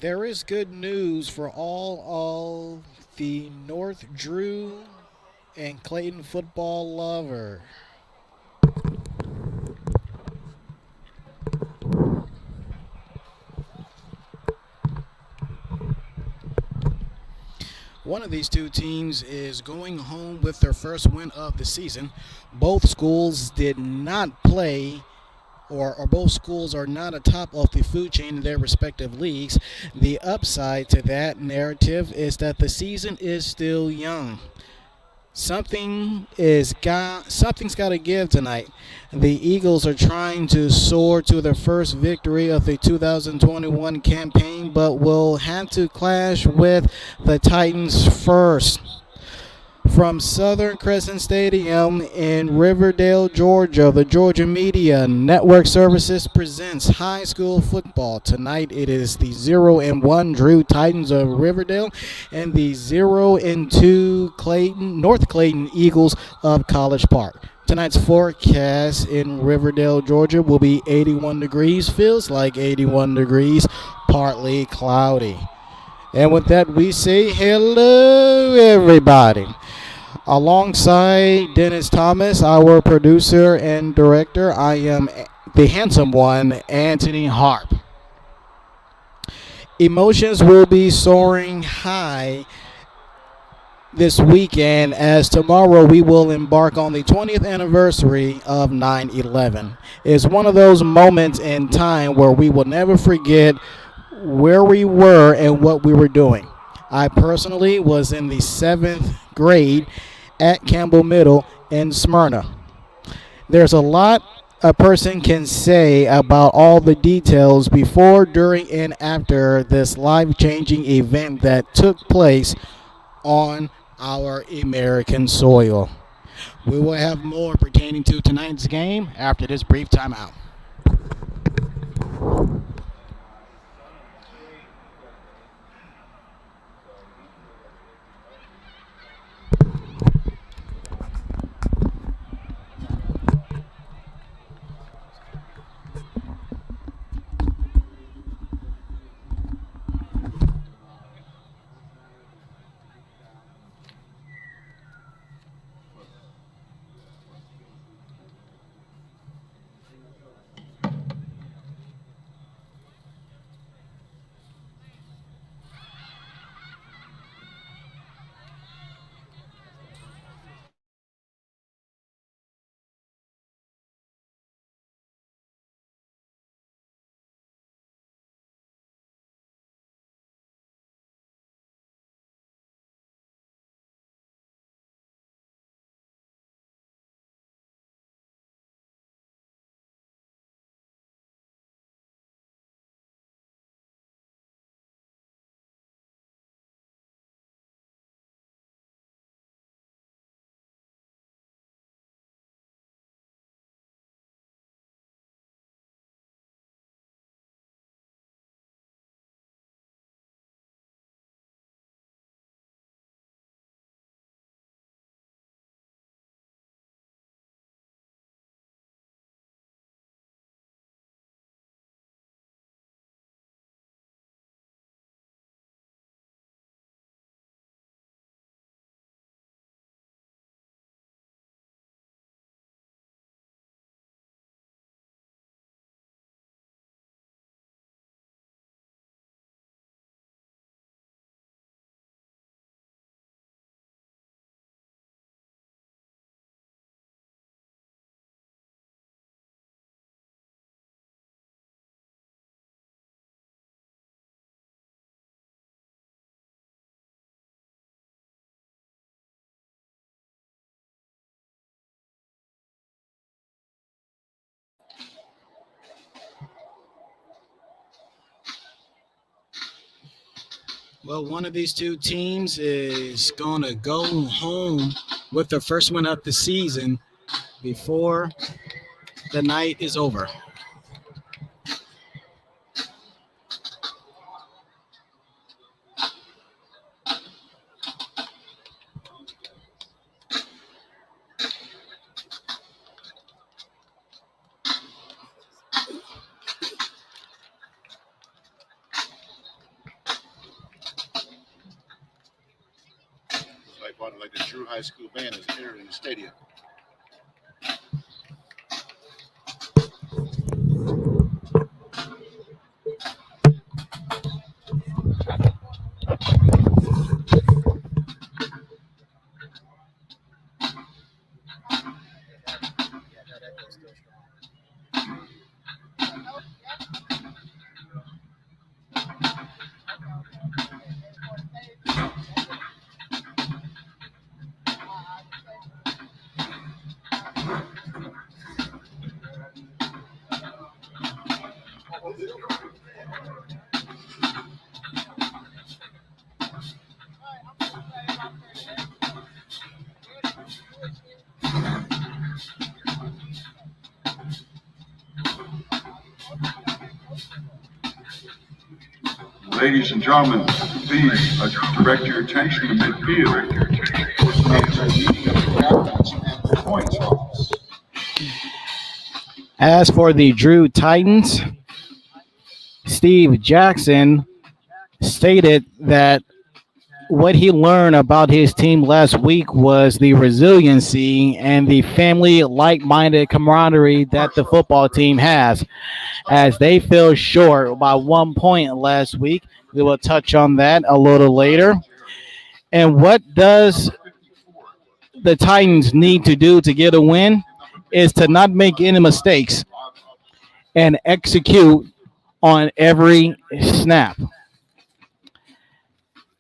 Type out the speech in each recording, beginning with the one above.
There is good news for all the North Drew and Clayton football lover. One of these two teams is going home with their first win of the season. Both schools did not play or both schools are not atop of the food chain in their respective leagues. The upside to that narrative is that the season is still young. Something's got to give tonight. The Eagles are trying to soar to their first victory of the 2021 campaign, but will have to clash with the Titans first. From Southern Crescent Stadium in Riverdale, Georgia, the Georgia Media Network Services presents high school football. Tonight it is the 0-1 Drew Titans of Riverdale and the 0-2 North Clayton Eagles of College Park. Tonight's forecast in Riverdale, Georgia will be 81 degrees, feels like 81 degrees, partly cloudy. And with that, we say hello, everybody. Alongside Dennis Thomas, our producer and director, I am the handsome one, Anthony Harp. Emotions will be soaring high this weekend as tomorrow we will embark on the 20th anniversary of 9/11. It's one of those moments in time where we will never forget where we were and what we were doing. I personally was in the seventh grade at Campbell Middle in Smyrna. There's a lot a person can say about all the details before, during, and after this life changing event that took place on our American soil. We will have more pertaining to tonight's game after this brief timeout. Well, one of these two teams is going to go home with their first win of the season before the night is over. Ladies and gentlemen, please direct your attention to midfield for tonight's meeting of the captains and point toss. As for the Drew Titans, Steve Jackson stated that what he learned about his team last week was the resiliency and the family like minded camaraderie that the football team has, as they fell short by 1 point last week. We will touch on that a little later. And what does the Titans need to do to get a win is to not make any mistakes and execute on every snap.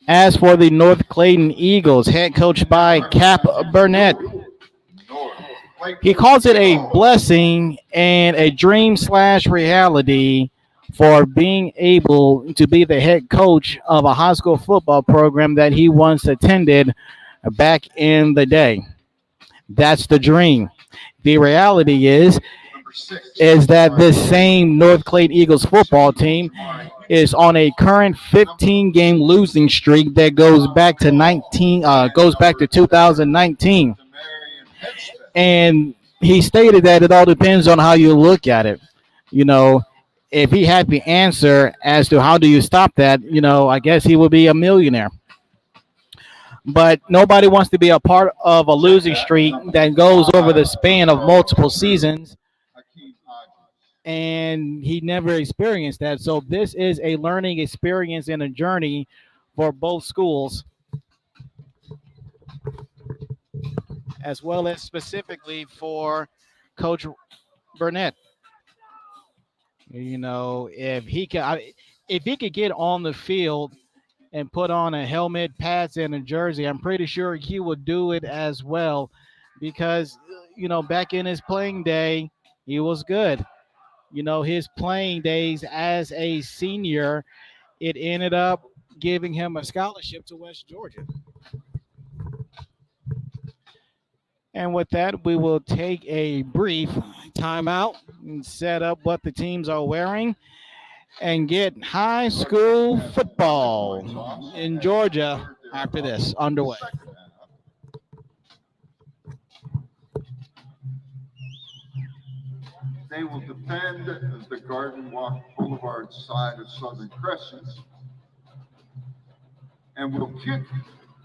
As for the North Clayton Eagles, head coached by Cap Burnett, he calls it a blessing and a dream slash reality for being able to be the head coach of a high school football program that he once attended back in the day. That's the dream. The reality is that this same North Clayton Eagles football team is on a current 15-game losing streak that goes back to 2019. And he stated that it all depends on how you look at it. You know, if he had the answer as to how do you stop that, I guess he would be a millionaire. But nobody wants to be a part of a losing streak that goes over the span of multiple seasons, and he never experienced that. So this is a learning experience and a journey for both schools, as well as specifically for Coach Burnett. If he could get on the field and put on a helmet, pads, and a jersey, I'm pretty sure he would do it as well, because back in his playing day, he was good. His playing days as a senior, it ended up giving him a scholarship to West Georgia. And with that, we will take a brief timeout and set up what the teams are wearing and get high school football in Georgia after this underway. They will defend the Garden Walk Boulevard side of Southern Crescent and will kick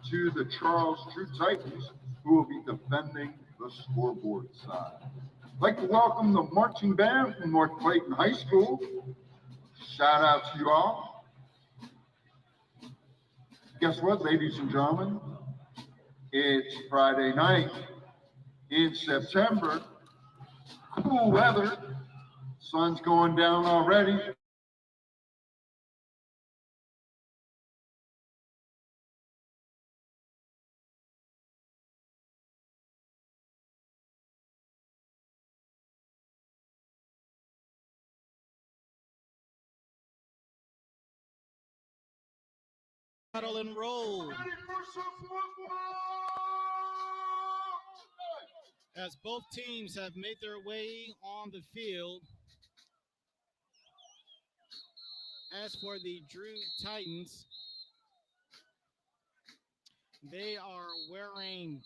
to the Charles True Titans, who will be defending the scoreboard side. I'd like to welcome the marching band from North Clayton High School. Shout out to you all. Guess what, ladies and gentlemen? It's Friday night in September. Cool weather. Sun's going down already. Huddle and roll as both teams have made their way on the field. As for the Drew Titans, they are wearing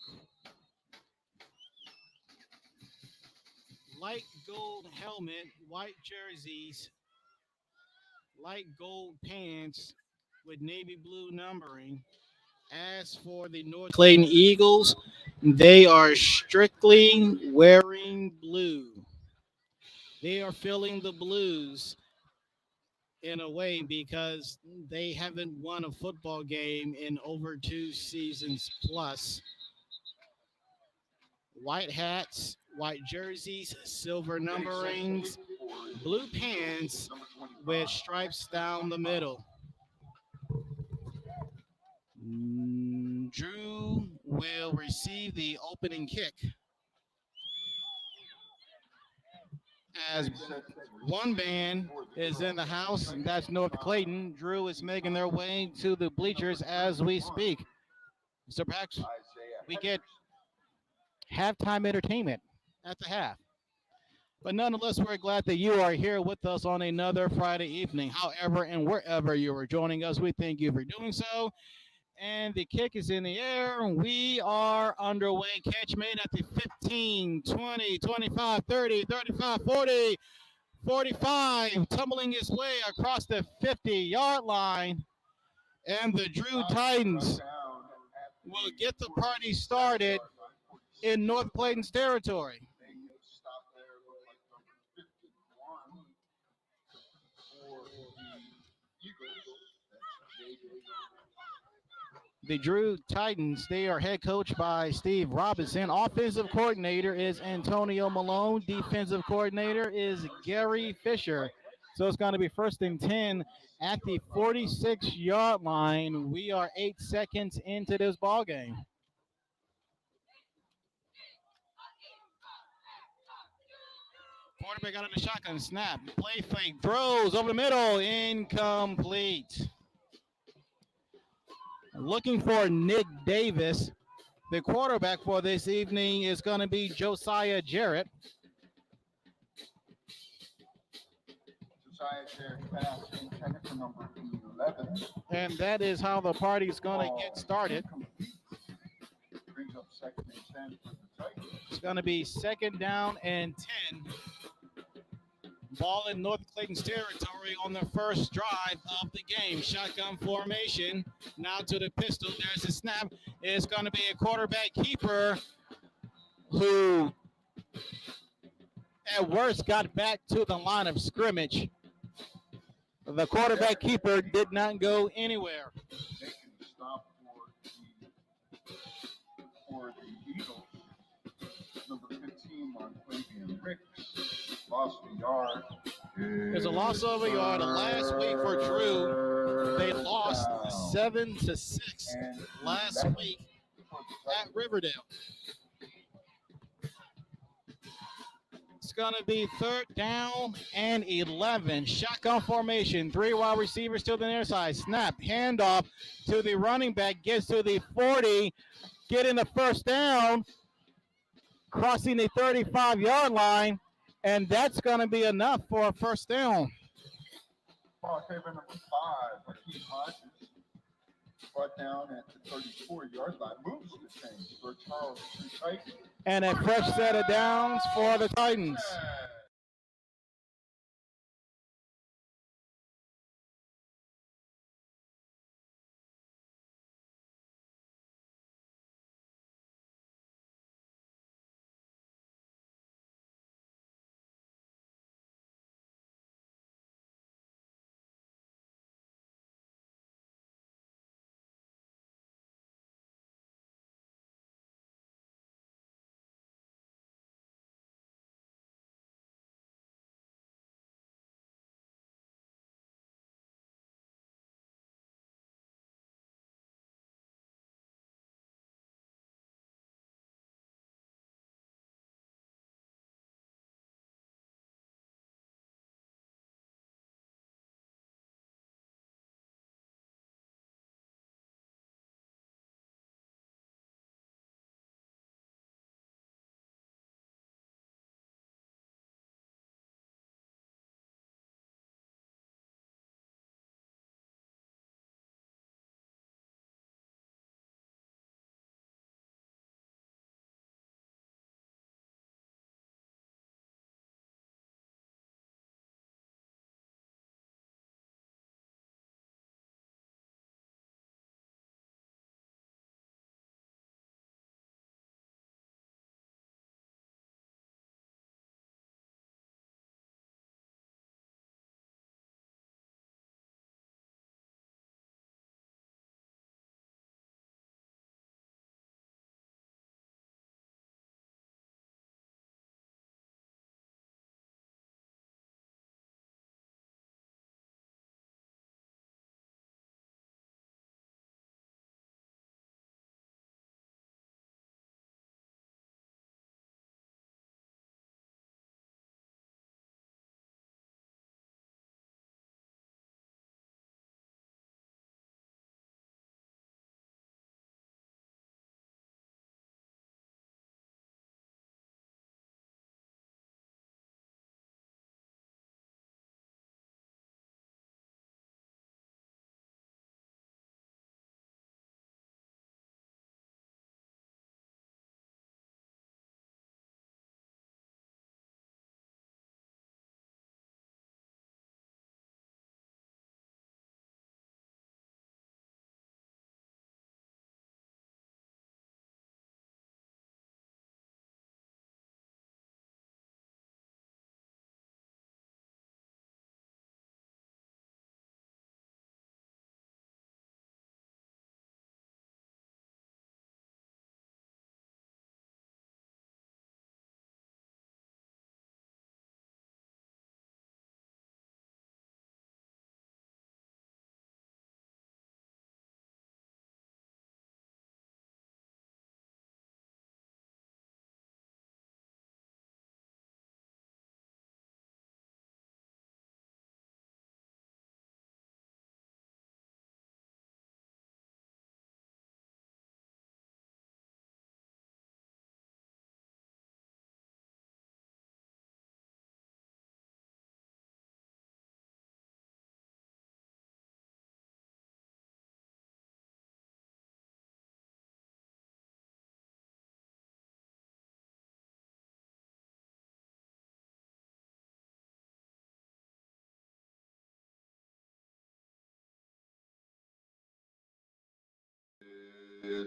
light gold helmet, white jerseys, light gold pants with navy blue numbering. As for the North Clayton Eagles, they are strictly wearing blue. They are feeling the blues in a way because they haven't won a football game in over 2 seasons plus. White hats, white jerseys, silver numberings, blue pants with stripes down the middle. Drew will receive the opening kick as one man is in the house. That's North Clayton. Drew is making their way to the bleachers as we speak. So perhaps we get halftime entertainment at the half. But nonetheless, we're glad that you are here with us on another Friday evening. However, and wherever you are joining us, we thank you for doing so. And the kick is in the air. We are underway. Catch made at the 15, 20, 25, 30, 35, 40, 45, tumbling his way across the 50-yard line. And the Drew Titans will get the party started in North Clayton's territory. The Drew Titans, they are head coached by Steve Robinson. Offensive coordinator is Antonio Malone. Defensive coordinator is Gary Fisher. So it's going to be first and 10 at the 46-yard line. We are 8 seconds into this ball game. Quarterback out of the shotgun snap. Play fake. Throws over the middle. Incomplete. Looking for Nick Davis. The quarterback for this evening is going to be Josiah Jarrett. Josiah Jarrett pass intended for number 11. And that is how the party is going to get started. Brings up second and 10 for the Titans. It's going to be second down and 10. Ball in North Clayton's territory on the first drive of the game. Shotgun formation. Now to the pistol. There's a snap. It's going to be a quarterback keeper who at worst got back to the line of scrimmage. The quarterback keeper did not go anywhere. Making the stop for the Eagles. Number 15, Montclavian Ricks. Lost a yard. There's a loss of a yard. Last week for Drew, they lost 7-6 last week at Riverdale. It's going to be third down and 11. Shotgun formation. 3 wide receivers to the near side. Snap. Handoff to the running back. Gets to the 40. Getting the first down. Crossing the 35-yard line. And that's going to be enough for a first down. Ball favor number 5, Hakeem Hodges. Brought down at the 34-yard line. Moves the chains for Charles Titan. And a fresh set of downs for the Titans.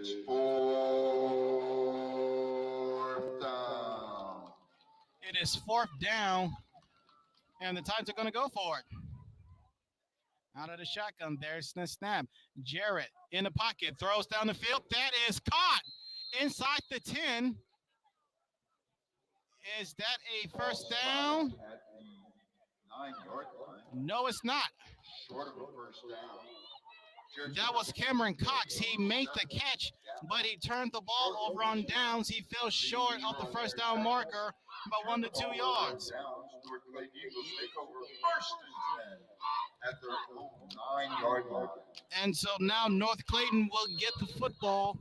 It's 4th down. It is 4th down, and the Titans are going to go for it. Out of the shotgun, there's the snap. Jarrett in the pocket, throws down the field. That is caught inside the 10. Is that a first down? At the 9-yard line. No, it's not. Short of a first down. That was Cameron Cox. He made the catch, but he turned the ball over on downs. He fell short of the first down marker by 1 to 2 yards. North Clayton Eagles take over 1st and 10 at their own 9-yard line. And so now North Clayton will get the football,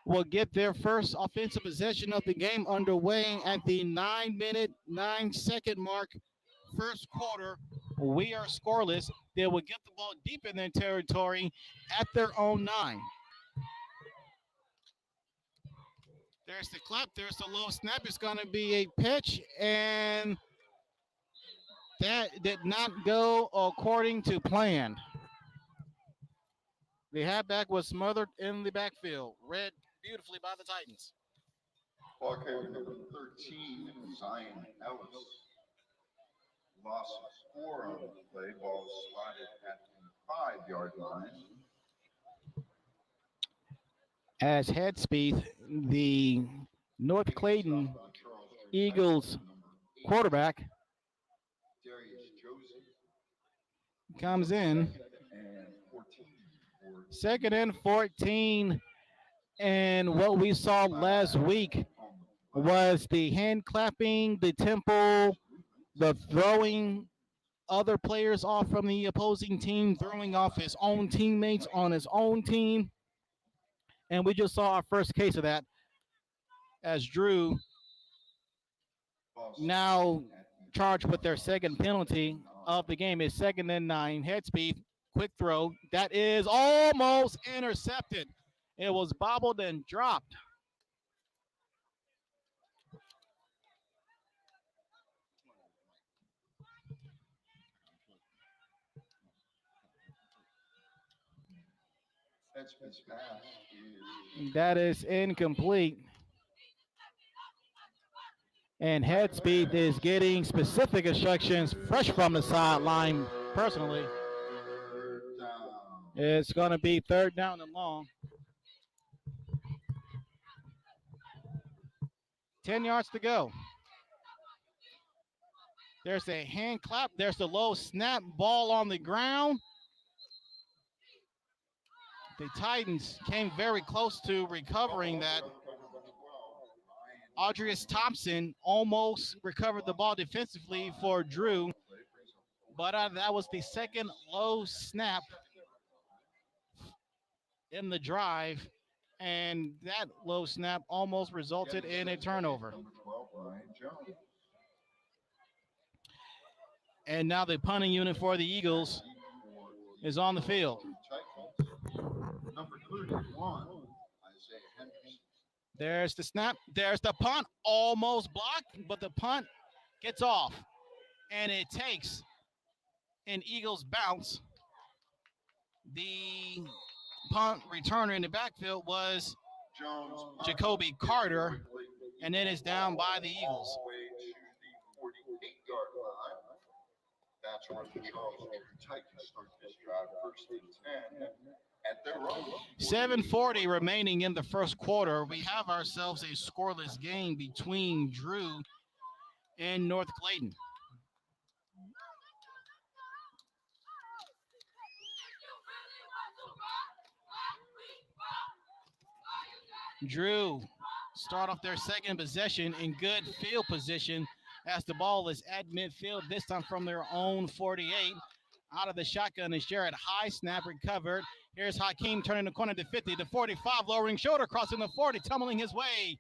will get their first offensive possession of the game underway at the 9-minute, 9-second mark, first quarter. We are scoreless. They will get the ball deep in their territory at their own 9. There's the clap. There's the low snap. It's going to be a pitch, and that did not go according to plan. The halfback was smothered in the backfield. Read beautifully by the Titans. Ball carrier number 13, Zion Ellis. Loss of 4 on the play. Ball slotted at the 5-yard line. As head speed, the North Clayton Eagles quarterback comes in. Second and 14. And what we saw last week was the hand clapping, the tempo, the throwing other players off from the opposing team, throwing off his own teammates on his own team. And we just saw our first case of that as Drew now charged with their second penalty of the game. Is 2nd and 9. Head speed, quick throw. That is almost intercepted. It was bobbled and dropped. That is incomplete. And head speed is getting specific instructions fresh from the sideline personally. It's going to be 3rd down and long. 10 yards to go. There's a hand clap. There's the low snap, ball on the ground. The Titans came very close to recovering that. Audrius Thompson almost recovered the ball defensively for Drew, but that was the second low snap in the drive, and that low snap almost resulted in a turnover. And now the punting unit for the Eagles is on the field. Number 31, Isaiah Henderson. There's the snap. There's the punt. Almost blocked, but the punt gets off. And it takes an Eagles bounce. The punt returner in the backfield was Jacoby Carter, and it is down by the Eagles. All the way to the 48-yard line. That's where the Charles Titans start this drive, 1st and 10 at their own. 7:40 remaining in the first quarter. We have ourselves a scoreless game between Drew and North Clayton. Drew start off their second possession in good field position as the ball is at midfield, this time from their own 48. Out of the shotgun is Jarrett. High snap recovered. Here's Hakeem turning the corner to 50, to 45, lowering shoulder, crossing the 40, tumbling his way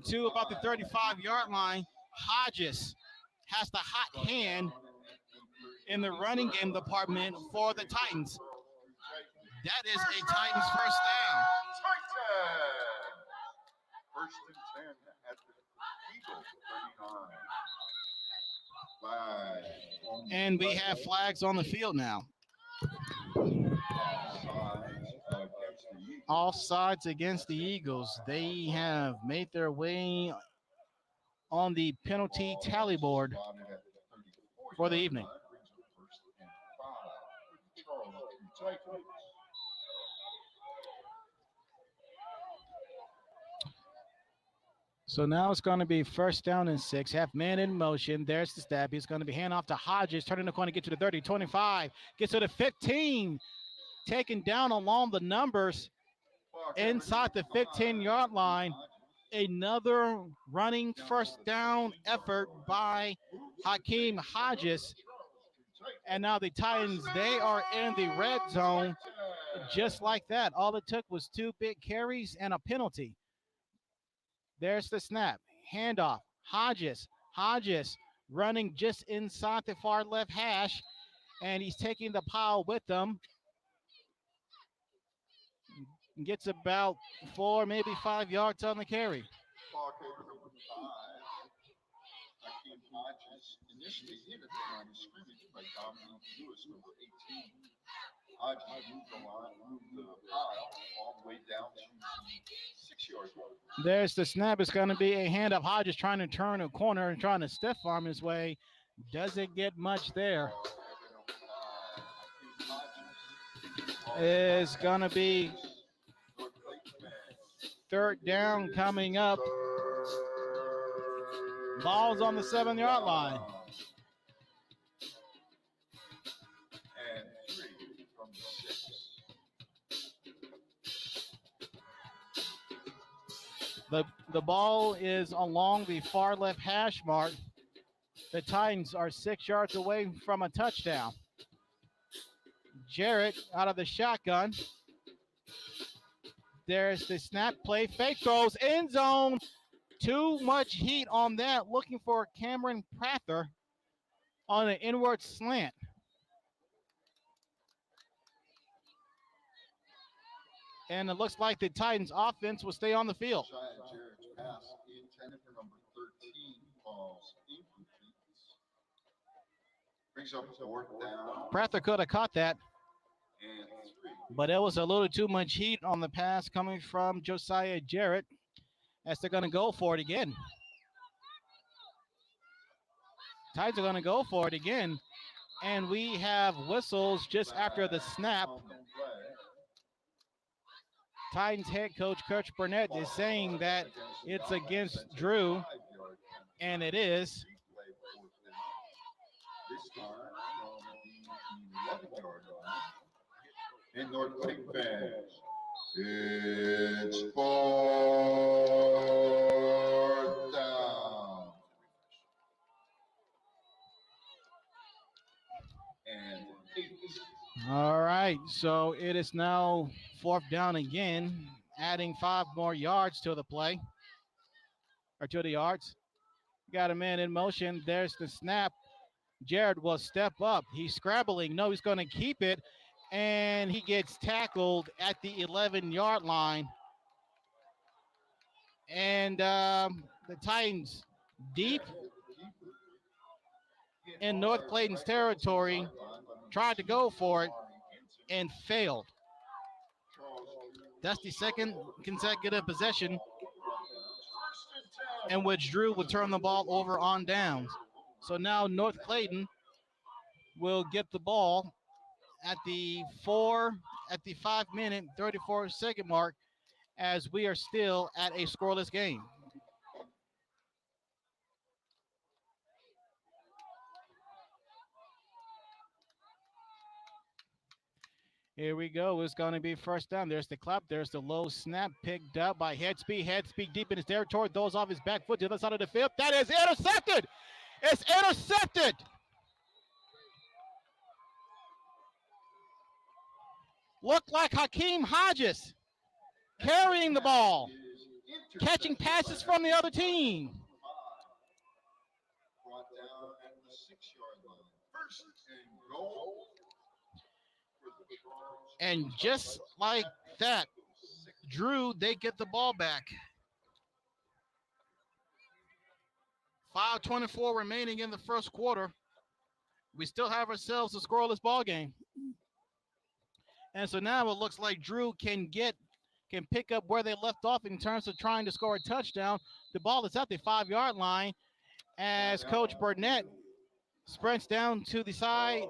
to about the 35-yard line. Hodges has the hot hand in the running game department for the Titans. That is a Titans first down. Titan! 1st and 10 at the Eagles 39. Flag. And we have flags on the field now. Offside against Offsides against the Eagles. They have made their way on the penalty tally board for the evening. So now it's going to be first down and 6. Half man in motion. There's the stab. He's going to be hand off to Hodges. Turning the corner, get to the 30, 25. Gets to the 15. Taken down along the numbers inside the 15-yard line. Another running first down effort by Hakeem Hodges. And now the Titans, they are in the red zone just like that. All it took was 2 big carries and a penalty. There's the snap. Handoff. Hodges. Hodges running just inside the far left hash. And he's taking the pile with him. Gets about 4, maybe 5 yards on the carry. Hakeem Hodges initially hit at the line of scrimmage by Dominique Lewis, number 18. Hodges moved the pile all the way down to 6-yard line. There's the snap. It's going to be a handoff. Hodges trying to turn a corner and trying to stiff arm his way. Doesn't get much there. It's going to be third down coming up. Ball's on the 7-yard line. And 3 from the 6. The ball is along the far left hash mark. The Titans are 6 yards away from a touchdown. Jarrett out of the shotgun. There's the snap play. Fake throws. End zone. Too much heat on that. Looking for Cameron Prather on an inward slant. And it looks like the Titans offense will stay on the field. Jarrett's pass intended for number 13 falls incomplete. Brings up 4th down. Prather could have caught that. And 3. But it was a little too much heat on the pass coming from Josiah Jarrett as they're going to go for it again. Titans are going to go for it again. And we have whistles just after the snap. Titans head coach Coach Burnett is saying that it's against Drew, and it is. This time from the 11-yard line. And North Clayton fans, it's 4th down. And 8. All right, so it is now 4th down again, adding 5 more yards to the play, or to the yards. Got a man in motion. There's the snap. Jared will step up. He's scrabbling. No, he's going to keep it, and he gets tackled at the 11-yard line. And the Titans deep in North Clayton's territory tried to go for it and failed. That's the second consecutive possession in which Drew would turn the ball over on downs. So now North Clayton will get the ball at the 5-minute, 34-second mark as we are still at a scoreless game. Here we go. It's going to be first down. There's the clap. There's the low snap picked up by Headspeed. Headspeed deep in his territory. Throws off his back foot to the other side of the field. That is intercepted. It's intercepted. Looked like Hakeem Hodges carrying the ball, catching passes from the other team. Brought down at the 6-yard line. First and goal. And just like that, Drew, they get the ball back. 5:24 remaining in the first quarter. We still have ourselves a scoreless ball game. And so now it looks like Drew can get can pick up where they left off in terms of trying to score a touchdown. The ball is at the 5-yard line as Coach Burnett sprints down to the side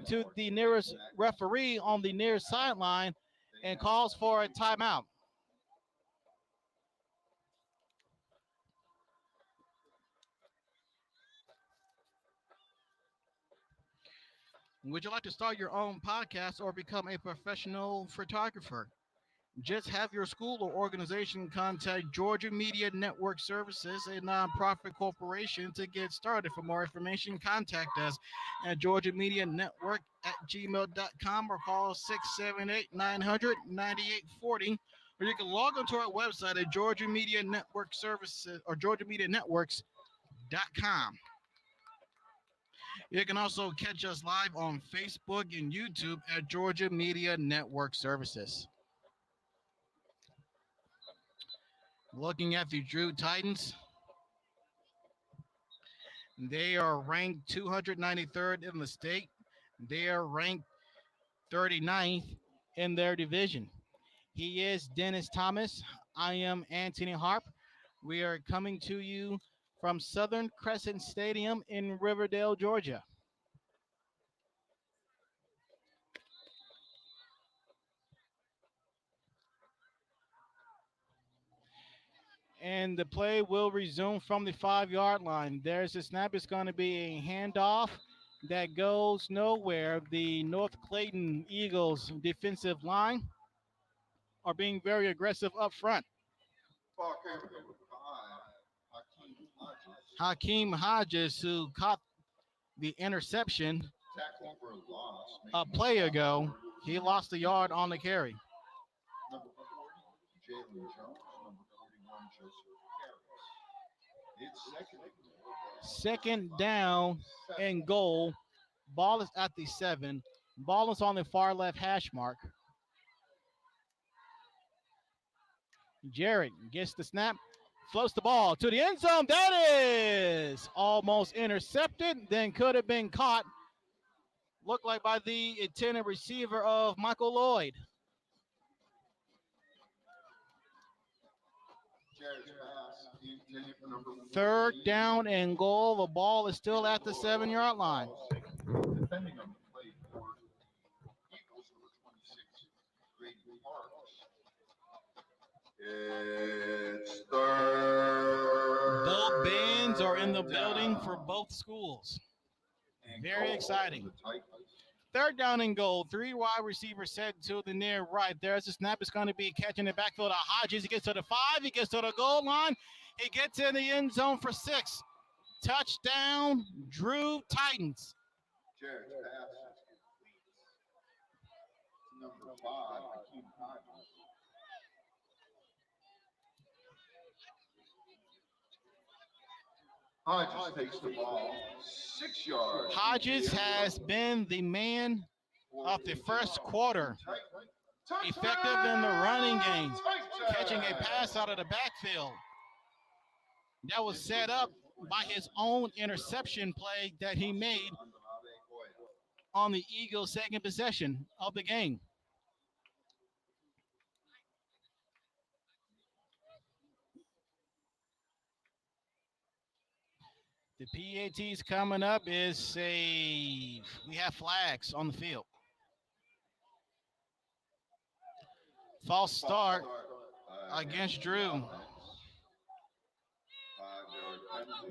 to the nearest referee on the near sideline and calls for a timeout. Would you like to start your own podcast or become a professional photographer? Just have your school or organization contact Georgia Media Network Services, a nonprofit corporation, to get started. For more information, contact us at Georgia Media Network at gmail.com or call 678-900-9840. Or you can log onto our website at Georgia Media Network Services or GeorgiaMediaNetworks.com. You can also catch us live on Facebook and YouTube at Georgia Media Network Services. Looking at the Drew Titans, they are ranked 293rd in the state. They are ranked 39th in their division. He is Dennis Thomas. I am Anthony Harp. We are coming to you from Southern Crescent Stadium in Riverdale, Georgia. And the play will resume from the 5-yard line. There's the snap. It's going to be a handoff that goes nowhere. The North Clayton Eagles defensive line are being very aggressive up front. Ball carrier number 5, Hakeem Hodges. Hakeem Hodges, who caught the interception Tackle for a loss. a play ago, he lost a yard on the carry. Number 40, Jalen Jones. Number 41, Joseph Harris. It's Second down and goal. Ball is at the 7. Ball is on the far left hash mark. Jarrett gets the snap, floats the ball to the end zone. That is almost intercepted, then could have been caught. Looked like by the intended receiver of Michael Lloyd. Third down and goal. The ball is still at the 7-yard line. Depending on the play for Eagles, number 26, Grady Parks. It's third. Both bands are in the building for both schools. Very exciting. Third down and goal. 3 wide receivers set to the near right. There's the snap. It's going to be catching the backfield of Hodges. He gets to the 5. He gets to the goal line. He gets in the end zone for 6. Touchdown, Drew Titans. Jared's pass is complete. Number 5, Hakeem Hodges. Hodges takes the ball 6 yards. Hodges has been the man of the first quarter, effective in the running game, catching a pass out of the backfield. That was set up by his own interception play that he made on the Eagles' second possession of the game. The PATs coming up is we have flags on the field. False start against Drew.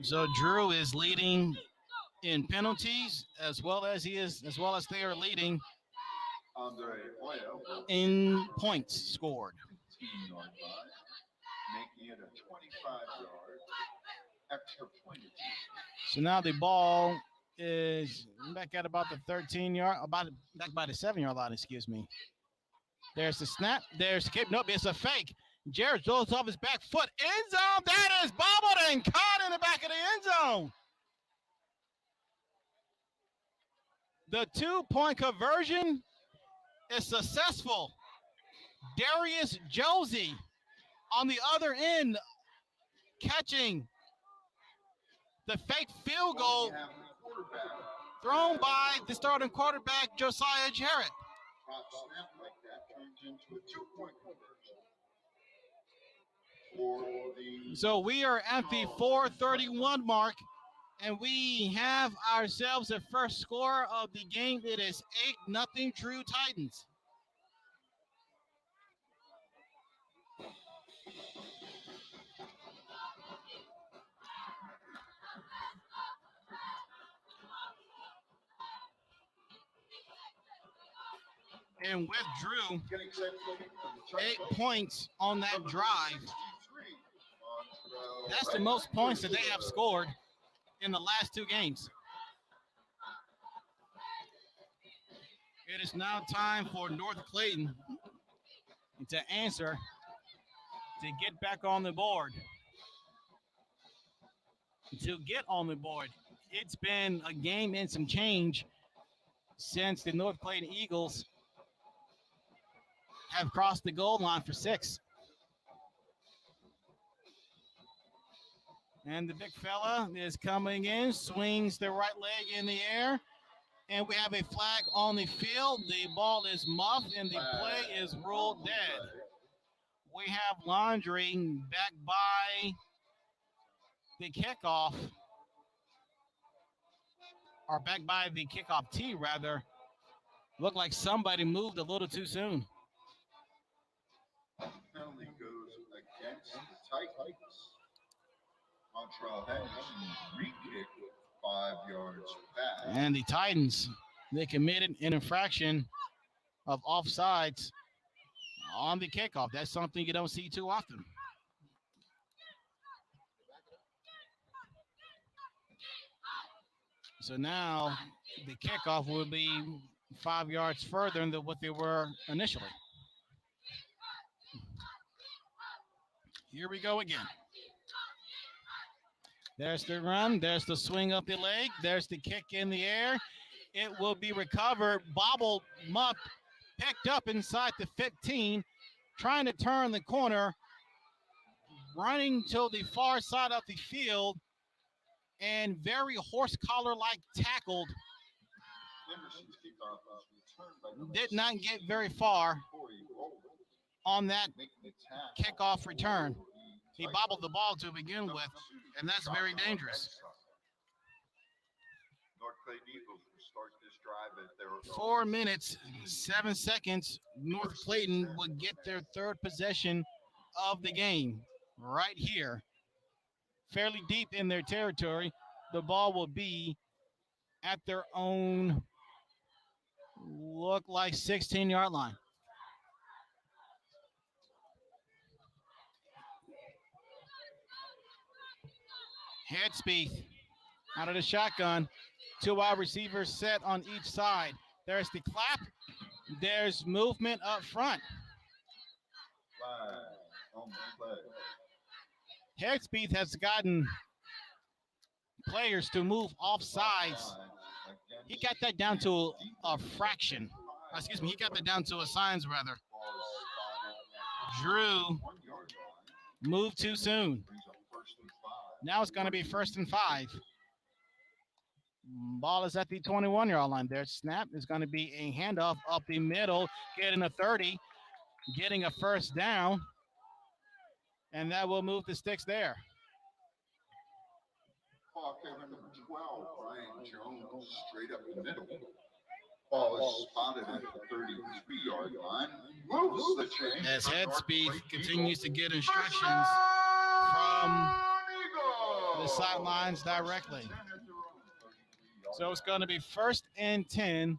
So Drew is leading in penalties as well as they are leading in points scored. Making it a 25-yard extra point. So now the ball is back at about the 13-yard, back by the 7-yard line, excuse me. There's the snap. There's the kick. Nope, it's a fake. Jared throws off his back foot. End zone. That is bobbled and caught in the back of the end zone. The 2-point conversion is successful. Darius Josie on the other end catching the fake field goal thrown by the starting quarterback, Josiah Jarrett. Snap like that turns into a 2-point conversion. for the So we are at the 4:31 mark, and we have ourselves a first score of the game. It is 8-0 True Titans. And with Drew, 8 points on that drive. That's the most points that they have scored in the last 2 games. It is now time for North Clayton to answer to get back on the board. To get on the board. It's been a game and some change since the North Clayton Eagles have crossed the goal line for 6. And the big fella is coming in, swings the right leg in the air, and we have a flag on the field. The ball is muffed, and the play is ruled dead. We have Laundry back by the kickoff, or back by the kickoff tee, rather. Looked like somebody moved a little too soon. Penalty goes against the Titans. Montreal Henderson re-kick 5 yards back. And the Titans, they committed an infraction of offsides on the kickoff. That's something you don't see too often. So now the kickoff will be 5 yards further than what they were initially. Here we go again. There's the run. There's the swing up the leg. There's the kick in the air. It will be recovered, bobbled up, picked up inside the 15, trying to turn the corner, running to the far side of the field, and very horse collar-like tackled. Did not get very far on that kickoff return. He bobbled the ball to begin with, and that's very dangerous. North Clayton Eagles will start this drive at their 4 minutes, 7 seconds. North Clayton would get their third possession of the game right here. Fairly deep in their territory. The ball will be at their own, look like 16-yard line. Head speed out of the shotgun. 2 wide receivers set on each side. There's the clap. There's movement up front. Flag on the play. Head speed has gotten players to move off sides. He got that down to a fraction. Excuse me, he got that down to a signs rather. Drew moved too soon. Now it's going to be 1st and 5. Ball is at the 21-yard line. Their snap is going to be a handoff up the middle, getting a 30, getting a first down, and that will move the sticks there. Ball carrier number 12, Brian Jones, straight up the middle. Ball is spotted at the 33-yard line. Moves the chain. As head speed continues to get instructions from the sidelines directly. So it's going to be 1st and 10.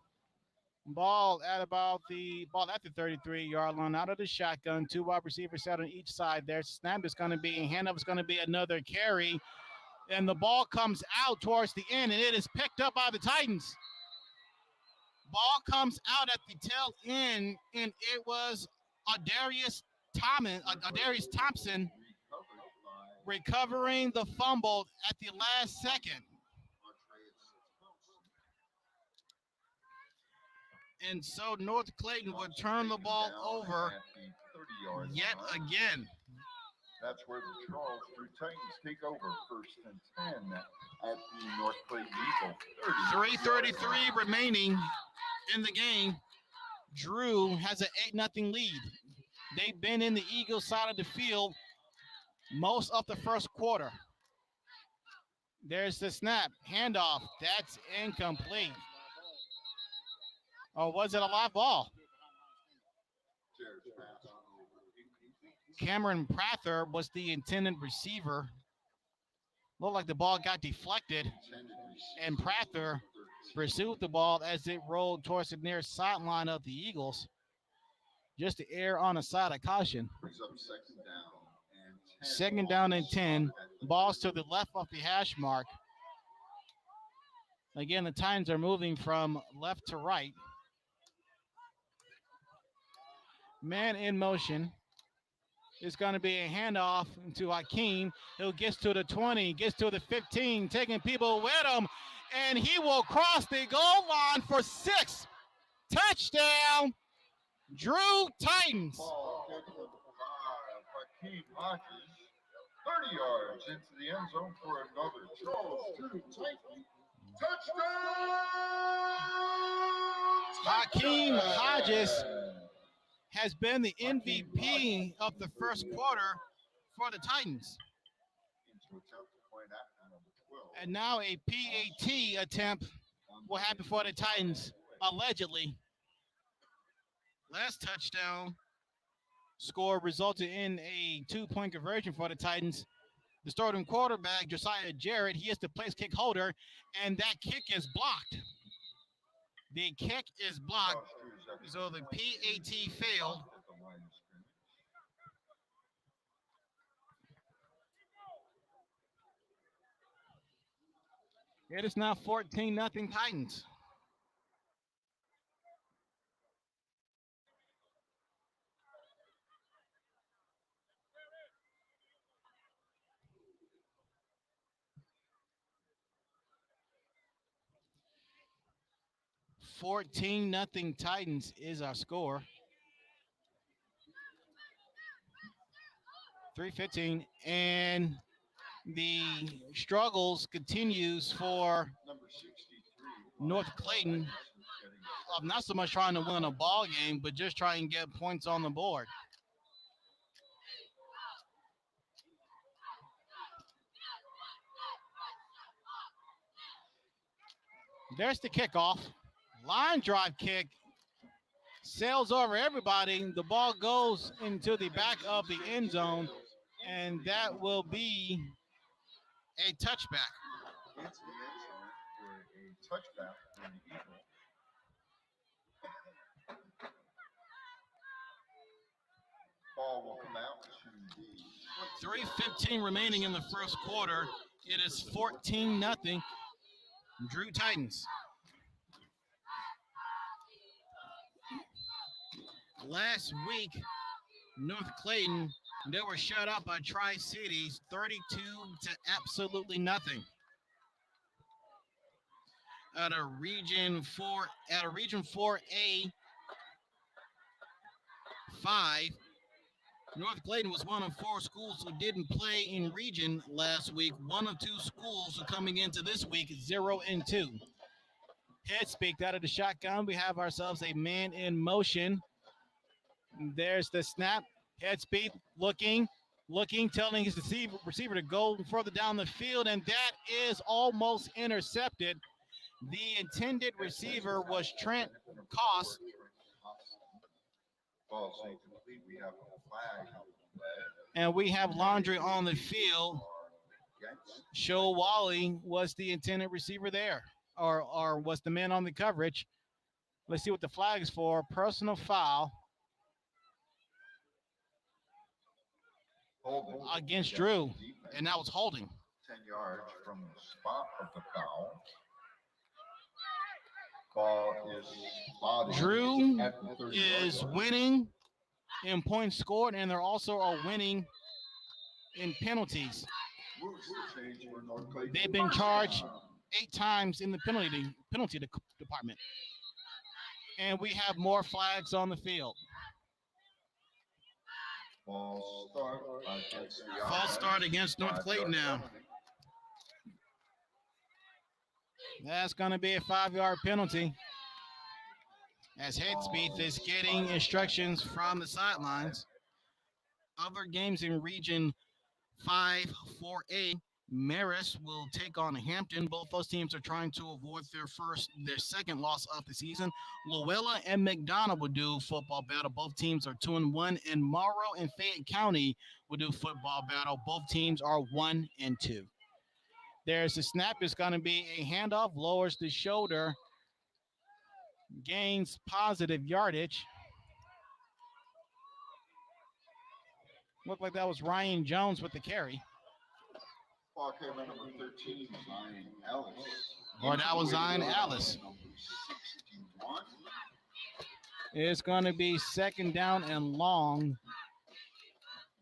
Ball at the 33-yard line, out of the shotgun. 2 wide receivers set on each side. Their snap is going to be a handoff. Is going to be another carry, and the ball comes out towards the end, and it is picked up by the Titans. Ball comes out at the tail end, and it was Adarius Thompson recovering the fumble at the last second. And so North Clayton would turn the ball over yet again. That's where the Charles Drew Titans take over 1st and 10 at the North Clayton Eagle. 3:33 remaining in the game. Drew has an 8-0 lead. They've been in the Eagles side of the field most of the first quarter. There's the snap. Handoff. That's incomplete. Or was it a live ball? Cameron Prather was the intended receiver. Looked like the ball got deflected, and Prather pursued the ball as it rolled towards the near sideline of the Eagles, just to err on the side of caution. Second down and 10. Balls to the left of the hash mark. Again, the Titans are moving from left to right. Man in motion. It's going to be a handoff to Hakeem, who gets to the 20, gets to the 15, taking people with him, and he will cross the goal line for 6. Touchdown, Drew Titans. Hakeem Hodges, 30 yards into the end zone for another Charles Drew Titans. Touchdown! Hakeem Hodges has been the MVP of the first quarter for the Titans. And now a PAT attempt will happen for the Titans, allegedly. Last touchdown score resulted in a 2-point conversion for the Titans. The starting quarterback, Josiah Jarrett, he is the place kick holder, and that kick is blocked. The kick is blocked, so the PAT failed. It is now 14-0 Titans. Titans is our score. 3:15, and the struggles continues for North Clayton of not so much trying to win a ball game, but just trying to get points on the board. There's the kickoff. Line drive kick. Sails over everybody. The ball goes into the back of the end zone, and that will be a touchback. Into the end zone for a touchback for the Eagles. Ball will come out to the 3:15 remaining in the first quarter. It is 14-0. Drew Titans. Last week, North Clayton, they were shut out by Tri-Cities 32 to absolutely nothing. At a Region 4A 5, North Clayton was one of 4 schools who didn't play in region last week. One of 2 schools are coming into this week 0-2. Head speak out of the shotgun. We have ourselves a man in motion. There's the snap. Head speed looking, telling his receiver to go further down the field, and that is almost intercepted. The intended receiver was Trent Koss. ball is incomplete. We have a flag. And we have laundry on the field. Show Wally was the intended receiver there, or was the man on the coverage. Let's see what the flag is for. Personal foul against Drew, and that was holding. 10 yards from the spot of the foul. Ball is spotted. Drew is winning in points scored, and they're also are winning in penalties. They've been charged 8 times in the penalty department. And we have more flags on the field. False start against North Clayton now. That's going to be a 5-yard penalty, as Headspeed is getting instructions from the sidelines. Other games in Region 5-4A. Marist will take on Hampton. Both those teams are trying to avoid their second loss of the season. Luella and McDonough will do football battle. Both teams are 2-1, and Morrow and Fayette County will do football battle. Both teams are 1-2. There's a snap. It's going to be a handoff. Lowers the shoulder. Gains positive yardage. Looked like that was Ryan Jones with the carry. Ball carrier number 13, Zion Ellis. Or that was Zion Ellis. Number 61. It's going to be second down and long.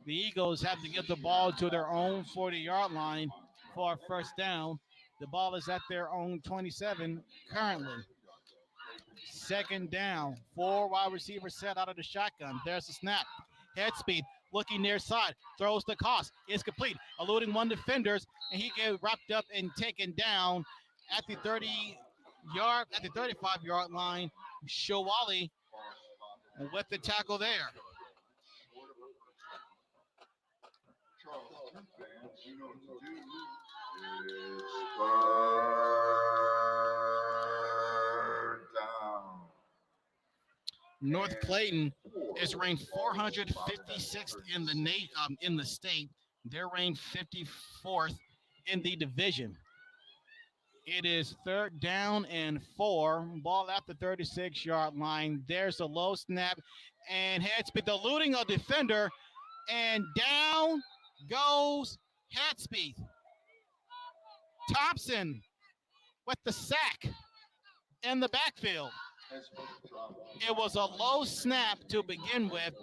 The Eagles have to get the ball to their own 40-yard line for a first down. The ball is at their own 27 currently. Second down. 4 wide receivers set out of the shotgun. There's the snap. Head speed. Looking near side. Throws the cross. It's complete. Eluding one defenders. And he gets wrapped up and taken down at the 35-yard line. Shawali with the tackle there. Charles, fans, you know what to do. It's third down. North Clayton is ranked 456th in the state. They're ranked 54th in the division. It is third down and 4. Ball at the 36-yard line. There's a low snap and head speed. Eluding a defender, and down goes head speed. Thompson with the sack in the backfield. It was a low snap to begin with.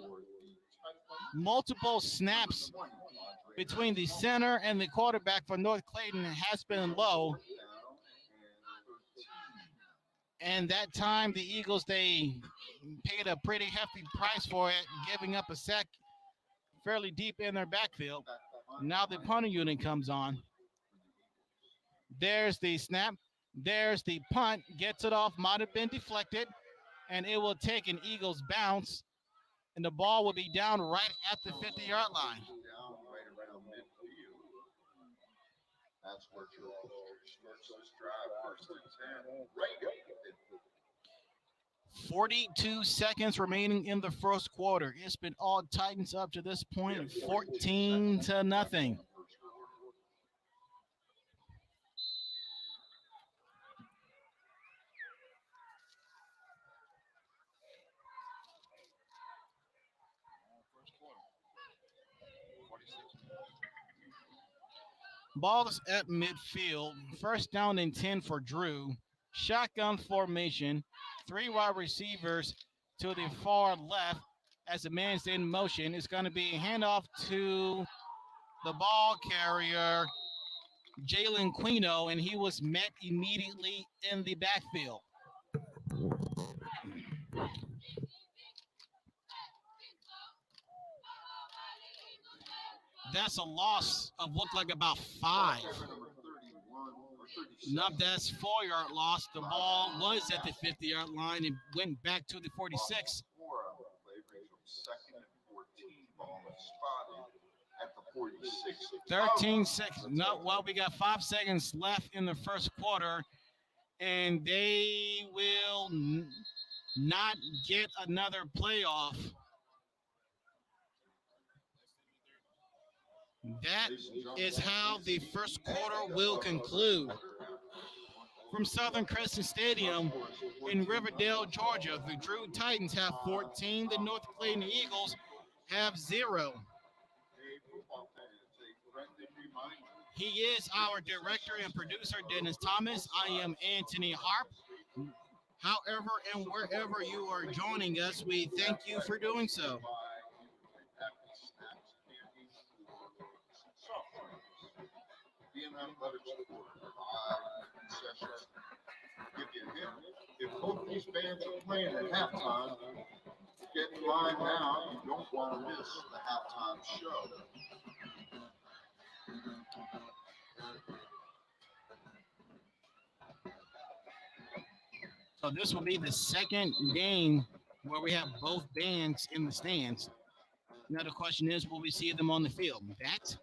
Multiple snaps between the center and the quarterback for North Clayton has been low. And that time, the Eagles, they paid a pretty hefty price for it, giving up a sack fairly deep in their backfield. Now the punter unit comes on. There's the snap. There's the punt. Gets it off. Might have been deflected. And it will take an Eagles bounce. And the ball will be down right at the 50-yard line. Down right around midfield. That's where Charles starts this drive. First and 10. Right up the midfield. 42 seconds remaining in the first quarter. It's been all Titans up to this point, 14-0. Ball is at midfield. First down and 10 for Drew. Shotgun formation. 3 wide receivers to the far left as the man's in motion. It's going to be a handoff to the ball carrier, Jalen Quino, and he was met immediately in the backfield. That's a loss of looked like about 5. No, that's 4-yard loss. The ball was at the 50-yard line and went back to the 46. Second and 14. Ball is spotted at the 46. 13 seconds. No, well, we got 5 seconds left in the first quarter, and they will not get another playoff. That is how the first quarter will conclude. From Southern Crescent Stadium in Riverdale, Georgia, the Drew Titans have 14. The North Clayton Eagles have 0. He is our director and producer, Dennis Thomas. I am Anthony Harp. However and wherever you are joining us, we thank you for doing so. Being athletic sport, concessions give you a hint. If both these bands are playing at halftime, get in line now. You don't want to miss the halftime show. So this will be the second game where we have both bands in the stands. Now the question is, will we see them on the field? That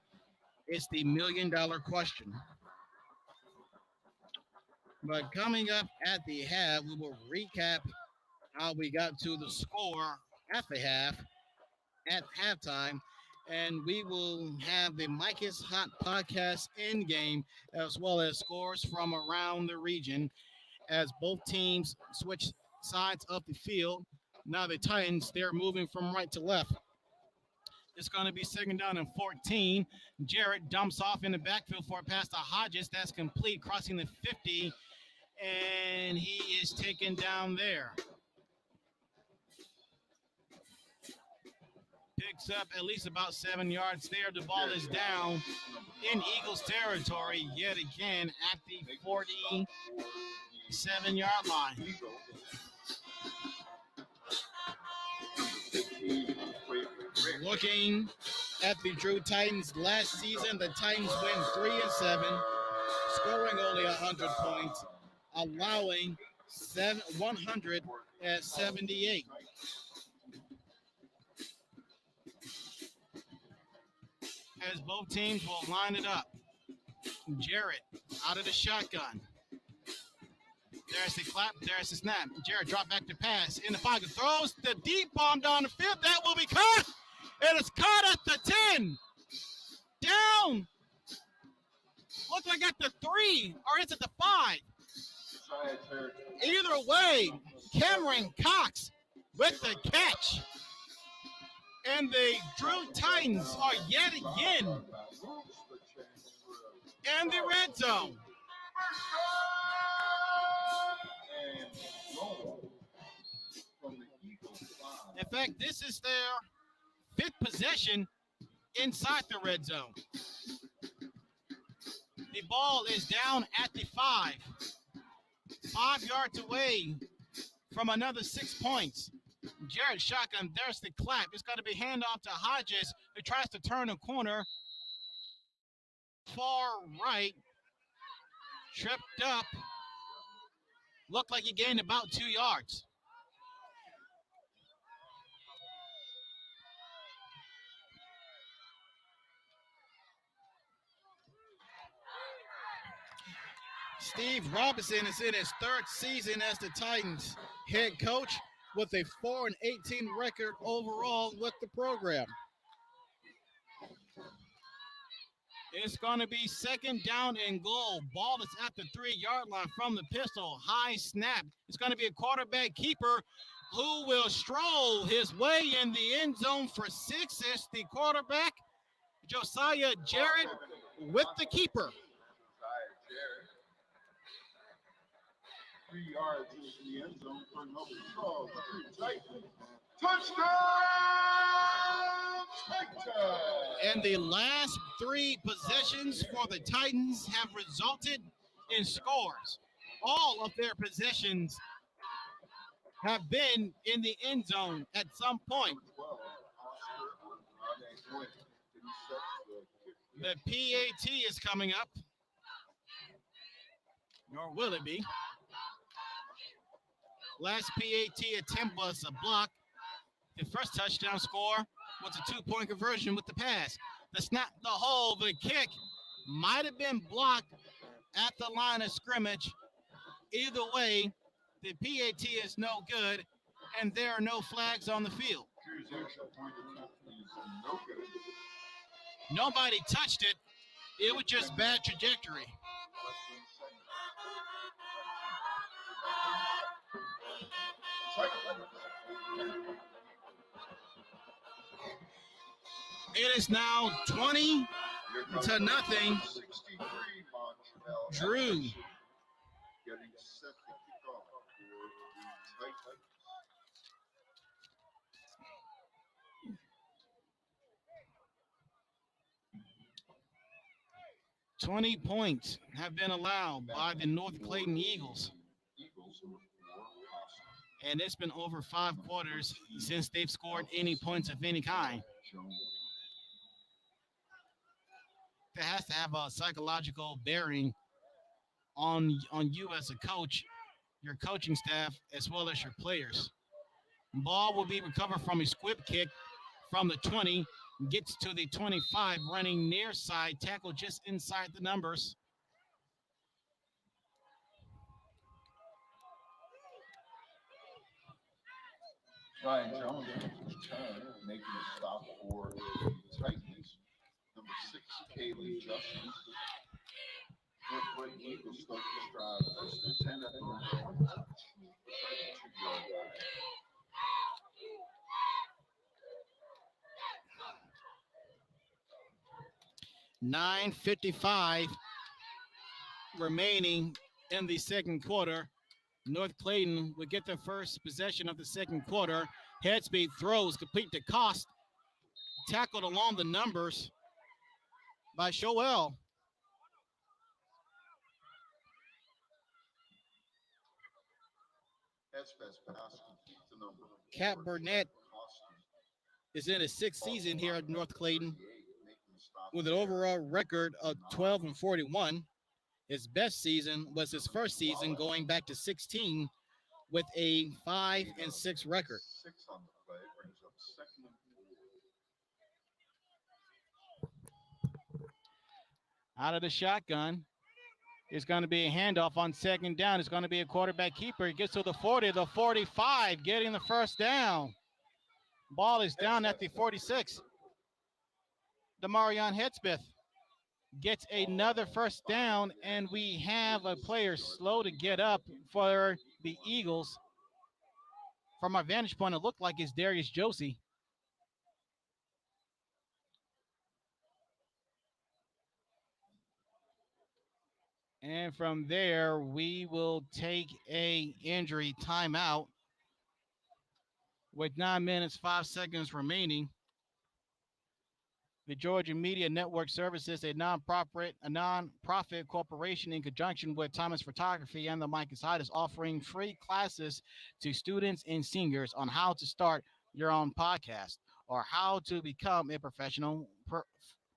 It's the $1,000,000 question. But coming up at the half, we will recap how we got to the score at the half, at halftime, and we will have the Micah's Hot Podcast end game as well as scores from around the region as both teams switch sides of the field. Now the Titans, they're moving from right to left. It's going to be second down and 14. Jarrett dumps off in the backfield for a pass to Hodges. That's complete, crossing the 50, and he is taken down there. Picks up at least about 7 yards there. The ball is down in Eagles territory yet again at the 47-yard line. Looking at the Drew Titans last season, the Titans win 3-7, scoring only 100 points, allowing 178. As both teams will line it up. Jarrett out of the shotgun. There's the clap. There's the snap. Jarrett drop back to pass. In the pocket. Throws the deep bomb down the field. That will be caught. And it's caught at the 10. Down. Looks like at the 3. Or is it the 5? Either way, Cameron Cox with the catch. And the Drew Titans are yet again in the red zone. In fact, this is their 5th possession inside the red zone. The ball is down at the 5. 5 yards away from another 6 points. Jarrett shotgun, there's the clap. It's got to be handoff to Hodges, who tries to turn a corner. Far right. Tripped up. Looked like he gained about 2 yards. Steve Robinson is in his 3rd season as the Titans head coach with a 4-18 record overall with the program. It's going to be second down and goal. Ball is at the 3-yard line from the pistol. High snap. It's going to be a quarterback keeper who will stroll his way in the end zone for 6. It's the quarterback, Josiah Jarrett, with the keeper. 3 yards into the end zone for another Charles. Touchdown, Clayton! And the last 3 possessions for the Titans have resulted in scores. All of their possessions have been in the end zone at some point. The PAT is coming up. Nor will it be. Last PAT attempt was a block. The first touchdown score was a 2-point conversion with the pass. The snap, the hole, the kick might have been blocked at the line of scrimmage. Either way, the PAT is no good, and there are no flags on the field. Nobody touched it. It was just bad trajectory. It is now 20-0. Drew. Getting set to kick off for the Titans. 20 points have been allowed by the North Clayton Eagles. And it's been over 5 quarters since they've scored any points of any kind. That has to have a psychological bearing on you as a coach, your coaching staff, as well as your players. Ball will be recovered from a squib kick from the 20. Gets to the 25, running near side, tackle just inside the numbers. Ryan Jones with 10, making a stop for the Titans. Number 6, Kaylee Justice. North Clayton Eagles start this drive. First and 10 at the 22-yard line. 9:55 remaining in the second quarter. North Clayton will get their first possession of the second quarter. Head speed throws complete to Cost. Tackled along the numbers by Shoel. Cat Burnett is in his sixth season here at North Clayton with an overall record of 12-41. His best season was his first season going back to 16 with a 5-6 record. 6 on the play brings up 2nd and 4. Out of the shotgun. It's going to be a handoff on second down. It's going to be a quarterback keeper. He gets to the 40, the 45, getting the first down. Ball is down at the 46. Demarion Hedspeth gets another first down, and we have a player slow to get up for the Eagles. From our vantage point, it looked like it's Darius Josie. And from there, we will take a injury timeout with 9 minutes, 5 seconds remaining. The Georgia Media Network Services, a nonprofit corporation in conjunction with Thomas Photography and the Mike Side, is offering free classes to students and seniors on how to start your own podcast or how to become a professional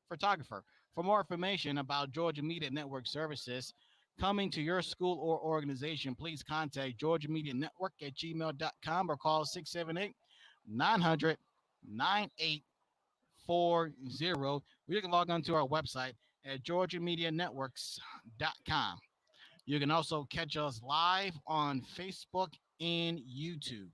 photographer. For more information about Georgia Media Network Services coming to your school or organization, please contact Georgia Media Network at gmail.com or call 678-900-9840. You can log on to our website at georgiamedianetworks.com. You can also catch us live on Facebook and YouTube.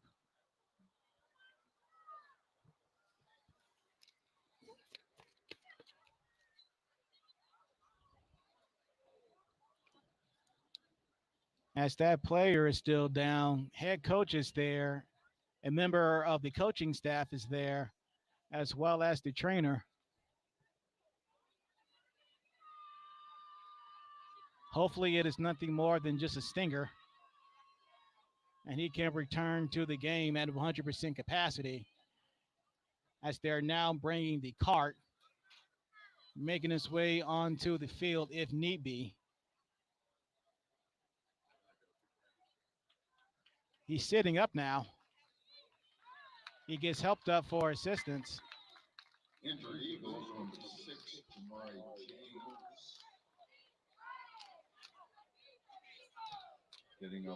As that player is still down, head coach is there, a member of the coaching staff is there, as well as the trainer. Hopefully it is nothing more than just a stinger, and he can return to the game at 100% capacity, as they're now bringing the cart, making its way onto the field if need be. He's sitting up now. He gets helped up for assistance. Injured Eagles, number 6, Jamari James.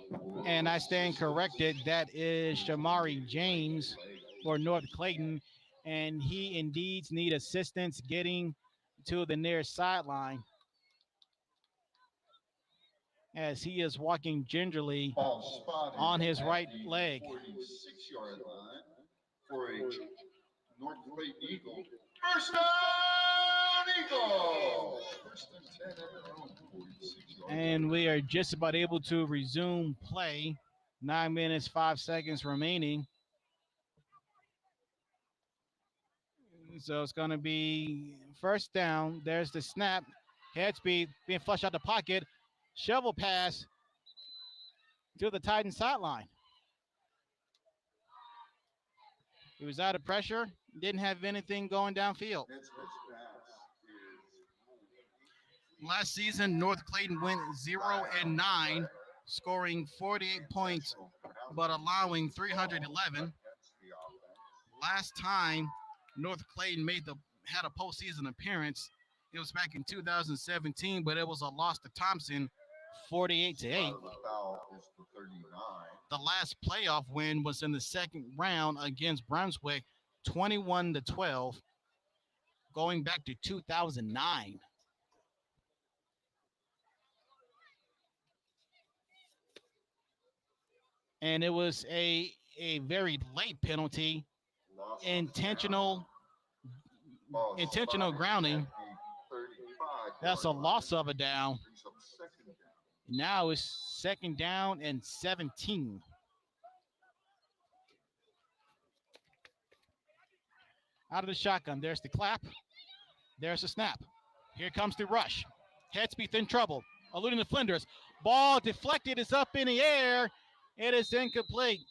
And I stand corrected. That is Shamari James for North Clayton. And he indeed needs assistance getting to the near sideline, as he is walking gingerly on his right leg. 46-yard line for a North Clayton Eagle. First down, Eagle! First and 10 at their own 46-yard line. And we are just about able to resume play. 9 minutes, 5 seconds remaining. So it's going to be first down. There's the snap. Head speed being flushed out the pocket. Shovel pass to the Titan sideline. He was out of pressure. Didn't have anything going downfield. Last season, North Clayton went 0-9, scoring 48 points, but allowing 311. Last time North Clayton had a postseason appearance, it was back in 2017, but it was a loss to Thompson, 48-8. The last playoff win was in the second round against Brunswick, 21-12. going back to 2009. And it was a very late penalty, Loss of intentional Ball intentional spotted grounding. at the 35 That's a yard loss line. of a down. Brings up second down. Now it's second down and 17. Out of the shotgun. There's the clap. There's the snap. Here comes the rush. Headspeed in trouble. Eluding the Flinders. Ball deflected is up in the air. It is incomplete.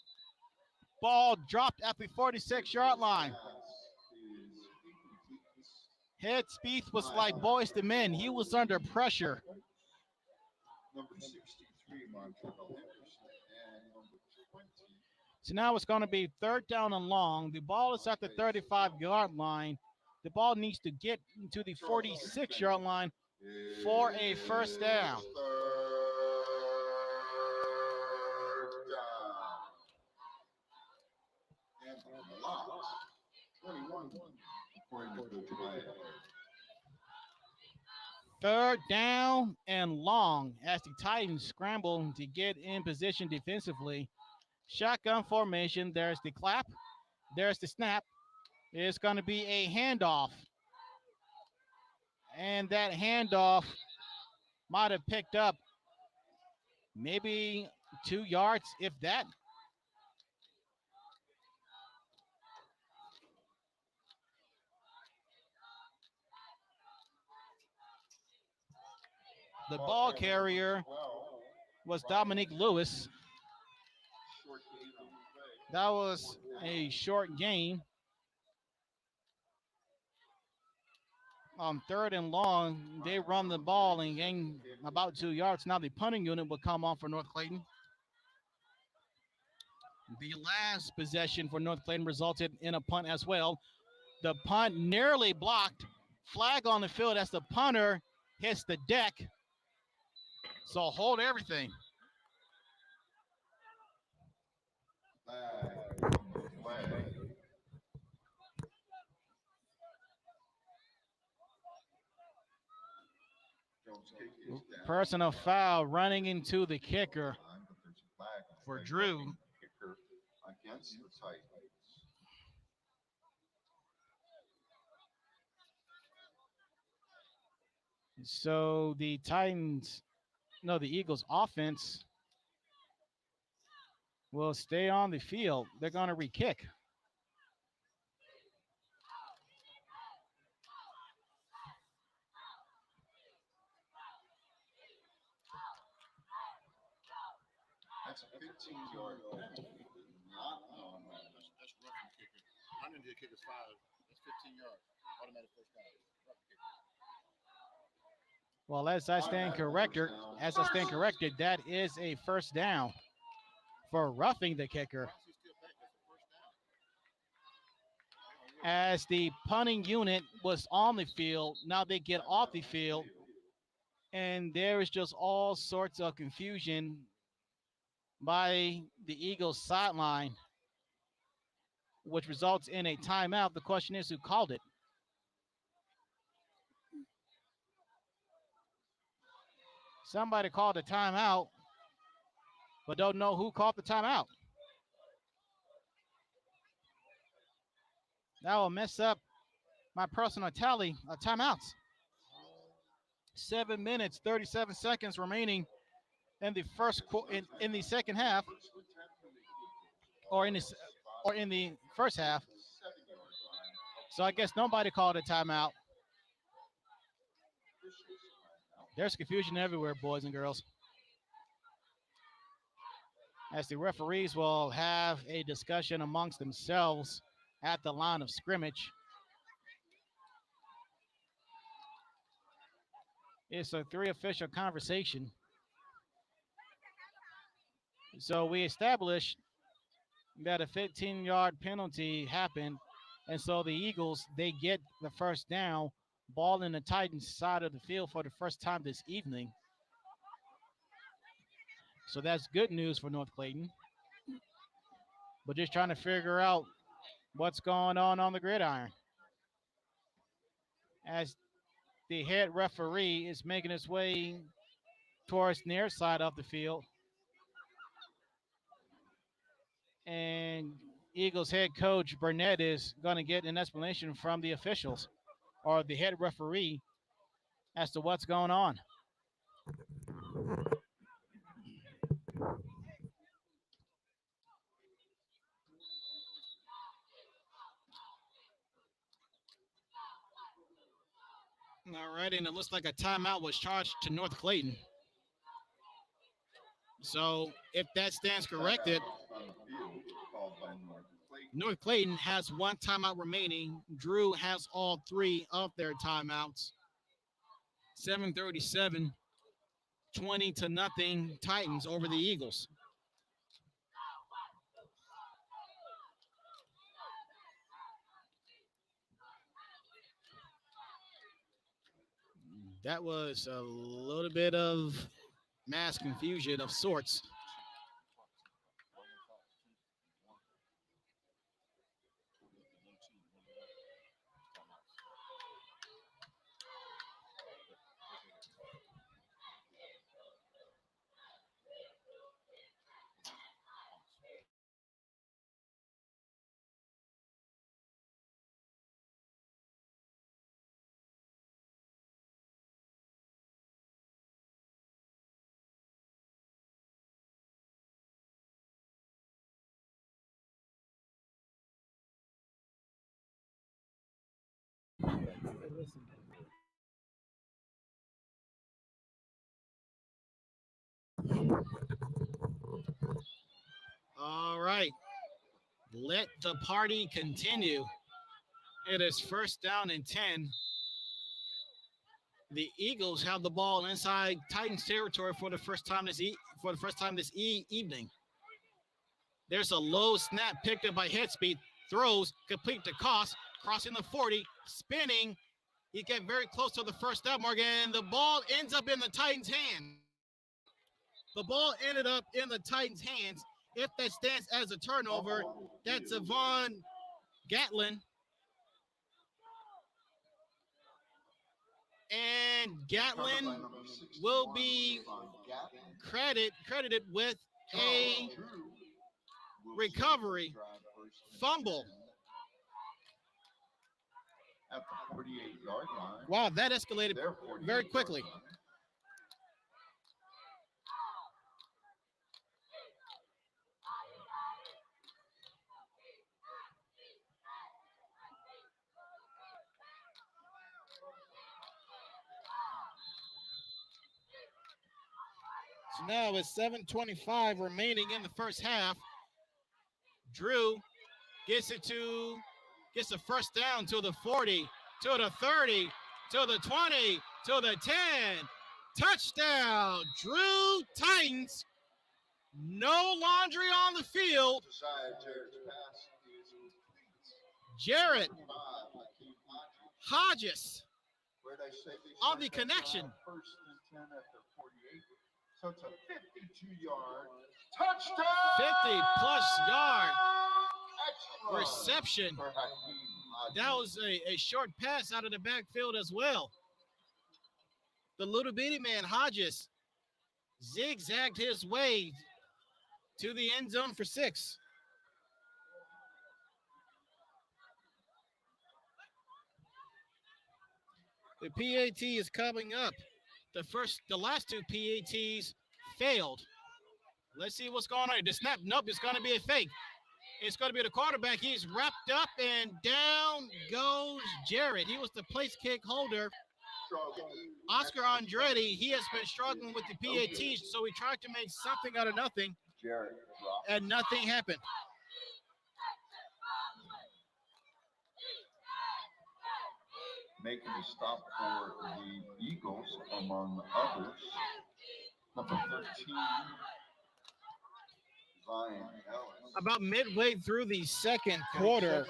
Ball dropped at the 46-yard line. Headspeed was like boys to men. He was under pressure. Number 63, Montreal Henderson, and number 20. So now it's going to be third down and long. The ball is at the 35-yard line. The ball needs to get to the 46-yard line for a first down. Third down. And blocked. 21, according to the play. Third down and long as the Titans scramble to get in position defensively. Shotgun formation. There's the clap. There's the snap. It's going to be a handoff. And that handoff might have picked up maybe 2 yards, if that. The ball carrier was Dominique Lewis. That was a short gain. On third and long, they run the ball and gain about 2 yards. Now the punting unit will come on for North Clayton. The last possession for North Clayton resulted in a punt as well. The punt nearly blocked. Flag on the field as the punter hits the deck. So hold everything. Flag. Personal foul running into the kicker for Drew. Against the Titans. So the Eagles offense will stay on the field. They're going to re-kick. That's a 15-yard penalty. Not on that. That's roughing the kicker. Running to the kicker's 5. That's 15 yards. Automatic first down. Roughing kicker. Well, as I stand corrected, that is a first down for roughing the kicker. As the punting unit was on the field, now they get off the field, and there is just all sorts of confusion by the Eagles sideline, which results in a timeout. The question is, who called it? Somebody called a timeout, but don't know who called the timeout. That will mess up my personal tally of timeouts. 7 minutes, 37 seconds remaining in the in the second half, or in the first half. So I guess nobody called a timeout. There's confusion everywhere, boys and girls. As the referees will have a discussion amongst themselves at the line of scrimmage. It's a 3 official conversation. So we established that a 15-yard penalty happened, and so the Eagles, they get the first down, ball in the Titans side of the field for the first time this evening. So that's good news for North Clayton. But just trying to figure out what's going on the gridiron. as the head referee is making his way towards near side of the field. And Eagles head coach Burnett is going to get an explanation from the officials or the head referee as to what's going on. All right, and it looks like a timeout was charged to North Clayton. So if that stands corrected, On the field, called by North Clayton. North Clayton has one timeout remaining. Drew has all three of their timeouts. 7:37, 20-0 Titans over the Eagles. That was a little bit of mass confusion of sorts. All right. Let the party continue. It is first down and 10. The Eagles have the ball inside Titans territory for the first time this evening. There's a low snap picked up by Headspeed. Throws complete to crossing the 40, spinning. He get very close to the first down mark, and the ball ends up in the Titans' hand. The ball ended up in the Titans' hands. If that stands as a turnover, that's Avon Gatlin. And Gatlin will be credited with a recovery fumble. At the 48-yard line. Wow, that escalated very quickly. So now with 7:25 remaining in the first half, Drew gets the first down to the 40, to the 30, to the 20, to the 10. Touchdown, Drew Titans. No laundry on the field. Jared Hodges on the connection. First and 10 at the 48. So it's a 52-yard touchdown. 50-plus yard Excellent reception. for Hakeem Hodges. That was a short pass out of the backfield as well. The little bitty man, Hodges, zigzagged his way to the end zone for 6. The PAT is coming up. The last two PATs failed. Let's see what's going on. The snap, nope, it's going to be a fake. It's going to be the quarterback. He's wrapped up, and down goes Jared. He was the place kick holder. Oscar Andretti, he has been struggling with the PATs, so we tried to make something out of nothing, and nothing happened. Making a stop for the Eagles, among others. Number 13, Zion Ellis. About midway through the second quarter,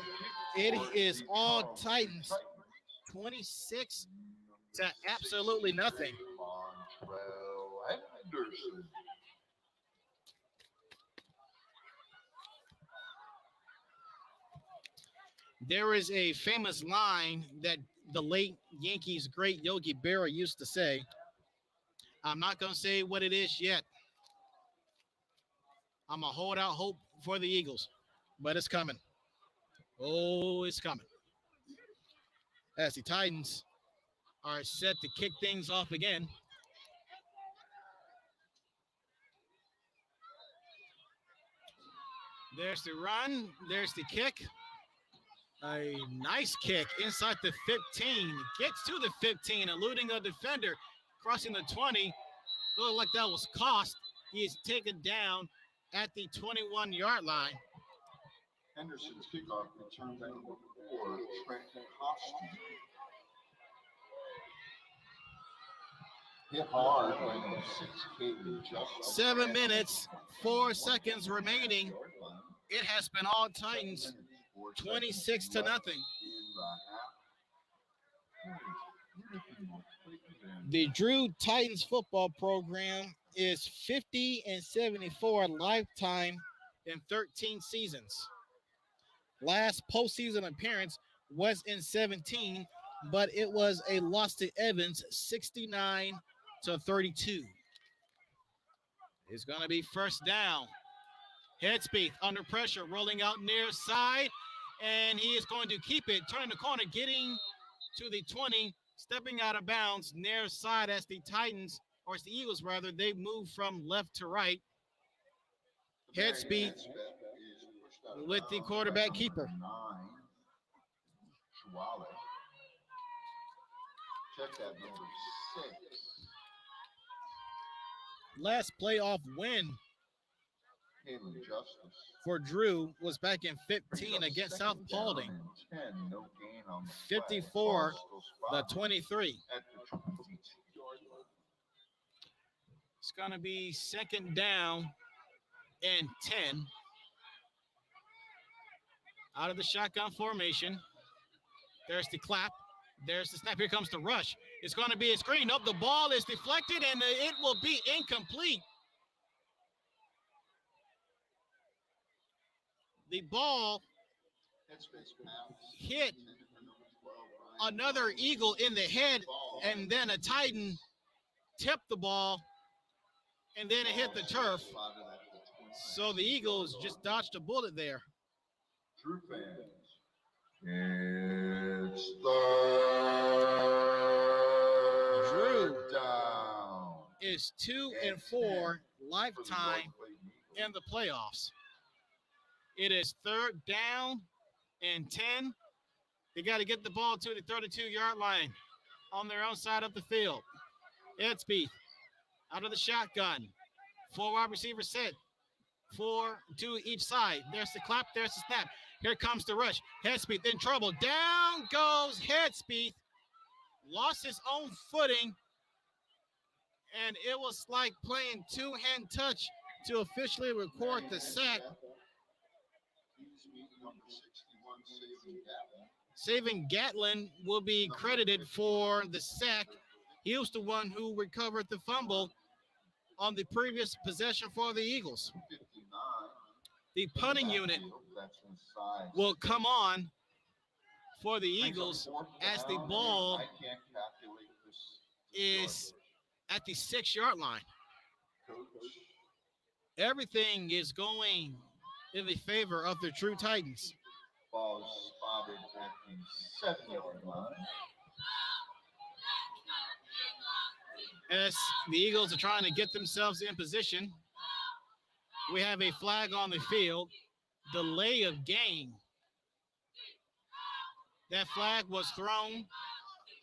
it is all Titans, 26 to absolutely nothing. Montrell Henderson. There is a famous line that the late Yankees great Yogi Berra used to say. I'm not going to say what it is yet. I'm going to hold out hope for the Eagles, but it's coming. Oh, it's coming. As the Titans are set to kick things off again. There's the run. There's the kick. A nice kick inside the 15. Gets to the 15, eluding a defender. Crossing the 20. Looked like that was cost. He is taken down at the 21-yard line. Henderson's kickoff return by number 4, Trent Costin. Hit hard by number 6, Clayton. 7 minutes, 4 seconds remaining. It has been all Titans, 26-0. The Drew Titans football program is 50-74 lifetime in 13 seasons. Last postseason appearance was in 17, but it was a loss to Evans, 69-32. It's going to be first down. Headspace under pressure, rolling out near side, and he is going to keep it, turning the corner, getting to the 20, stepping out of bounds near side as the Titans, or as the Eagles rather, they move from left to right. Headspace with the quarterback keeper. 9, Schwale. Check that number 6. Last playoff win Justice. for Drew was back in 15 against South Paulding. 10, no gain on the 54-23. At the 22-yard line. It's going to be second down and 10. Out of the shotgun formation. There's the clap. There's the snap. Here comes the rush. It's going to be a screen. Nope, the ball is deflected, and it will be incomplete. The ball hit another Eagle in the head, and then a Titan tipped the ball, and then it hit the turf. So the Eagles just dodged a bullet there. True fans. It's third down. Is 2-4 lifetime in the playoffs. It is third down and 10. They got to get the ball to the 32-yard line on their own side of the field. Headspeed out of the shotgun. 4 wide receivers set. 4 to each side. There's the clap. There's the snap. Here comes the rush. Headspeed in trouble. Down goes Headspeed. Lost his own footing. And it was like playing two-hand touch to officially record the sack. Saving Gatlin will be credited for the sack. He was the one who recovered the fumble on the previous possession for the Eagles. The punting unit will come on for the Eagles as the ball is at the 6-yard line. Everything is going in the favor of the True Titans. Ball is spotted at the 7-yard line. As the Eagles are trying to get themselves in position, we have a flag on the field. Delay of game. That flag was thrown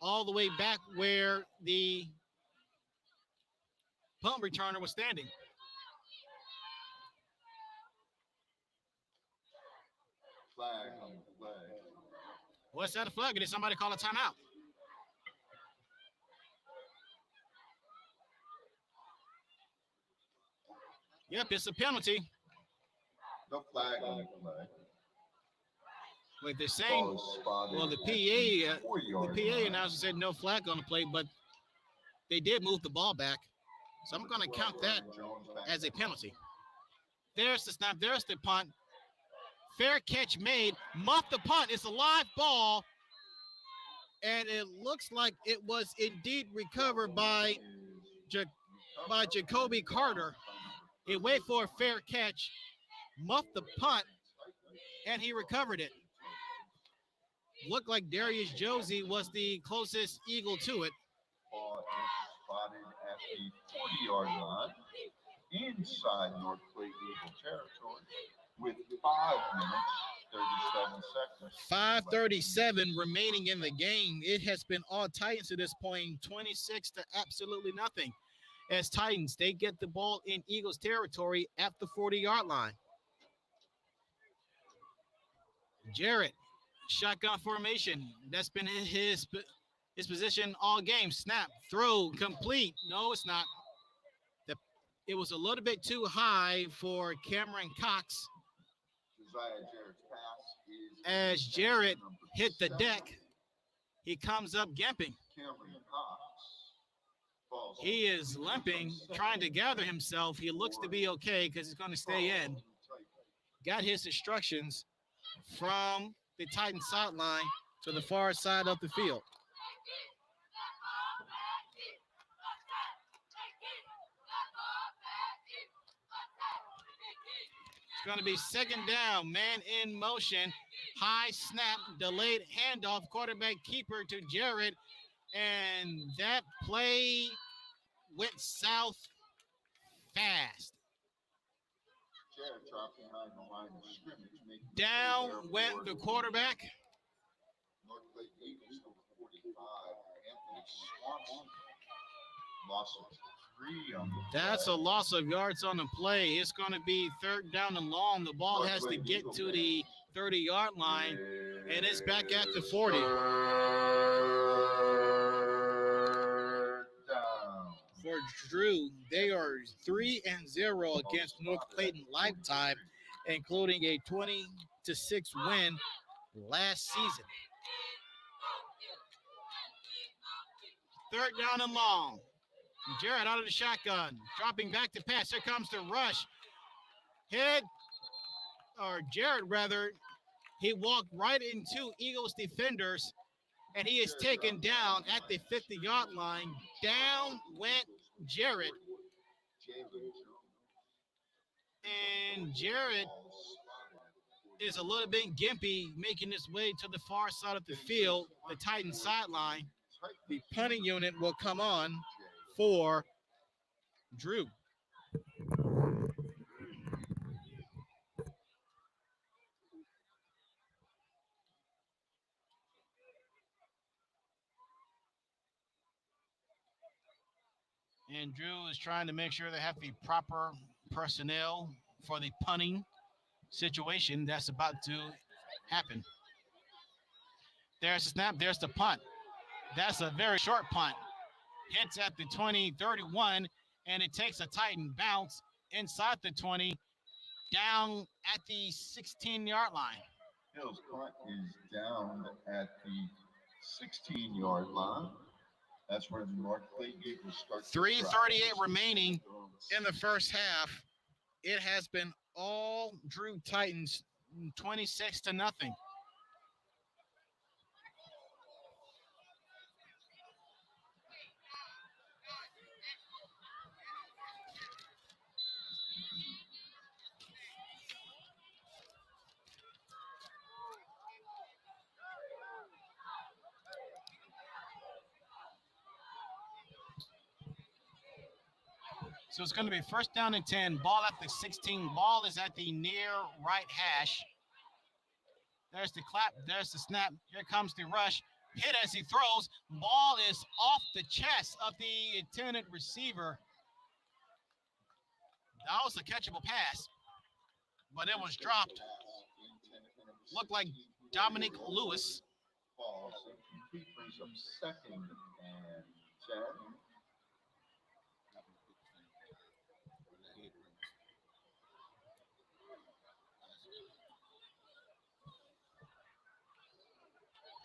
all the way back where the punt returner was standing. Flag on the flag. What's that a flag? Or did somebody call a timeout? Yep, it's a penalty. No flag on the flag. But they're saying, well, the PA announcer said no flag on the play, but they did move the ball back. So I'm going to count that as a penalty. There's the snap. There's the punt. Fair catch made. Muff the punt. It's a live ball. and it looks like it was indeed recovered by Jacoby Carter. He waited for a fair catch, muffed the punt, and he recovered it. Looked like Darius Josie was the closest Eagle to it. Ball is spotted at the 40-yard line inside North Clayton Eagle territory with 5 minutes, 37 seconds. 5:37 remaining in the game. It has been all Titans to this point, 26 to absolutely nothing. As Titans, they get the ball in Eagles territory at the 40-yard line. Jarrett, shotgun formation. That's been his position all game. Snap, throw, complete. No, it's not. It was a little bit too high for Cameron Cox. Josiah Jarrett's pass is As Jarrett hit the deck, he comes up gimping. Cameron Cox. He is limping, trying to gather himself. He looks to be okay because he's going to stay in. Got his instructions from the Titan sideline to the far side of the field. It's going to be second down, man in motion, high snap, delayed handoff, quarterback keeper to Jarrett, and that play went south fast. Jarrett dropped behind the line of scrimmage. Down went the quarterback. North Lake Eagles, number 45, Anthony Swanson. Loss of 3 on the That's play. a loss of yards on the play. It's going to be third down and long. The ball has to get to the 30-yard line, and it's back at the 40. Third down. For Drew, they are 3-0 against North Clayton lifetime, including a 20-6 win last season. Third down and long. Jarrett out of the shotgun, dropping back to pass. Here comes the rush. Jarrett rather, he walked right into Eagles defenders, and he is taken down at the 50-yard line. Down went Jarrett. And Jarrett is a little bit gimpy, making his way to the far side of the field, the Titan sideline. The punting unit will come on for Drew. And Drew is trying to make sure they have the proper personnel for the punting situation that's about to happen. There's the snap. There's the punt. That's a very short punt. Hits at the 20, 31, and it takes a Titan bounce inside the 20, down at the 16-yard line. Hill's punt is down at the 16-yard line. That's where the North Clayton Eagles start. 3:38 remaining in the first half. It has been all Drew Titans, 26-0. So it's going to be first down and 10. Ball at the 16. Ball is at the near right hash. There's the clap. There's the snap. Here comes the rush. Hit as he throws. Ball is off the chest of the intended receiver. That was a catchable pass, but it was dropped. Looked like Dominic Lewis. Ball incomplete, brings up second and 10.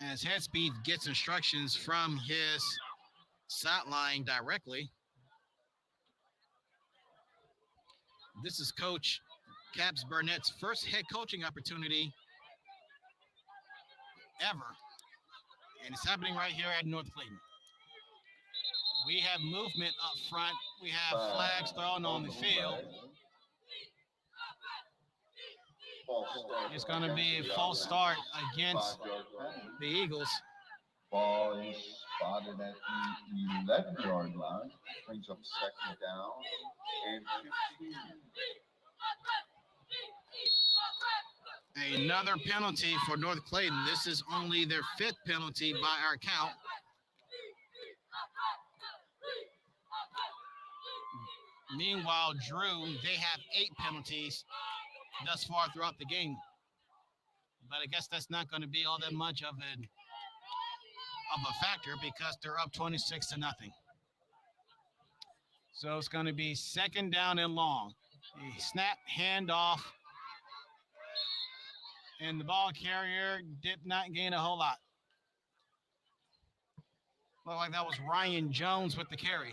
As Headspeed gets instructions from his sideline directly. This is Coach Caps Burnett's first head coaching opportunity ever. And it's happening right here at North Clayton. We have movement up front. We have flags thrown on the field. It's going to be a false start against the Eagles. Ball is spotted at the 11-yard line. Brings up second down and 15. Another penalty for North Clayton. This is only their 5th penalty by our count. Meanwhile, Drew, they have 8 penalties thus far throughout the game. But I guess that's not going to be all that much of a factor because they're up 26-0. So it's going to be second down and long. A snap, handoff, and the ball carrier did not gain a whole lot. Looked like that was Ryan Jones with the carry.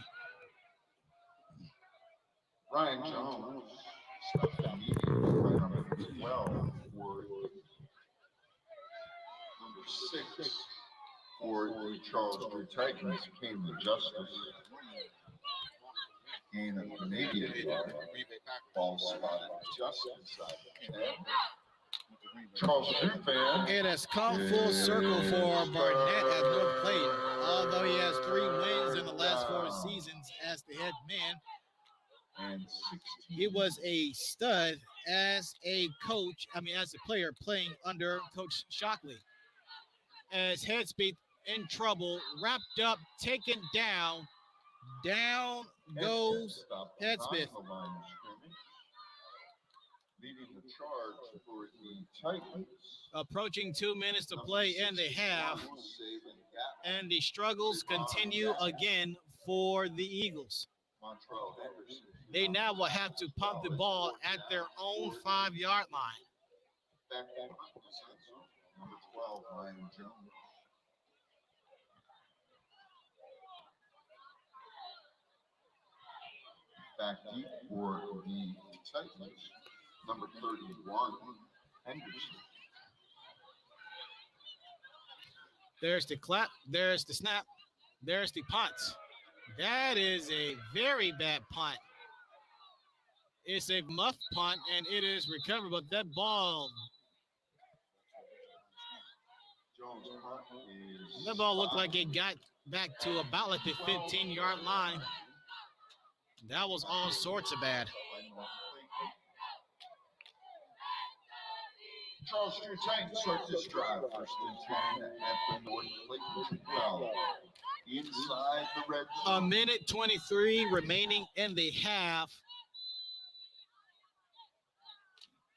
Ryan Jones stepped immediately right number 12 for number 6 for the Charles Drew Titans came to justice. Gain of Canadian yard. Ball spotted just inside the 10. Charles Drew fan. It has come full circle for Barnett at North Clayton. Although he has 3 wins in the last 4 seasons as the head man, And 16. he was a stud as a coach, as a player playing under Coach Shockley. As Headspeed in trouble, wrapped up, taken down. Down goes Headsmith. Leading the charge for the Titans. Approaching 2 minutes to play in the half, and the struggles continue again for the Eagles. They now will have to pump the ball at their own 5-yard line. Back in number 12, Ryan Jones. Back deep for the Titans, number 31, Henderson. There's the clap, there's the snap, there's the punt. That is a very bad punt. It's a muff punt, and it is recovered, but that ball looked like it got back to about like the 15-yard line. That was all sorts of bad. Charles Drew Titans start this drive first and 10 at the North Clayton 12. Inside the red zone. A minute 23 remaining in the half.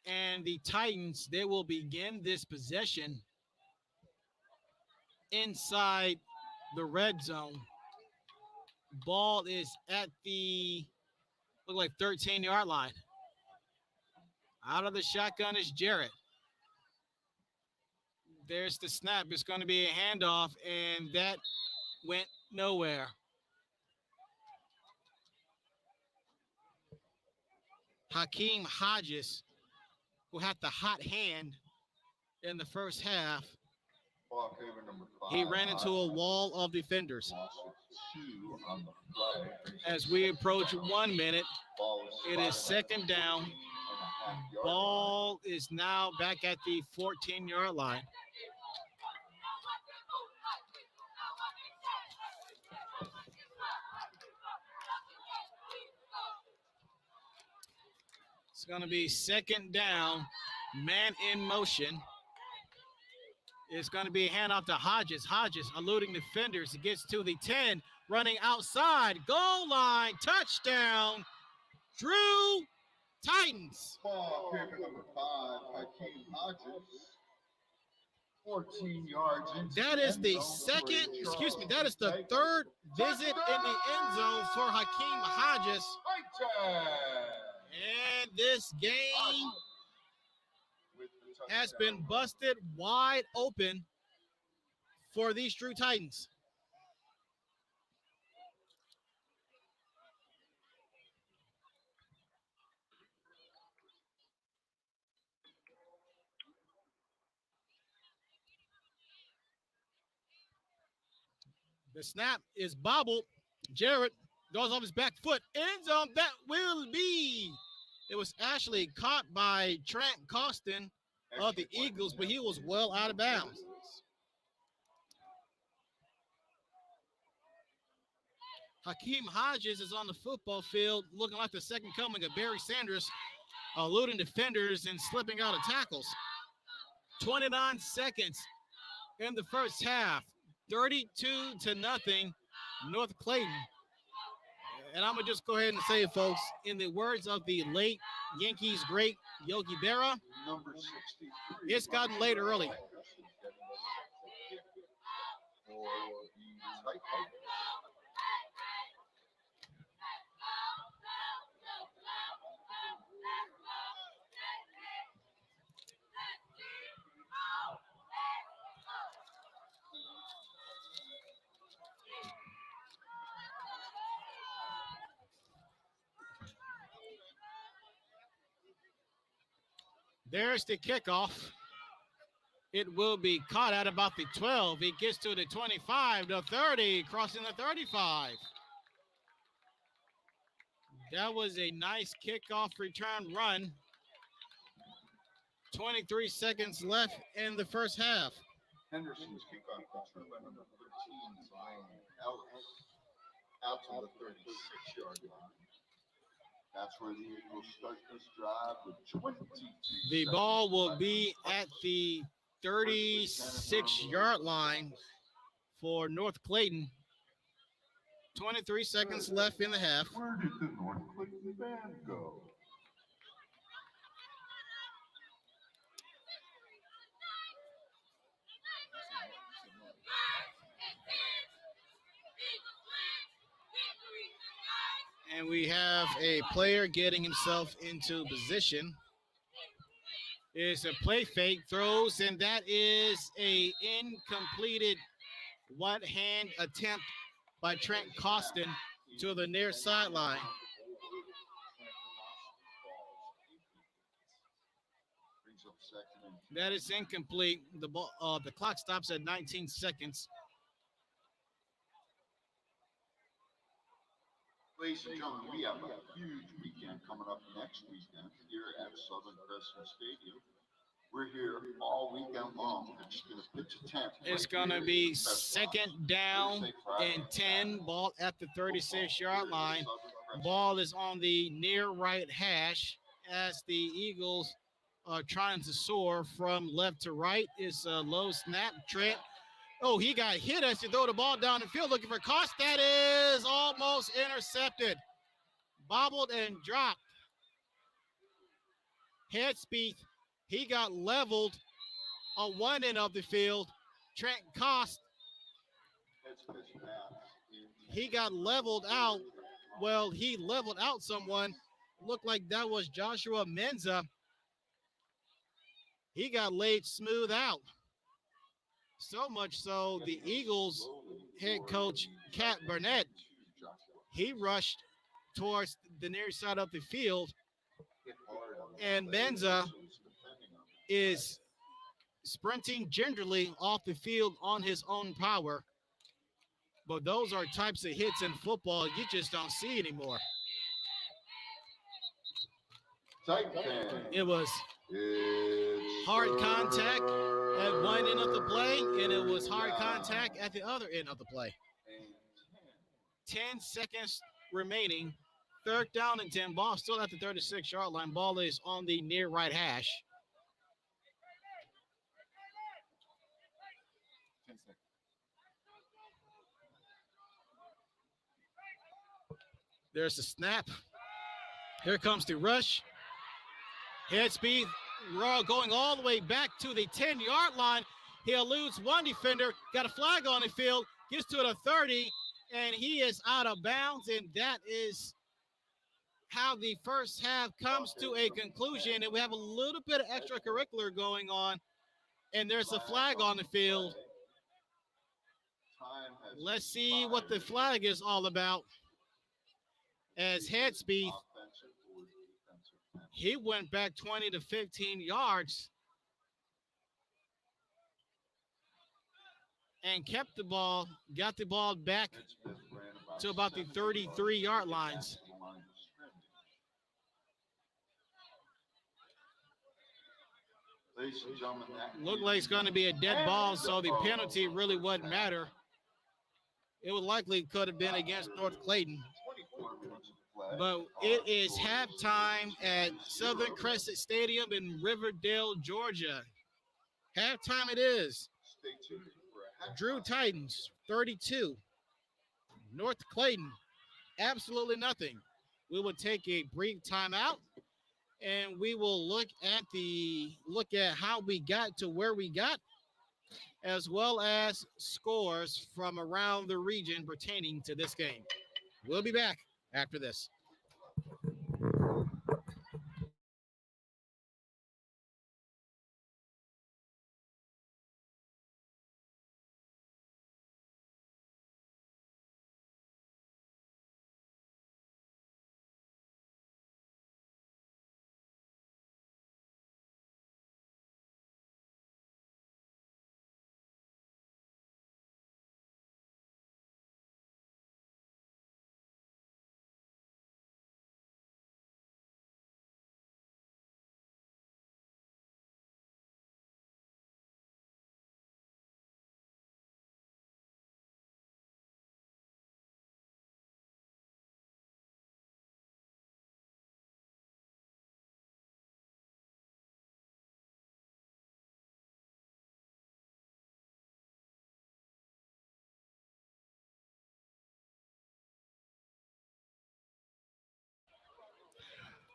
And the Titans, they will begin this possession inside the red zone. Ball is at the, look like 13-yard line. Out of the shotgun is Jarrett. There's the snap. It's going to be a handoff, and that went nowhere. Hakeem Hodges, who had the hot hand in the first half, he ran into a wall of defenders. As we approach 1 minute, it is second down. Ball is now back at the 14-yard line. It's going to be second down, man in motion. It's going to be a handoff to Hodges. Hodges eluding defenders. He gets to the 10, running outside. Goal line, touchdown, Drew Titans. Ball carrier number 5, Hakeem Hodges. 14 yards into That is the second, that is the third visit in the end zone for Hakeem Hodges. And this game has been busted wide open for these Drew Titans. The snap is bobbled. Jarrett goes off his back foot. End zone. That will be. It was actually caught by Trent Costin of the Eagles, but he was well out of bounds. Hakeem Hodges is on the football field looking like the second coming of Barry Sanders, eluding defenders and slipping out of tackles. 29 seconds in the first half. 32-0, North Clayton. And I'm going to just go ahead and say, folks, in the words of the late Yankees great Yogi Berra, Number 63. it's gotten late early. There's the kickoff. It will be caught at about the 12. It gets to the 25, the 30, crossing the 35. That was a nice kickoff return run. 23 seconds left in the first half. Henderson's kickoff return by number 13, Zion Ellis, out to the 36-yard line. That's where the Eagles start this drive with 22 The ball will be at the 36-yard line for North Clayton. 23 seconds left in the half. Where did the North Clayton band go? And we have a player getting himself into position. It's a play fake, throws, and that is a incompleted one-hand attempt by Trent Costin to the near sideline. That is incomplete. The ball, the clock stops at 19 seconds. Ladies and gentlemen, we have a huge weekend coming up next weekend here at Southern Crescent Stadium. We're here all weekend long. We're just going to pitch a tent. It's going to be second down and 10. Ball at the 36-yard line. Ball is on the near right hash as the Eagles are trying to soar from left to right. It's a low snap. Trent. Oh, he got hit as he throw the ball down the field looking for Cost. That is almost intercepted. Bobbled and dropped. Head speed. He got leveled on one end of the field. Trent Cost. He got leveled out. Well, he leveled out someone. Looked like that was Joshua Menza. He got laid smooth out. So much so, the Eagles head coach, Cat Burnett, he rushed towards the near side of the field. And Menza is sprinting gingerly off the field on his own power. But those are types of hits in football you just don't see anymore. It was hard contact at one end of the play, and it was hard contact at the other end of the play. 10 seconds remaining. Third down and 10. Ball still at the 36-yard line. Ball is on the near right hash. 10 seconds. There's the snap. Here comes the rush. Head speed. Going all the way back to the 10-yard line. He eludes one defender. Got a flag on the field. Gets to the 30, and he is out of bounds. And that is how the first half comes to a conclusion. And we have a little bit of extracurricular going on. And there's a flag on the field. Let's see what the flag is all about. As head speed, he went back 20 to 15 yards. and kept the ball, got the ball back Smith ran to about the 70 33-yard yards lines. to the line of scrimmage. Ladies and gentlemen, that Looked like it's going to be a dead ball, so the penalty really wouldn't matter. It would likely could have been against North Clayton. 24 minutes of play. But it is halftime at Southern Cresset Stadium in Riverdale, Georgia. Halftime it is. Stay tuned for a Drew halftime. Titans, 32. North Clayton, absolutely nothing. We will take a brief timeout, and we will look at how we got to where we got, as well as scores from around the region pertaining to this game. We'll be back after this.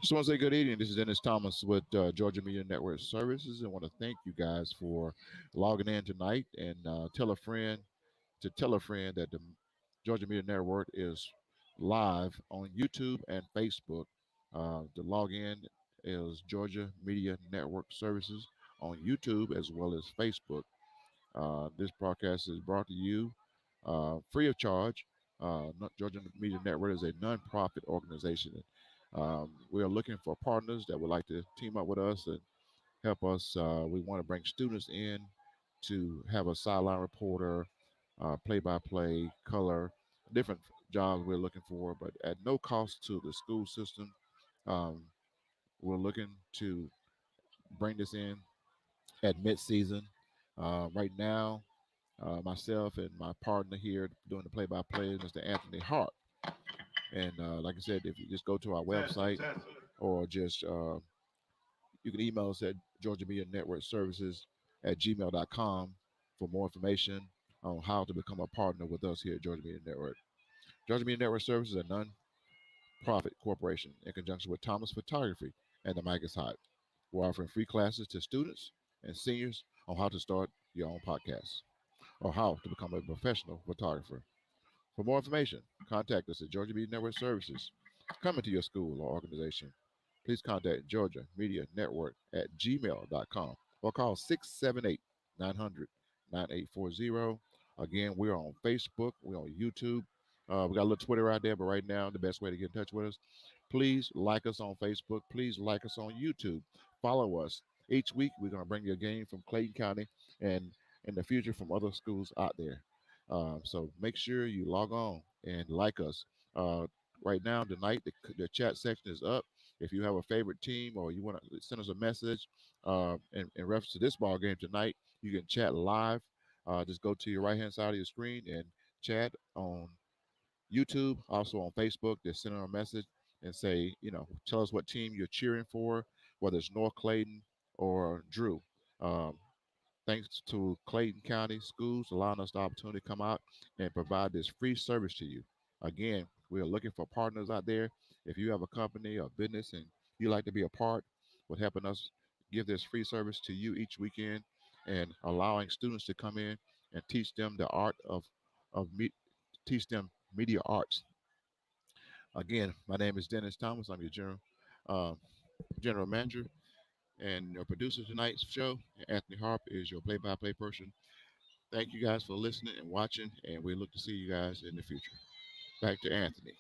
Just want to say good evening. This is Dennis Thomas with Georgia Media Network Services. I want to thank you guys for logging in tonight and tell a friend that the Georgia Media Network is live on YouTube and Facebook. The login is Georgia Media Network Services on YouTube as well as Facebook. This broadcast is brought to you free of charge. Georgia Media Network is a nonprofit organization. We are looking for partners that would like to team up with us and help us. We want to bring students in to have a sideline reporter, play-by-play, color, different jobs we're looking for, but at no cost to the school system. Um, we're looking to bring this in at mid-season. Right now, myself and my partner here doing the play-by-play is Mr. Anthony Hart. And like I said, if you just go to our website or just you can email us at Georgia Media Network Services at gmail.com for more information on how to become a partner with us here at Georgia Media Network. Georgia Media Network Services is a non-profit corporation in conjunction with Thomas Photography and the Mic is Hot. We're offering free classes to students and seniors on how to start your own podcast or how to become a professional photographer. For more information, contact us at Georgia Media Network Services. Coming to your school or organization, please contact Georgia Media Network at gmail.com or call 678 900 9840. Again, we're on Facebook, we're on YouTube. We got a little Twitter out there, but right now, the best way to get in touch with us, please like us on Facebook. Please like us on YouTube. Follow us. Each week, we're going to bring you a game from Clayton County and in the future from other schools out there. So make sure you log on and like us. Right now, tonight, the chat section is up. If you have a favorite team or you want to send us a message in reference to this ball game tonight, you can chat live. Just go to your right-hand side of your screen and chat on YouTube, also on Facebook. Just send them a message and say, tell us what team you're cheering for, whether it's North Clayton or Drew. Um, Thanks to Clayton County Schools allowing us the opportunity to come out and provide this free service to you. Again, we are looking for partners out there. If you have a company or business and you like to be a part with helping us give this free service to you each weekend and allowing students to come in and teach them the art of teach them media arts. Again, my name is Dennis Thomas. I'm your uh, general manager and your producer tonight's show. Anthony Harp is your play-by-play person. Thank you guys for listening and watching, and we look to see you guys in the future. Back to Anthony.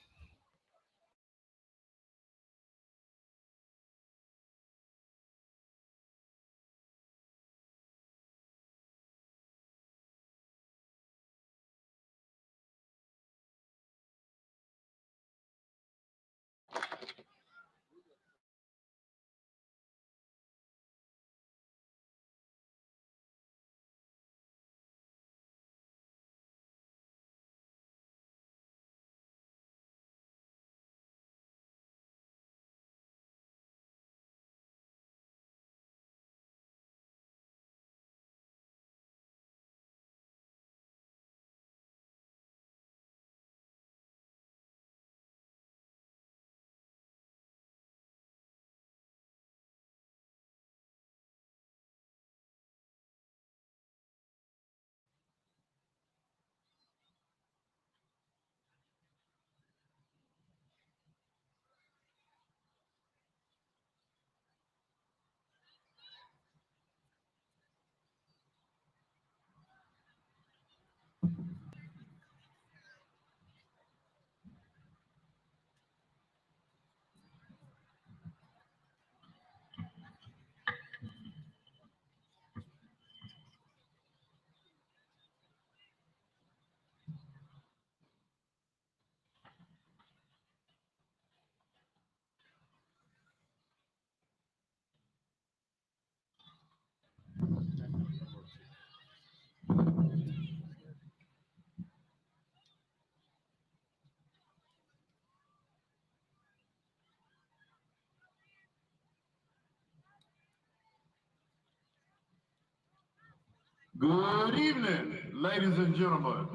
Good evening, ladies and gentlemen.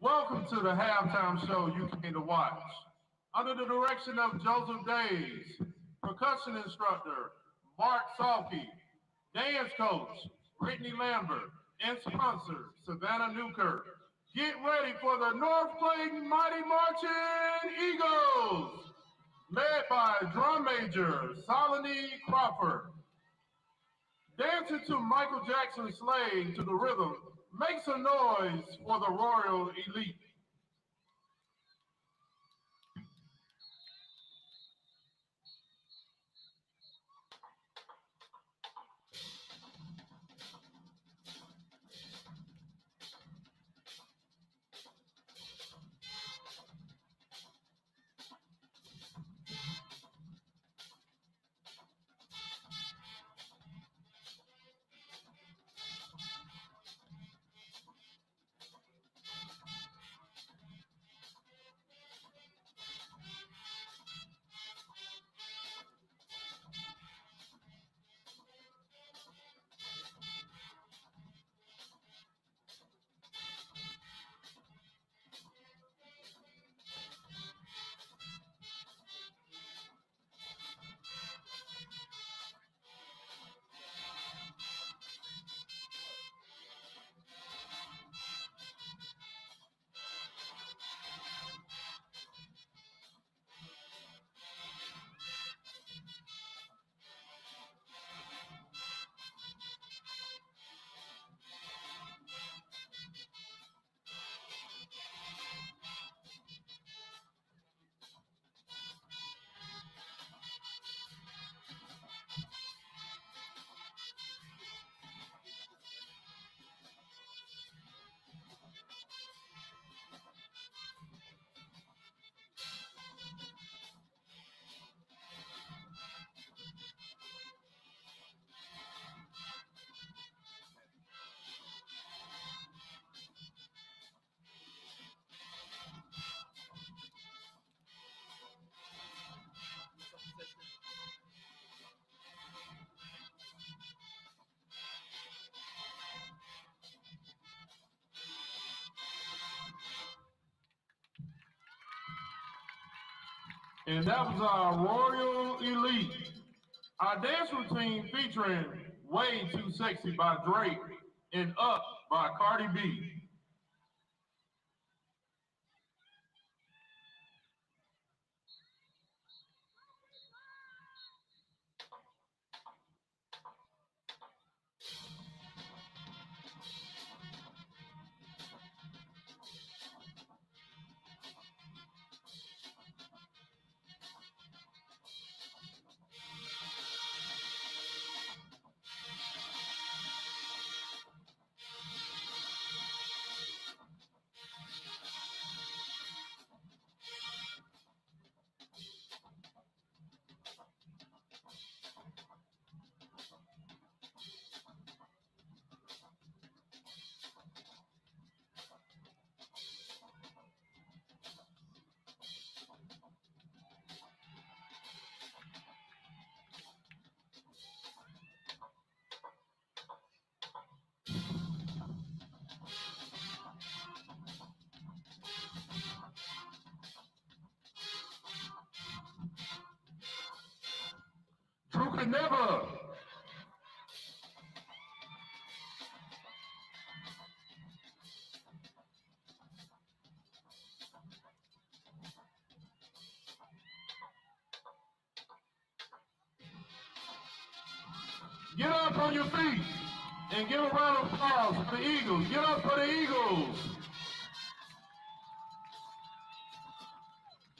Welcome to the halftime show you came to watch. Under the direction of Joseph Days, percussion instructor Mark Salke, dance coach Brittany Lambert, and sponsor Savannah Newkirk. Get ready for the North Clayton Mighty Marching Eagles, led by drum major Solony Crawford. Dancing to Michael Jackson's Slave to the rhythm, make some noise for the Royal Elite. And that was our Royal Elite. Our dance routine featuring Way Too Sexy by Drake and Up by Cardi B. True could never. Get up on your feet and give a round of applause for the Eagles. Get up for the Eagles.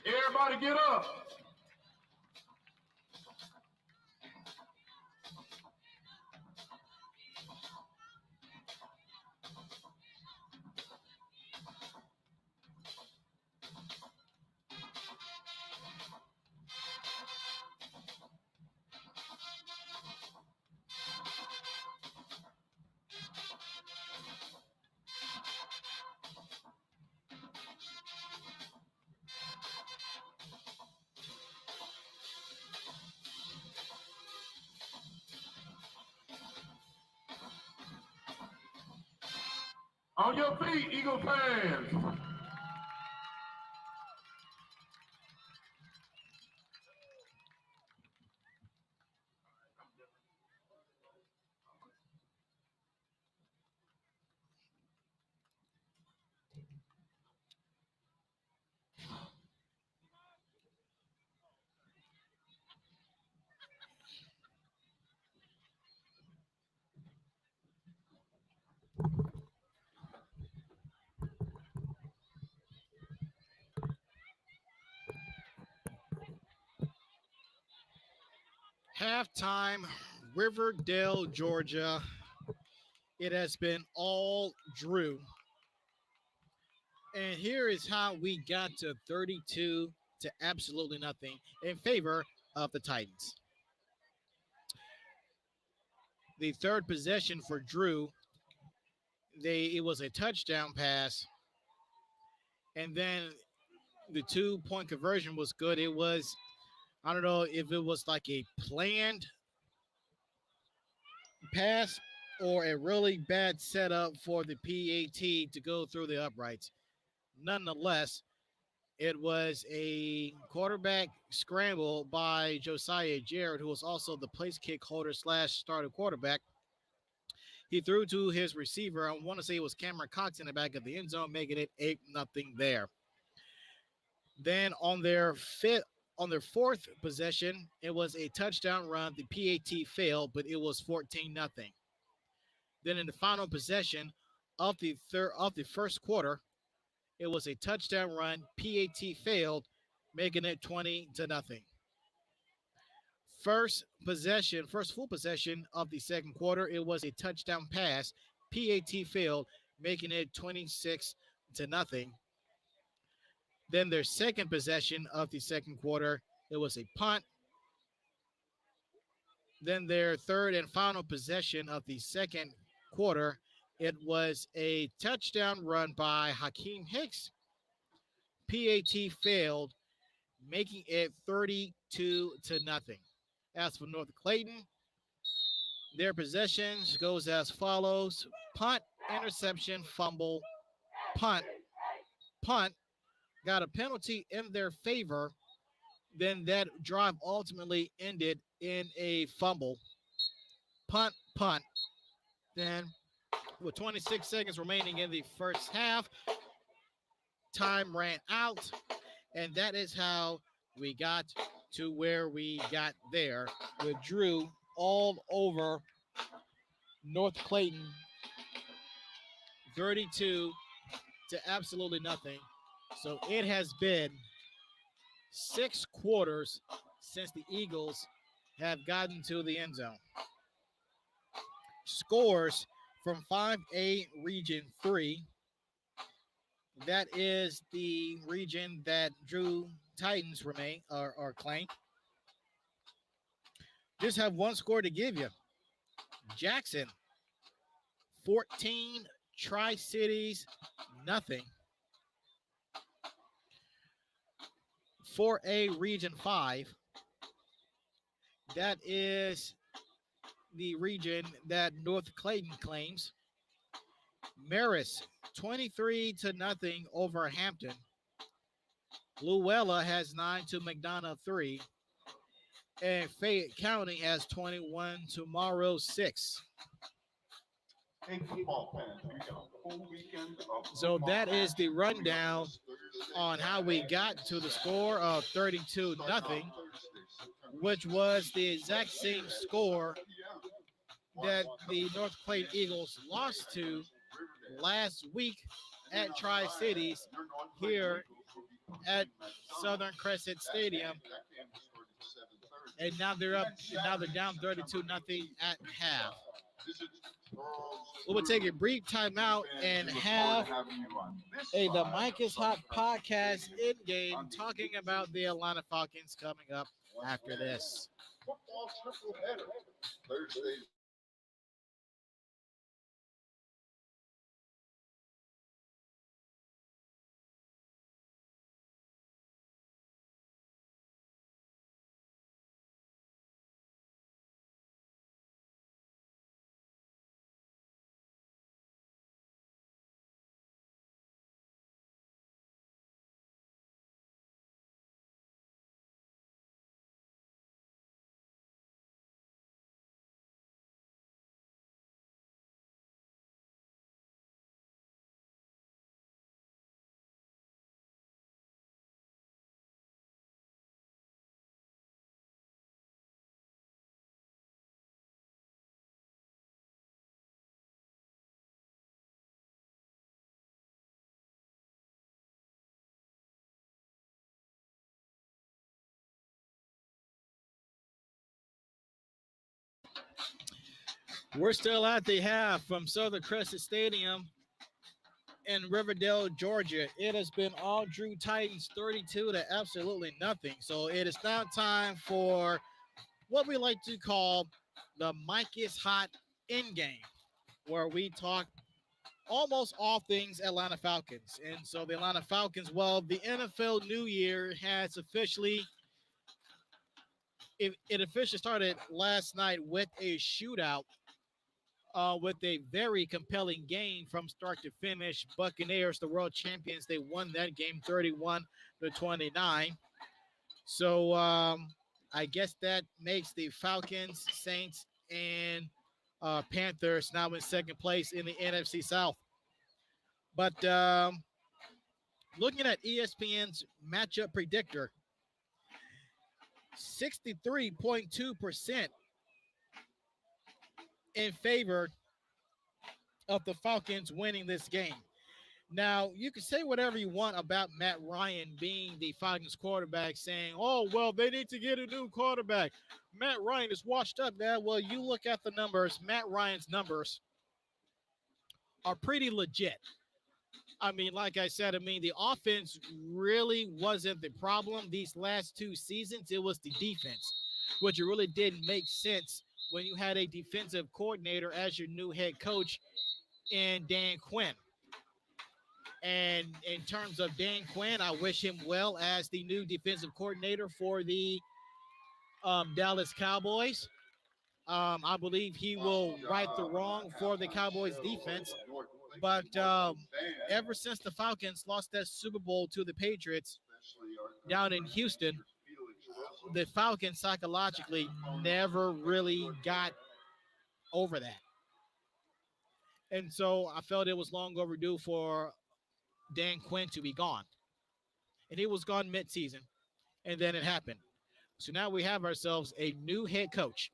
Everybody get up. On your feet, Eagle fans. Halftime, Riverdale, Georgia. It has been all Drew. And here is how we got to 32 to absolutely nothing in favor of the Titans. The third possession for Drew, it was a touchdown pass, and then the 2-point conversion was good. It was, I don't know if it was like a planned pass or a really bad setup for the PAT to go through the uprights. Nonetheless, it was a quarterback scramble by Josiah Jarrett, who was also the place kick holder / starter quarterback. He threw to his receiver. I want to say it was Cameron Cox in the back of the end zone, making it 8-0 there. Then on their fourth possession, it was a touchdown run. The PAT failed, but it was 14-0. Then in the final possession of the first quarter, it was a touchdown run. PAT failed, making it 20-0. First full possession of the second quarter, it was a touchdown pass. PAT failed, making it 26-0. Then their second possession of the second quarter, it was a punt. Then their third and final possession of the second quarter, it was a touchdown run by Hakeem Hicks. PAT failed, making it 32-0. As for North Clayton, their possessions goes as follows: punt, interception, fumble, punt, punt, got a penalty in their favor. Then that drive ultimately ended in a fumble. Punt, punt. Then with 26 seconds remaining in the first half, time ran out. And that is how we got to where we got there, with Drew all over North Clayton, 32 to absolutely nothing. So it has been 6 quarters since the Eagles have gotten to the end zone. Scores from 5A Region 3. That is the region that Drew Titans claim. Just have one score to give you. Jackson, 14, Tri-Cities, nothing. 4A Region 5. That is the region that North Clayton claims. Marist, 23-0 over Hampton. Luella has 9 to McDonough 3. And Fayette County has 21 to Morrow 6. Hey, football fans, we got a full weekend of So football that is the action rundown on how we got to the score of 32-0, which was the exact same score that the North Clayton Eagles lost to last week at Tri-Cities here at Southern Cresset Stadium. And now they're down 32-0 at half. We will take a brief timeout and have the Mike is Hot podcast in game talking about the Atlanta Falcons coming up after this. Football triple header Thursday. We're still at the half from Southern Cresset Stadium in Riverdale, Georgia. It has been all Drew Titans 32 to absolutely nothing. So it is now time for what we like to call the Mike is Hot in game, where we talk almost all things Atlanta Falcons. And so the Atlanta Falcons, well, the NFL New Year has officially it officially started last night with a shootout, with a very compelling game from start to finish. Buccaneers, the world champions, they won that game 31-29. So I guess that makes the Falcons, Saints, and Panthers now in second place in the NFC South. But looking at ESPN's matchup predictor, 63.2% in favor of the Falcons winning this game. Now, you can say whatever you want about Matt Ryan being the Falcons quarterback, saying, oh, well, they need to get a new quarterback. Matt Ryan is washed up now. Well, you look at the numbers, Matt Ryan's numbers are pretty legit. I mean, like I said, I mean, the offense really wasn't the problem these last two seasons. It was the defense, which really didn't make sense when you had a defensive coordinator as your new head coach in Dan Quinn. And in terms of Dan Quinn, I wish him well as the new defensive coordinator for the Dallas Cowboys. I believe he will right the wrong for the Cowboys defense. But ever since the Falcons lost that Super Bowl to the Patriots down in Houston, the Falcons psychologically never really got over that. And so I felt it was long overdue for Dan Quinn to be gone. And he was gone midseason. And then it happened. So now we have ourselves a new head coach.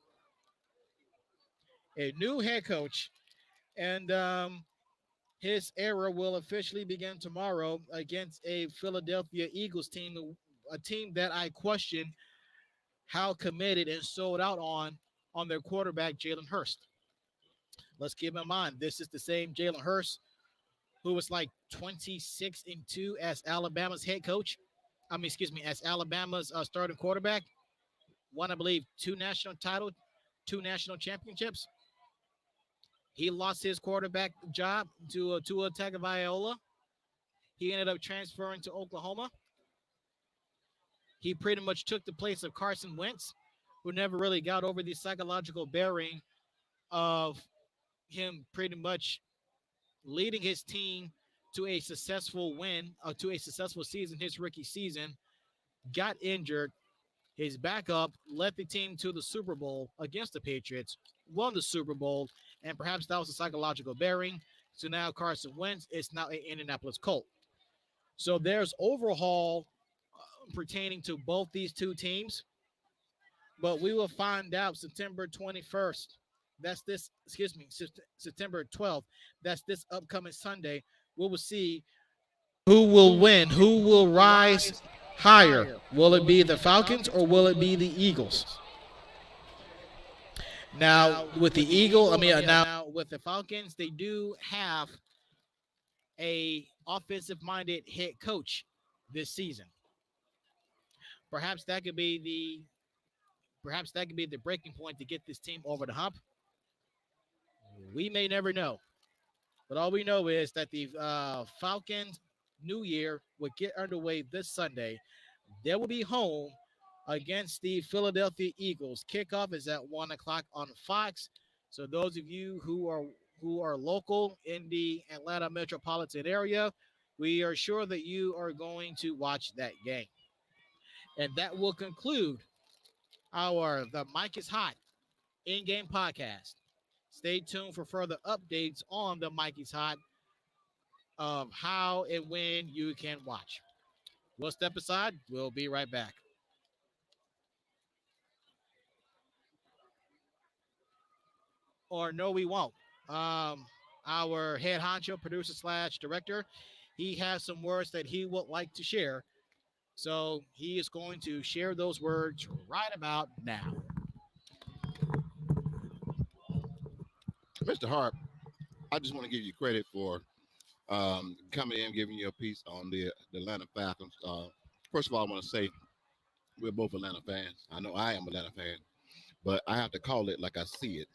A new head coach. And his era will officially begin tomorrow against a Philadelphia Eagles team, a team that I question how committed and sold out on their quarterback, Jalen Hurst. Let's keep in mind, this is the same Jalen Hurst who was like 26-2 as Alabama's head coach. I mean, excuse me, as Alabama's starting quarterback. Won, I believe, two national championships. He lost his quarterback job to Tua Tagovailoa. He ended up transferring to Oklahoma. He pretty much took the place of Carson Wentz, who never really got over the psychological bearing of him pretty much leading his team to a successful win, to a successful season, his rookie season, got injured. His backup led the team to the Super Bowl against the Patriots, won the Super Bowl, and perhaps that was a psychological bearing. So now Carson Wentz is now an Indianapolis Colt. So there's overhaul pertaining to both these two teams, but we will find out September 21st. That's this, excuse me, September 12th. That's this upcoming Sunday. We will see who will win, who will rise higher. Will it be the Falcons or will it be the Eagles? Now, with the now with the Falcons, they do have a offensive-minded head coach this season. Perhaps that could be the breaking point to get this team over the hump. We may never know, but all we know is that the Falcons New Year will get underway this Sunday. They will be home against the Philadelphia Eagles. Kickoff is at 1 o'clock on Fox. So those of you who are local in the Atlanta metropolitan area, we are sure that you are going to watch that game. And that will conclude our The Mic is Hot in-game podcast. Stay tuned for further updates on The Mic is Hot of how and when you can watch. We'll step aside. We'll be right back. Or no, we won't. Our head honcho, producer slash director, he has some words that he would like to share. So he is going to share those words right about now. Mr. Harp, I just want to give you credit for coming in, giving you a piece on the Atlanta Falcons. First of all, I want to say we're both Atlanta fans. I know I am an Atlanta fan, but I have to call it like I see it.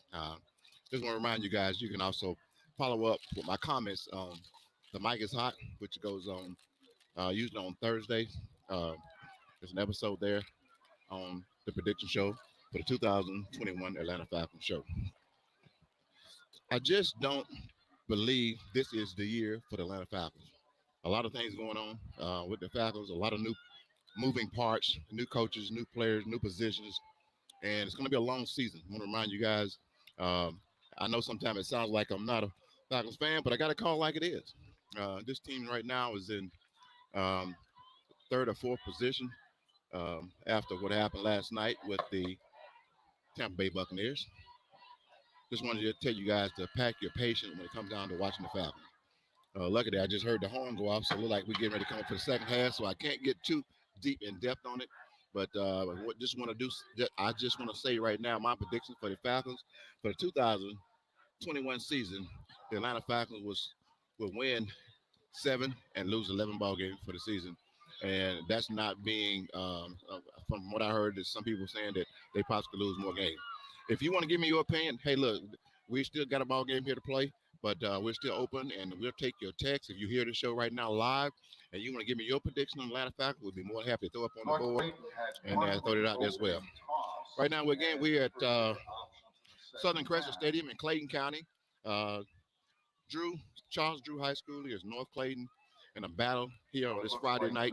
Just want to remind you guys, you can also follow up with my comments on The Mic is Hot, which goes on usually on Thursdays. There's an episode there on the prediction show for the 2021 Atlanta Falcons show. I just don't believe this is the year for the Atlanta Falcons. A lot of things going on with the Falcons, a lot of new moving parts, new coaches, new players, new positions, and it's going to be a long season. I want to remind you guys, I know sometimes it sounds like I'm not a Falcons fan, but I got to call it like it is. This team right now is in um, third or fourth position after what happened last night with the Tampa Bay Buccaneers. Just wanted to tell you guys to pack your patience when it comes down to watching the Falcons. Luckily, I just heard the horn go off, so it look like we're getting ready to come up for the second half. So I can't get too deep in depth on it, but what just want to do, I just want to say right now, my prediction for the Falcons for the 2021 season, the Atlanta Falcons will win 7 and lose 11 ball games for the season, and that's not being from what I heard. That some people saying that they possibly lose more games. If you want to give me your opinion, hey, look, we still got a ball game here to play. But we're still open, and we'll take your text. If you hear the show right now live, and you want to give me your prediction on Atlanta Falcons, we'll be more than happy to throw up on the board and throw it out there as well. Right now, we're at Southern Cresset Stadium in Clayton County. Charles Drew High School is North Clayton in a battle here on this Friday night.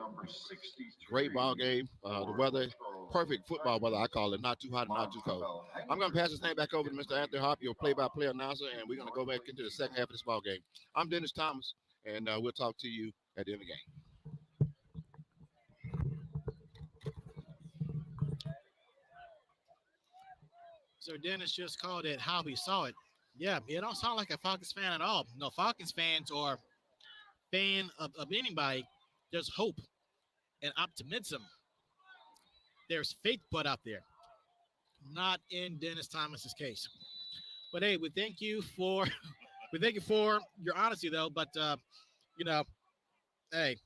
Great ball game. The weather, perfect football weather, I call it. Not too hot and not too cold. I'm going to pass this thing back over to Mr. Anthony Hop, your play-by-play announcer, and we're going to go back into the second half of this ball game. I'm Dennis Thomas, and we'll talk to you at the end of the game. So Dennis just called it how he saw it. Yeah, it don't sound like a Falcons fan at all. No, Falcons fans or fan of anybody, there's hope and optimism. There's faith put out there. Not in Dennis Thomas's case. But hey, we thank you for your honesty though. But hey,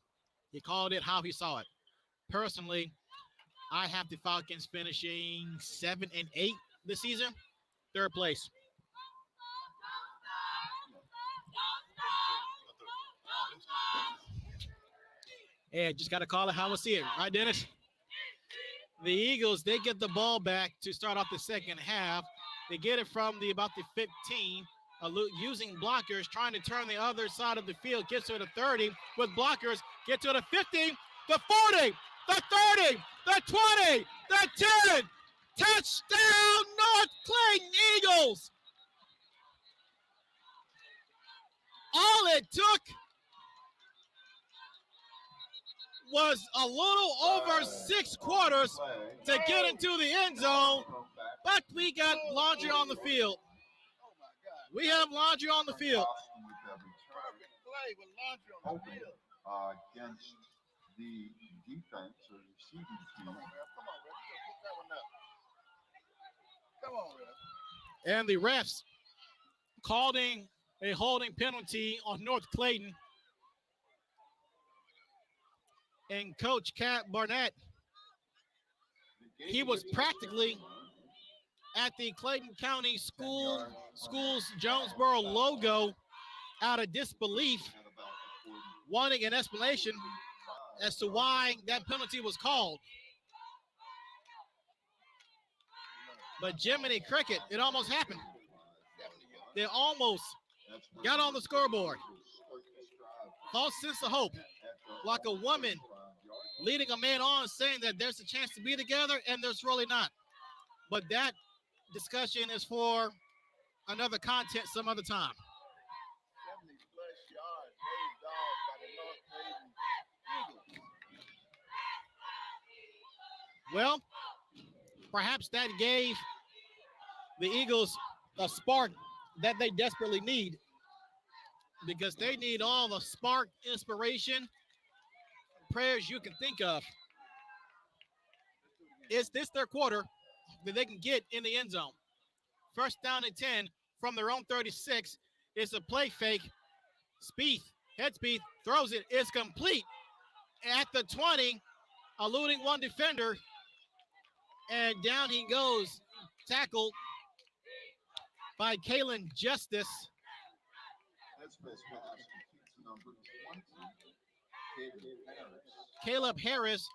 he called it how he saw it. Personally, I have the Falcons finishing 7-8 this season, third place. Hey, just got to call it how I see it. Right, Dennis? The Eagles, they get the ball back to start off the second half. They get it from about the 15, using blockers, trying to turn the other side of the field, gets to the 30 with blockers, get to the 50, the 40, the 30, the 20, the 10. Touchdown, North Clayton Eagles. All it took was a little over 6 quarters to get into the end zone, but we got laundry on the field. We have laundry on the field. Perfect play with laundry on the field. Against the defense or receiving team. Come on, Ref. Pick that one up. Come on, Ref. And the refs calling a holding penalty on North Clayton. And Coach Cat Barnett, he was practically at the Clayton County Schools Jonesboro logo out of disbelief, wanting an explanation as to why that penalty was called. But Jiminy Cricket, it almost happened. They almost got on the scoreboard. False sense of hope, like a woman leading a man on saying that there's a chance to be together, and there's really not. But that discussion is for another content some other time. 70-plus yards waved off by the North Clayton Eagles. Well, perhaps that gave the Eagles a spark that they desperately need, because they need all the spark, inspiration, prayers you can think of. Is this their quarter that they can get in the end zone? First down and 10 from their own 36. It's a play fake. Spieth, head Spieth, throws it. It's complete at the 20, eluding one defender. And down he goes, tackled by Kalen Justice. That's best pass to number 20, Caleb Harris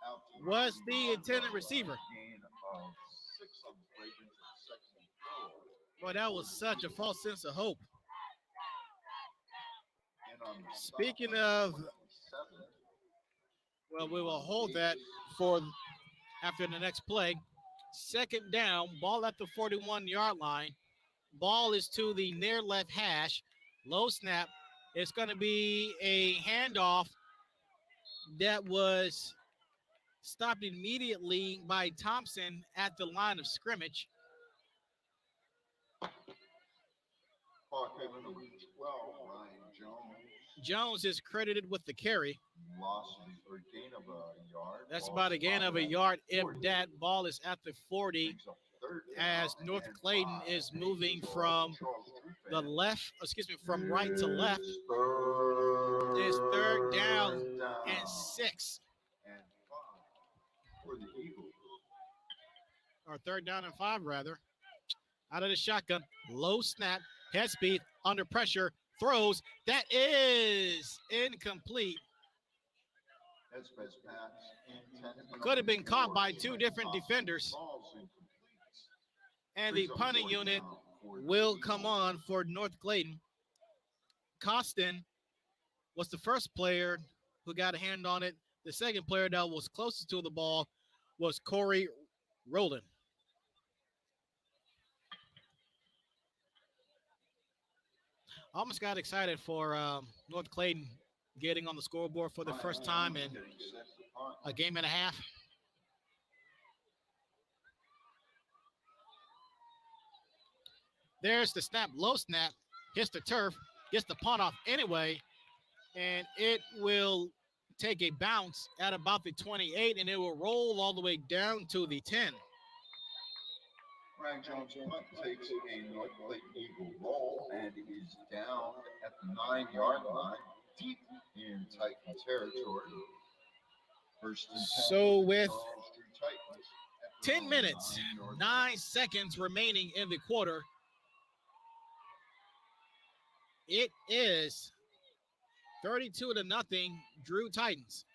was the intended receiver. Gain of 6 on the play, brings up second and 4. Boy, that was such a false sense of hope. And on the Speaking stop, of, 27, well, we will hold that for after the next play. Second down, ball at the 41-yard line. Ball is to the near left hash. Low snap. It's going to be a handoff that was stopped immediately by Thompson at the line of scrimmage. Ball carrier number 12, Ryan Jones. Jones is credited with the carry. Loss or gain of a yard. That's Ball about a gain of a at yard. If 40. that ball is at the 40, Brings up third as down North and Clayton 5. is moving from the left, from right to left. It's third down and 6. And 5 for the Eagles. Or third down and 5, rather. Out of the shotgun, low snap, head speed, under pressure, throws. That is incomplete. That's best pass. Intended. Could have been caught by 2 different defenders. Ball's incomplete. And the punting unit will come on for North Clayton. Costin was the first player who got a hand on it. The second player that was closest to the ball was Corey Rowland. Almost got excited for North Clayton getting on the scoreboard for the first time in a game and a half. There's the snap, low snap, hits the turf, gets the punt off anyway, and it will take a bounce at about the 28, and it will roll all the way down to the 10. Ryan Jones punt takes a North Clayton Eagle roll and is down at the 9-yard line, deep in Titan territory. First and 10. So with Charles Drew Titans at the 10 minutes, 9-yard 9 seconds remaining in the quarter, it is 32-0, Drew Titans.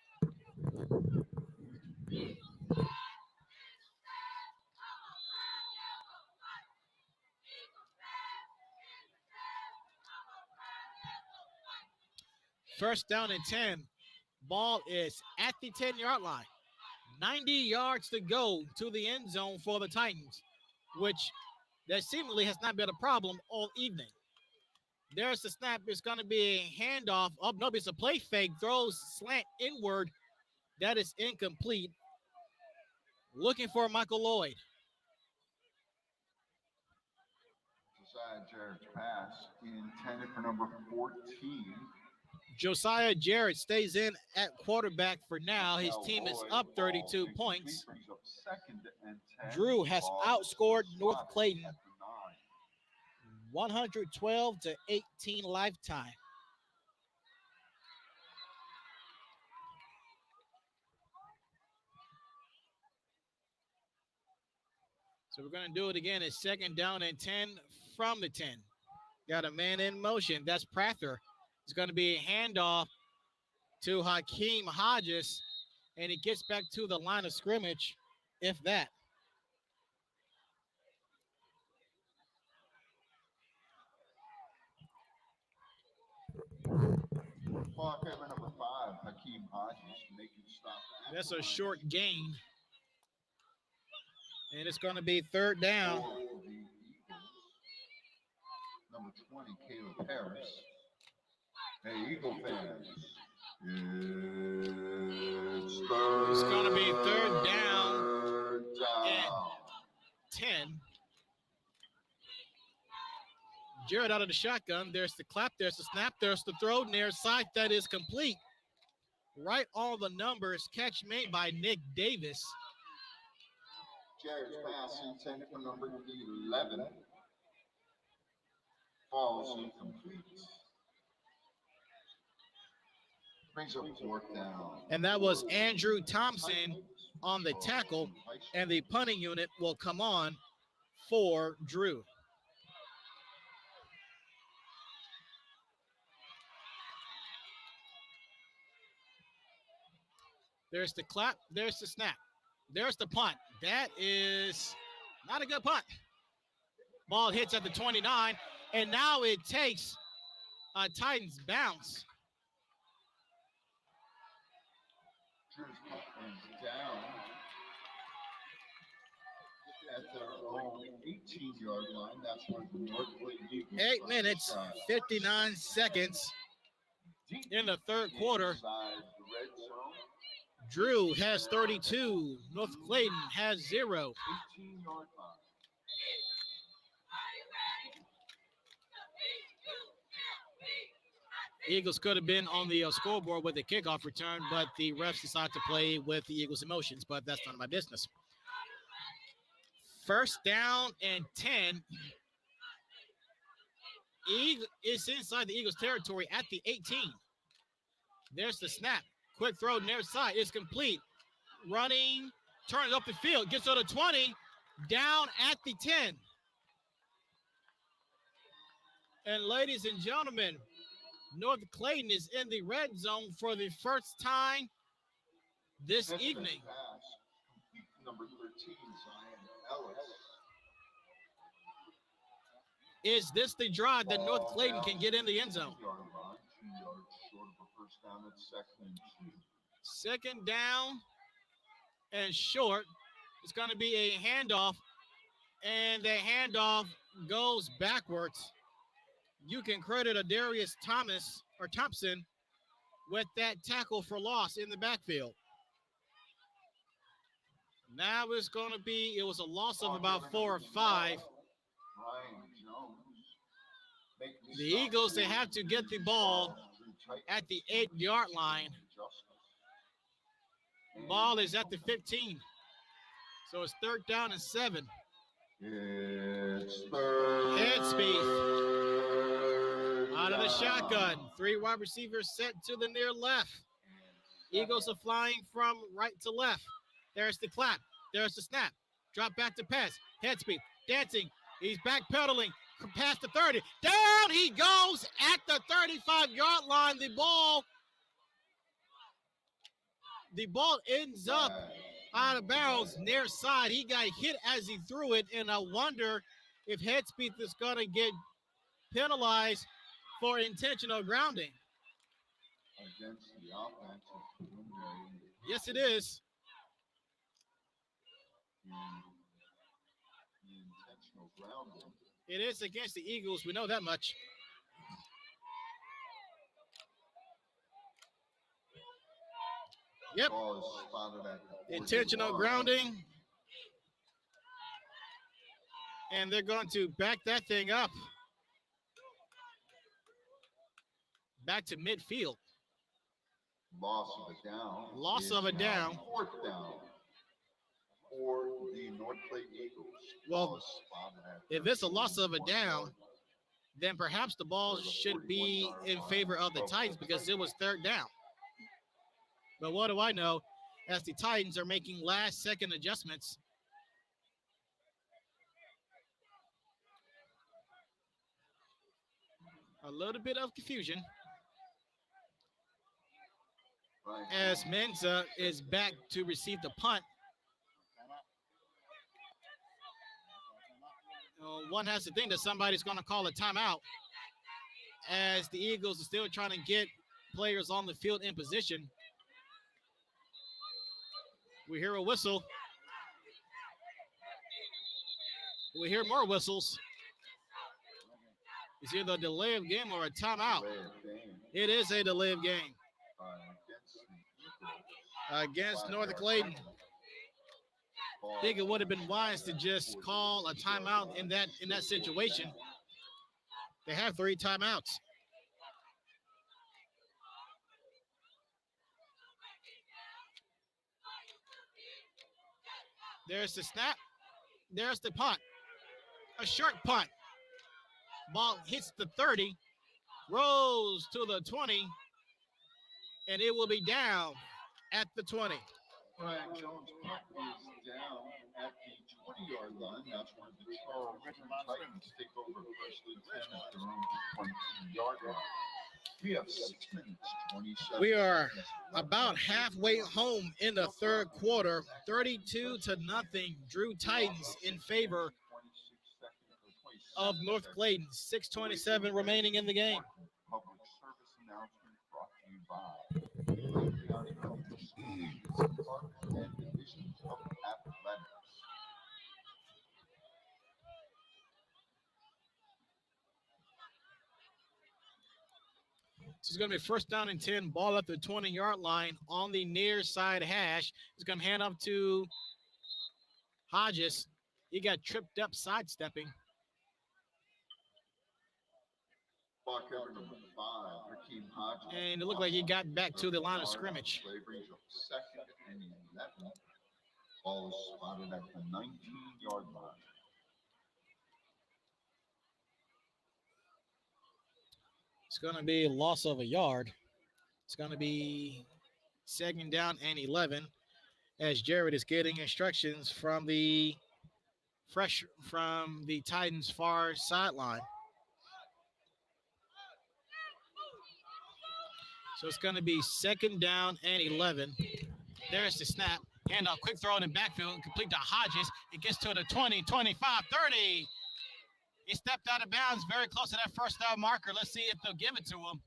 First down and 10. Ball is at the 10-yard line. 90 yards to go to the end zone for the Titans, which that seemingly has not been a problem all evening. There's the snap. It's going to be a handoff. Oh, no, it's a play fake. Throws slant inward. That is incomplete. Looking for Michael Lloyd. Josiah Jarrett's pass intended for number 14. Josiah Jarrett stays in at quarterback for now. His team is up 32 points. Drew has outscored North Clayton 112-18 lifetime. So we're going to do it again. It's second down and 10 from the 10. Got a man in motion. That's Prather. It's going to be a handoff to Hakeem Hodges, and it gets back to the line of scrimmage, if that. Ball carrier number 5, Hakeem Hodges, making stop. That's a short gain. And it's going to be third down. For the Eagles, number 20, Caleb Harris. Hey, Eagle fans. It's going to be third down down. and 10. Jarrett out of the shotgun. There's the clap. There's the snap. There's the throw. Near side. That is complete. Right on the numbers. Catch made by Nick Davis. Jarrett's pass intended for number 11. falls incomplete. Brings up fourth down. And that was Andrew Thompson on the tackle, and the punting unit will come on for Drew. There's the clap. There's the snap. There's the punt. That is not a good punt. Ball hits at the 29, and now it takes a Titans bounce. Drew's punt is down at their own 18-yard line. That's where the North Clayton Eagles 8 minutes, 59 seconds in the third quarter. inside the red zone. Drew has 32. North Clayton has 0. 18-yard line. Eagles could have been on the scoreboard with a kickoff return, but the refs decided to play with the Eagles' emotions, but that's none of my business. First down and 10. It's inside the Eagles' territory at the 18. There's the snap. Quick throw near side. It's complete. Running, turns up the field, gets to the 20, down at the 10. And ladies and gentlemen, North Clayton is in the red zone for the first time this evening. Pass, complete to number 13, Zion Ellis. Is this the drive that North Clayton can get in the end zone? 2 yards short of a first down at 2nd and 2. Second down and short. It's going to be a handoff, and the handoff goes backwards. You can credit Adarius Thompson with that tackle for loss in the backfield. Now it's going to be, it was a loss of about 4 or 5. Ryan Jones. The Eagles, they have to get the ball at the 8-yard line. Ball is at the 15. So it's third down and 7. It's third. Head speed. Out of the shotgun. 3 wide receivers set to the near left. Eagles are flying from right to left. There's the clap. There's the snap. Drop back to pass. Head speed. Dancing. He's backpedaling past the 30. Down he goes at the 35-yard line. The ball ends up out of bounds near side. He got hit as he threw it, and I wonder if head speed is going to get penalized for intentional grounding. Against the offensive. Yes, it is. The intentional grounding. It is against the Eagles. We know that much. Yep. Ball is spotted at the Intentional 41. grounding. And they're going to back that thing up. Back to midfield. Loss of a down. Loss is of a now down. Fourth down for the North Clayton Eagles. Well, Ball is spotted at if it's a loss of a 31 down, yard. then perhaps the ball should be in favor of the Titans because it was third down. But what do I know? As the Titans are making last-second adjustments. A little bit of confusion Right. as Menza is back to receive the punt. One has to think that somebody's going to call a timeout as the Eagles are still trying to get players on the field in position. We hear a whistle. We hear more whistles. It's either a delay of game or a timeout. Delay of game, It is a delay of game against the Eagles. against North Clayton. I think it would have been wise to just call a timeout in that situation. They have 3 timeouts. There's the snap. There's the punt. A short punt. Ball hits the 30, rolls to the 20, and it will be down at the 20. Ryan Jones' punt is down at the 20-yard line. That's where the Charles Titans take over first and 10 at their own 20-yard line. We have 6 minutes, 27 We are seconds about halfway home in the third quarter, 32-0. Drew Titans in favor of North Clayton. 6:27 remaining in the game. Public service announcement brought to you by Clayton County Public Schools, Parks and Divisions of Athletics. This is going to be first down and 10, ball at the 20-yard line on the near side hash. He's going to hand up to Hodges. He got tripped up sidestepping. Blocker number 5, Rakeem Hodges. And it looked like he got back to the line of scrimmage. Brings up second and 11. Ball is spotted at the 19-yard line. It's going to be a loss of a yard. It's going to be second down and 11 as Jared is getting instructions from the Titans' far sideline. So it's going to be second down and 11. There's the snap. Handoff, quick throw in the backfield, complete to Hodges. It gets to the 20, 25, 30. He stepped out of bounds very close to that first down marker. Let's see if they'll give it to him.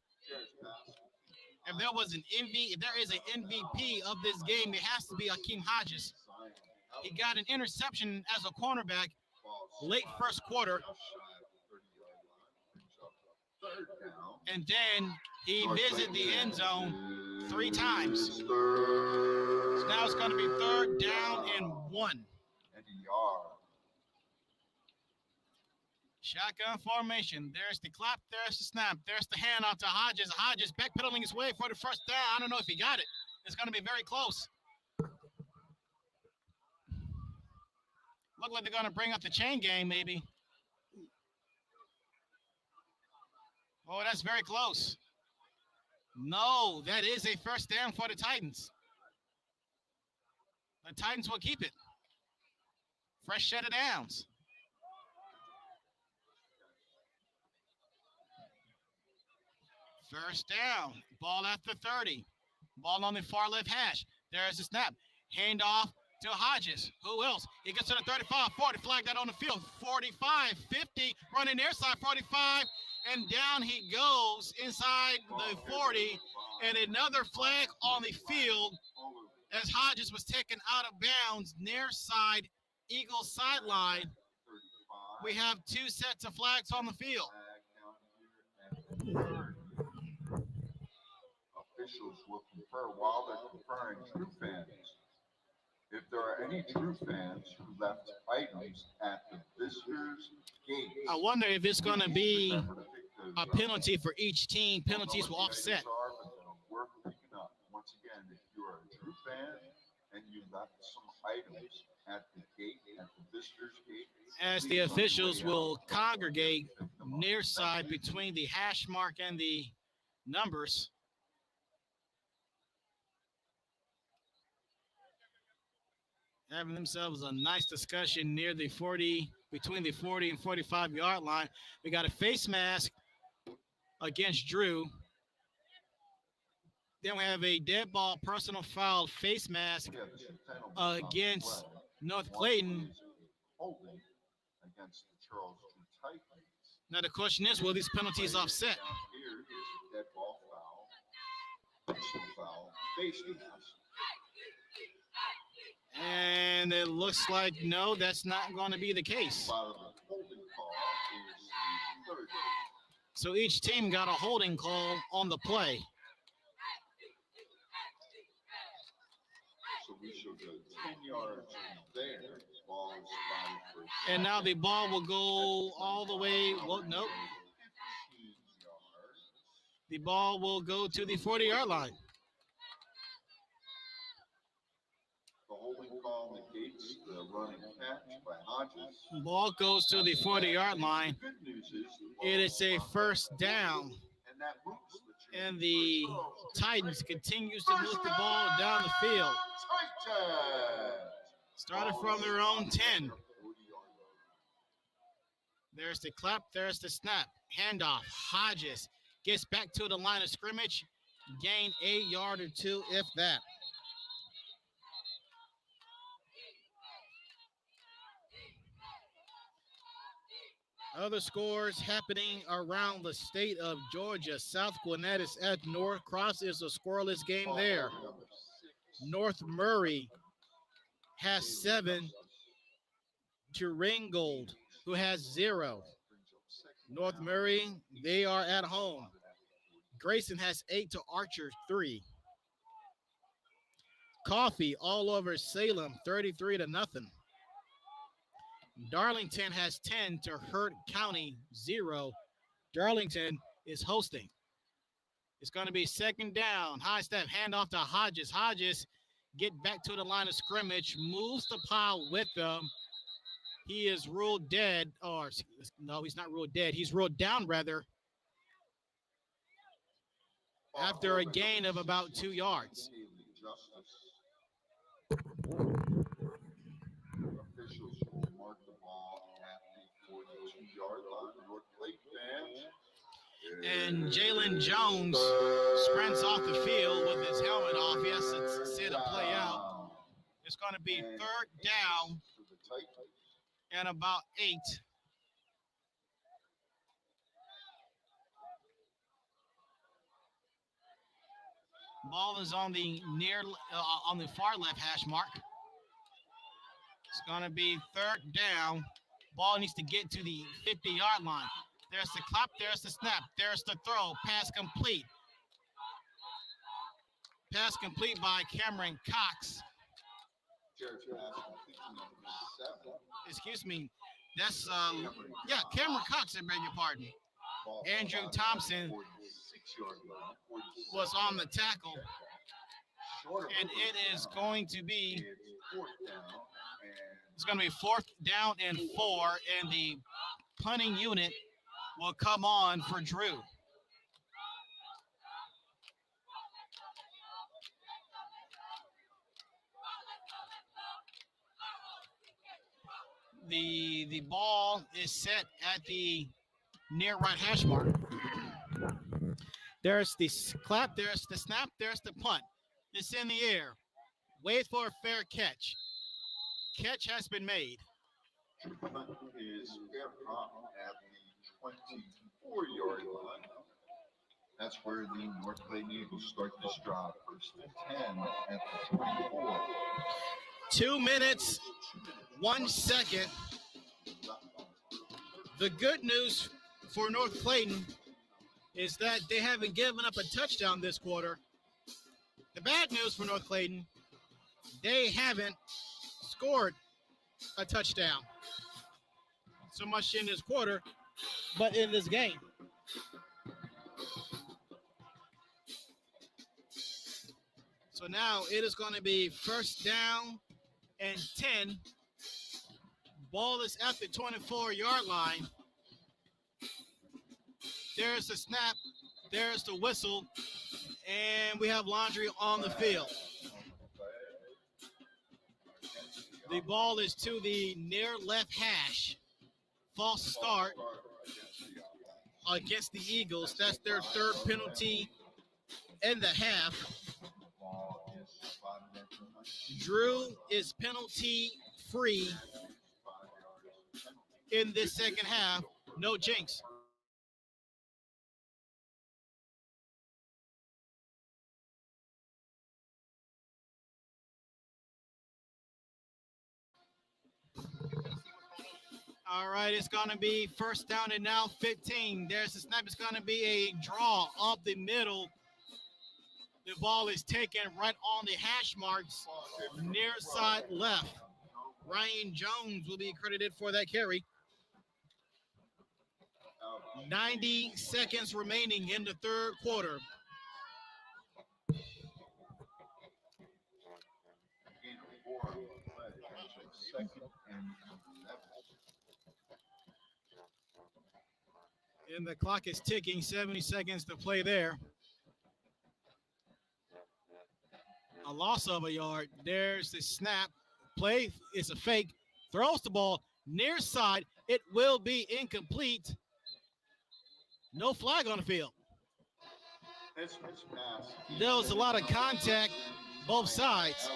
If there is an MVP of this game, it has to be Hakeem Hodges. He got an interception as a cornerback late first quarter. And then he visited the end zone 3 times. So now it's going to be third down and 1. And a yard. Shotgun formation. There's the clap. There's the snap. There's the handoff to Hodges. Hodges backpedaling his way for the first down. I don't know if he got it. It's going to be very close. Look like they're going to bring up the chain game, maybe. Oh, that's very close. No, that is a first down for the Titans. The Titans will keep it. Fresh set of downs. First down. Ball at the 30. Ball on the far left hash. There's the snap. Handoff to Hodges. Who else? He gets to the 35, 40. Flag that on the field. 45, 50. Running near side, 45. And down he goes inside the 40. And another flag on the field as Hodges was taken out of bounds near side Eagles sideline. We have 2 sets of flags on the field. Officials will confer while they're conferring true fans. If there are any true fans who left items at the visitors' gate, I wonder if it's going to be a penalty for each team. Penalties will offset. Worth picking up. Once again, if you are a true fan and you left some items at the gate, at the visitors' gate, as the officials will congregate near side between the hash mark and the numbers. Having themselves a nice discussion near the 40, between the 40 and 45-yard line. We got a face mask against Drew. Then we have a dead ball personal foul face mask against North Clayton. Holding against the Charles Titans. Now the question is, will these penalties offset? Here is a dead ball foul, personal foul, face mask. And it looks like, no, that's not going to be the case. So each team got a holding call on the play. So we should go 10 yards there. Ball is for and now the ball will go all the way. Well, nope. The ball will go to the 40-yard line. holding call negates the running catch by Hodges. Ball goes to the 40-yard line. The good news is It is a first down, and that moves the chain. and the Titans continues to move the ball down the field. Titans. Started from their own 10. 40-yard line. There's the clap, there's the snap. Handoff. Hodges gets back to the line of scrimmage. Gain a yard or two, if that. Other scores happening around the state of Georgia. South Gwinnett is at North Cross. Is a scoreless game there. Number 6. North Murray has 7 to Ringgold, who has 0. North Murray, they are at home. Grayson has 8 to Archer 3. Coffee all over Salem, 33-0. Darlington has 10 to Hurt County 0. Darlington is hosting. It's going to be second down. High step handoff to Hodges. Hodges get back to the line of scrimmage, moves the pile with them. He is ruled dead, or no, he's not ruled dead. He's ruled down, rather, after a gain of about 2 yards. Officials will mark the ball at the 42-yard line. North Clayton fans. And Jalen Jones sprints off the field with his helmet off. He has to sit a play out. It's going to be third down For the Titans. and about 8. Ball is on the on the far left hash mark. It's going to be third down. Ball needs to get to the 50-yard line. There's the clap, there's the snap, there's the throw. Pass complete. Pass complete by Cameron Cox. Jared pass complete to number 7. Excuse me. That's, Cameron Cox, I beg your pardon. Ball Andrew on Thompson 46-yard line. 46. Was on the tackle. Short of And it is going to be, It's fourth down. And it's going to be fourth down and 4, and the punting unit will come on for Drew. The ball is set at the near right hash mark. There's the clap, there's the snap, there's the punt. It's in the air. Wait for a fair catch. Catch has been made. punt is fair caught at the 24-yard line. That's where the North Clayton Eagles start this drive. First and 10 at the 24. 2 minutes, 1 second. The good news for North Clayton is that they haven't given up a touchdown this quarter. The bad news for North Clayton, they haven't scored a touchdown so much in this quarter, but in this game. So now it is going to be first down and 10. Ball is at the 24-yard line. There's the snap. There's the whistle. And we have Laundry on the field. The ball is to the near left hash. False start against the Eagles. That's their third penalty in the half. Drew is penalty free in this second half. No jinx. All right, it's going to be first down and now 15. There's the snap. It's going to be a draw up the middle. The ball is taken right on the hash marks, near side left. Ryan Jones will be credited for that carry. 90 seconds remaining in the third quarter. Gain of 4 on 2nd and 11. And the clock is ticking, 70 seconds to play there. A loss of a yard. There's the snap. Play is a fake. Throws the ball near side. It will be incomplete. No flag on the field. There was a lot of contact, both sides.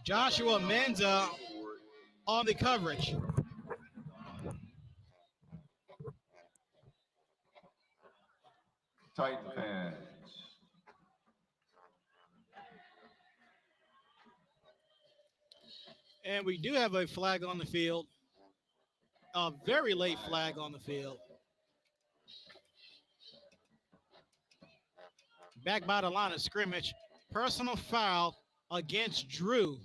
Joshua Menza on the coverage. Titan fans. And we do have a flag on the field. A very late flag on the field. Back by the line of scrimmage. Personal foul against Drew.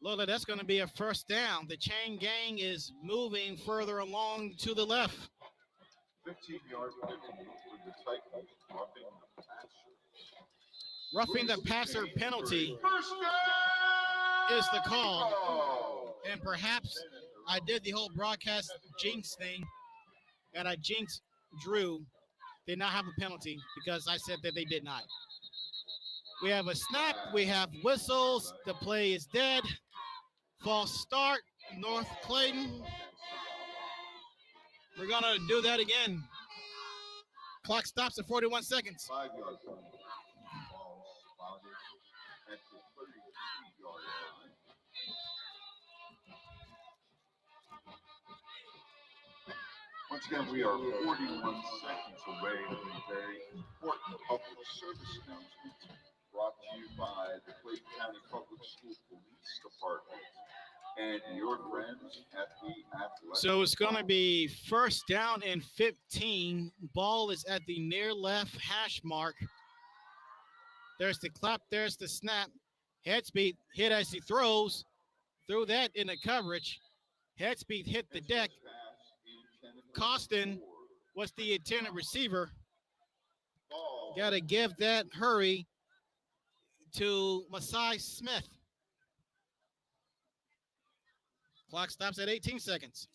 Lola, that's going to be a first down. The chain gang is moving further along to the left. 15-yard penalty for the Titans, Roughing the passer penalty is the call. And perhaps I did the whole broadcast jinx thing, and I jinxed Drew. Did not have a penalty because I said that they did not. We have a snap. We have whistles. The play is dead. False start. North Clayton. We're going to do that again. Clock stops at 41 seconds. 5-yard penalty. Ball spotted at the 32-yard line. Once again, we are 41 seconds away from a very important public service announcement brought to you by the Clayton County Public School Police Department and your friends at the athletic. So it's going to be first down and 15. Ball is at the near left hash mark. There's the clap. There's the snap. Head speed hit as he throws. Threw that in the coverage. Head speed hit the deck. Costin was the intended receiver. Got to give that hurry to Masai Smith. Clock stops at 18 seconds.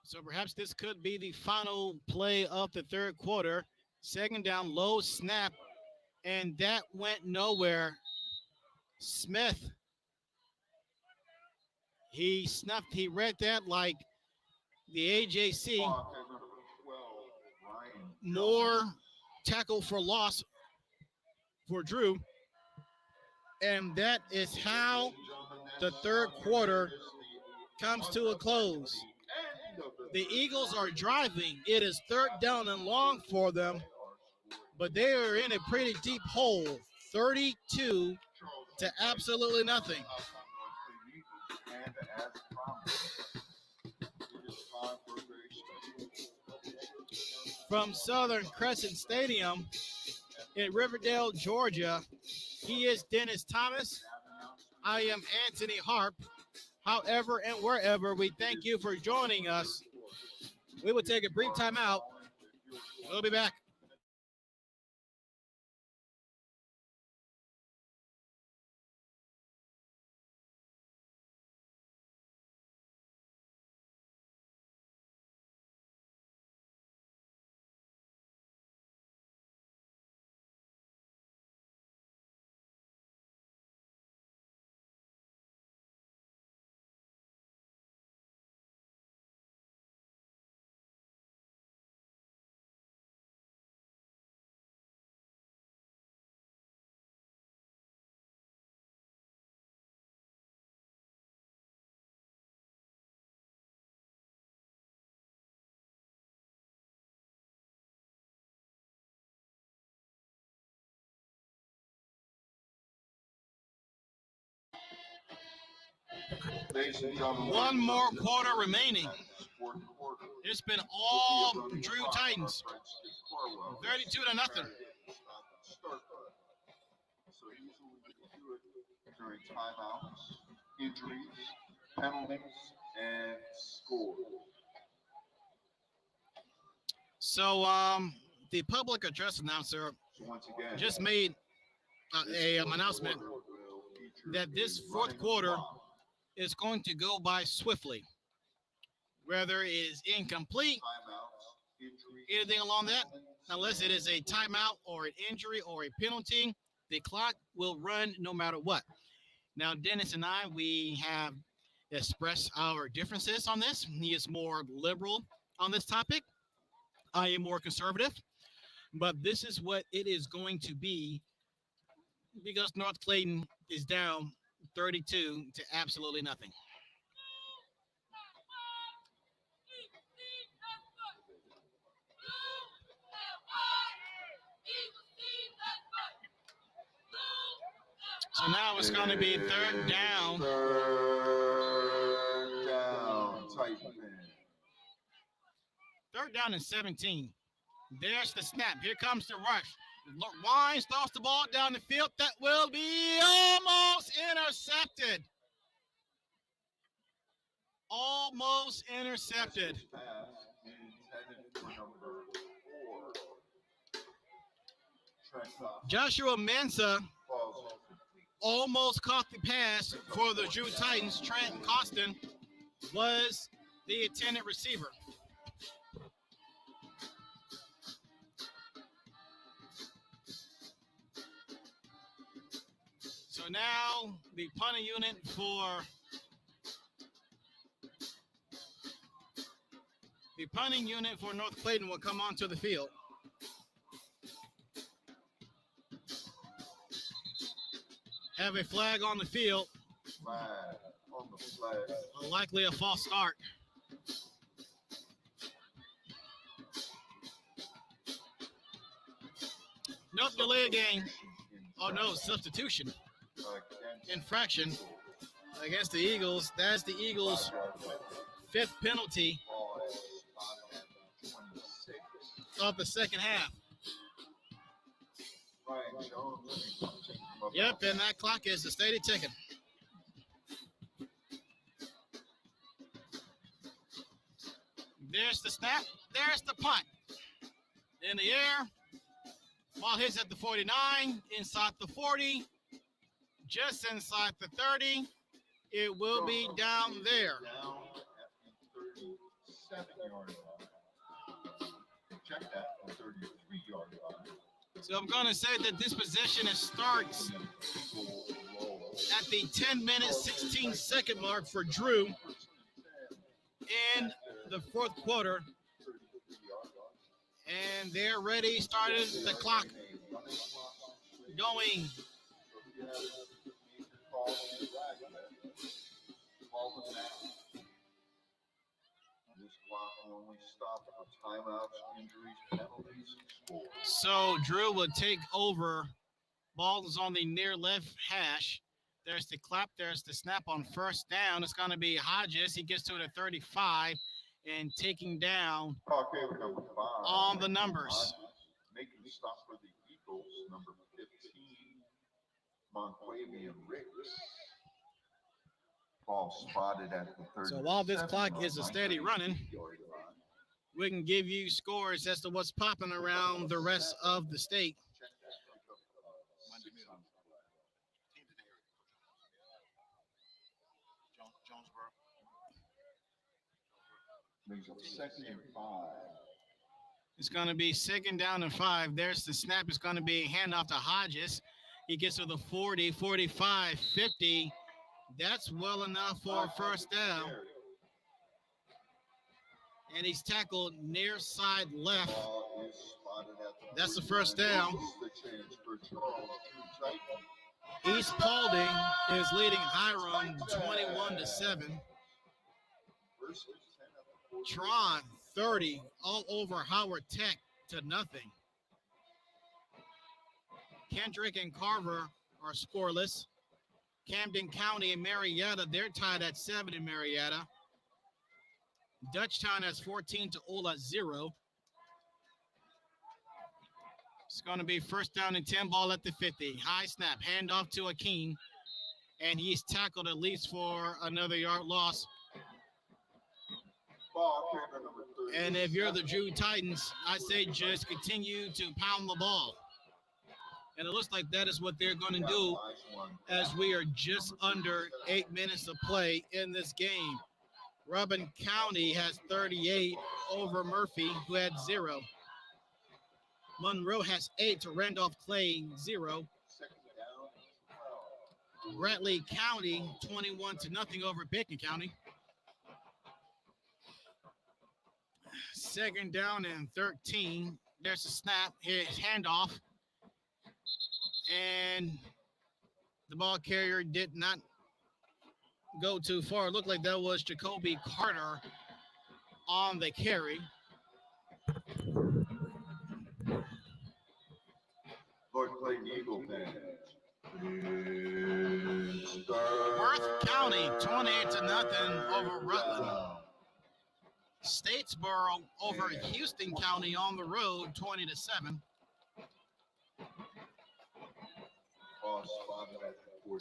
So perhaps this could be the final play of the third quarter. Second down, low snap, and that went nowhere. Smith, he read that like the AJC. More tackle for loss for Drew. And that is how the third quarter comes to a close. The Eagles are driving. It is third down and long for them, but they are in a pretty deep hole. 32 to absolutely nothing. From Southern Crescent Stadium in Riverdale, Georgia, he is Dennis Thomas. I am Anthony Harp. However and wherever, we thank you for joining us. We will take a brief time out. We'll be back. One more quarter remaining. It's been all Drew Titans. Farwell. 32-0. So usually we do it during timeouts, injuries, penalties, and scores. So the public address announcer So once again, just made an announcement that this fourth quarter is going to go by swiftly. Whether it is incomplete, anything along that, unless it is a timeout or an injury or a penalty, the clock will run no matter what. Now, Dennis and I, we have expressed our differences on this. He is more liberal on this topic. I am more conservative. But this is what it is going to be because North Clayton is down 32 to absolutely nothing. So now it's going to be third down. Third down, Titan. Third down and 17. There's the snap. Here comes the rush. Wines tossed the ball down the field. That will be almost intercepted. Almost intercepted. Joshua Mensah almost caught the pass for the Drew Titans. Trent Costin was the intended receiver. So now the punting unit for North Clayton will come onto the field. Have a flag on the field. Flag on the flag. Likely a false start. Nope, delay a game. Oh no, substitution. Infraction against the Eagles. That's the Eagles' fifth penalty of the second half. Yep, and that clock is the steady ticking. There's the snap. There's the punt. In the air. Ball hits at the 49, inside the 40, just inside the 30. It will be down there. Down at the 37-yard line. Check that, the 33-yard line. So I'm going to say that this possession starts at the 10-minute, 16-second mark for Drew in the fourth quarter. And they're ready, started the clock going. This clock only stopped for timeouts, injuries, penalties, and scores. So Drew will take over. Ball is on the near left hash. There's the clap. There's the snap on first down. It's going to be Hodges. He gets to the 35 and taking down Number 5 on the numbers. Making the stop for the Eagles, number 15, Montquavian Ricks. Ball spotted at the 30. So while this clock is a steady running, we can give you scores as to what's popping around the rest of the state. Second and 5. It's going to be second down and 5. There's the snap. It's going to be a handoff to Hodges. He gets to the 40, 45, 50. That's well enough for a first down. And he's tackled near side left. That's the first down. East Paulding is leading Hiram 21-7. Tron 30 all over Howard Tech to nothing. Kendrick and Carver are scoreless. Camden County and Marietta, they're tied at 7 in Marietta. Dutchtown has 14 to Ola 0. It's going to be first down and 10, ball at the 50. High snap, handoff to Akeem, and he's tackled at least for another yard loss. Ball carrier number 30. And if you're the Drew Titans, I say just continue to pound the ball. And it looks like that is what they're going to do as we are just under 8 minutes of play in this game. Robin County has 38 over Murphy, who had 0. Monroe has 8 to Randolph Clay, 0. Bradley County 21-0 over Bacon County. Second down and 13. There's a snap. Here's handoff. And the ball carrier did not go too far. It looked like that was Jacoby Carter on the carry. Lord Clayton Eagle fans. Worth County 28-0 over Rutland. Statesboro over Houston County on the road 20-7.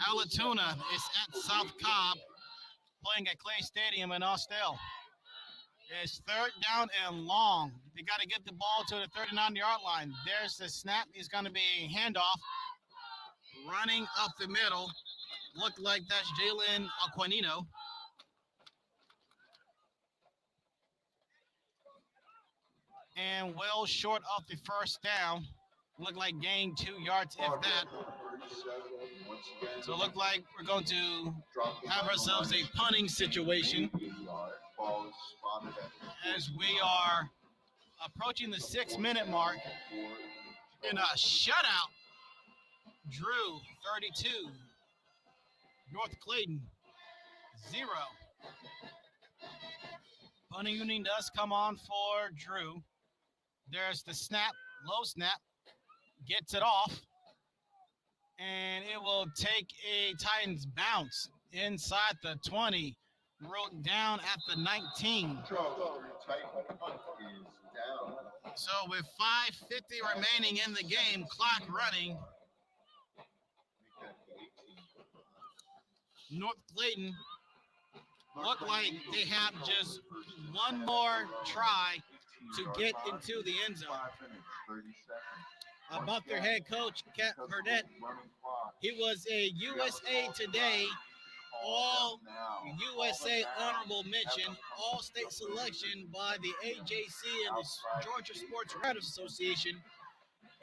Alatoona is at South Cobb playing at Clay Stadium in Austell. It's third down and long. They got to get the ball to the 39-yard line. There's the snap. It's going to be handoff. Running up the middle. Looked like that's Jalen Aquinino. And well short of the first down. Looked like gained 2 yards, if that. So it looked like we're going to have ourselves a punting situation as we are approaching the 6-minute mark in a shutout. Drew 32, North Clayton 0. Punting unit does come on for Drew. There's the snap, low snap, gets it off, and it will take a Titans bounce inside the 20, rolled down at the 19. So with 5:50 remaining in the game, clock running, North Clayton look like they have just one more try to get into the end zone. About their head coach, Cat Burnett, he was a USA Today All USA Honorable Mention, All State Selection by the AJC and the Georgia Sports Writers Association.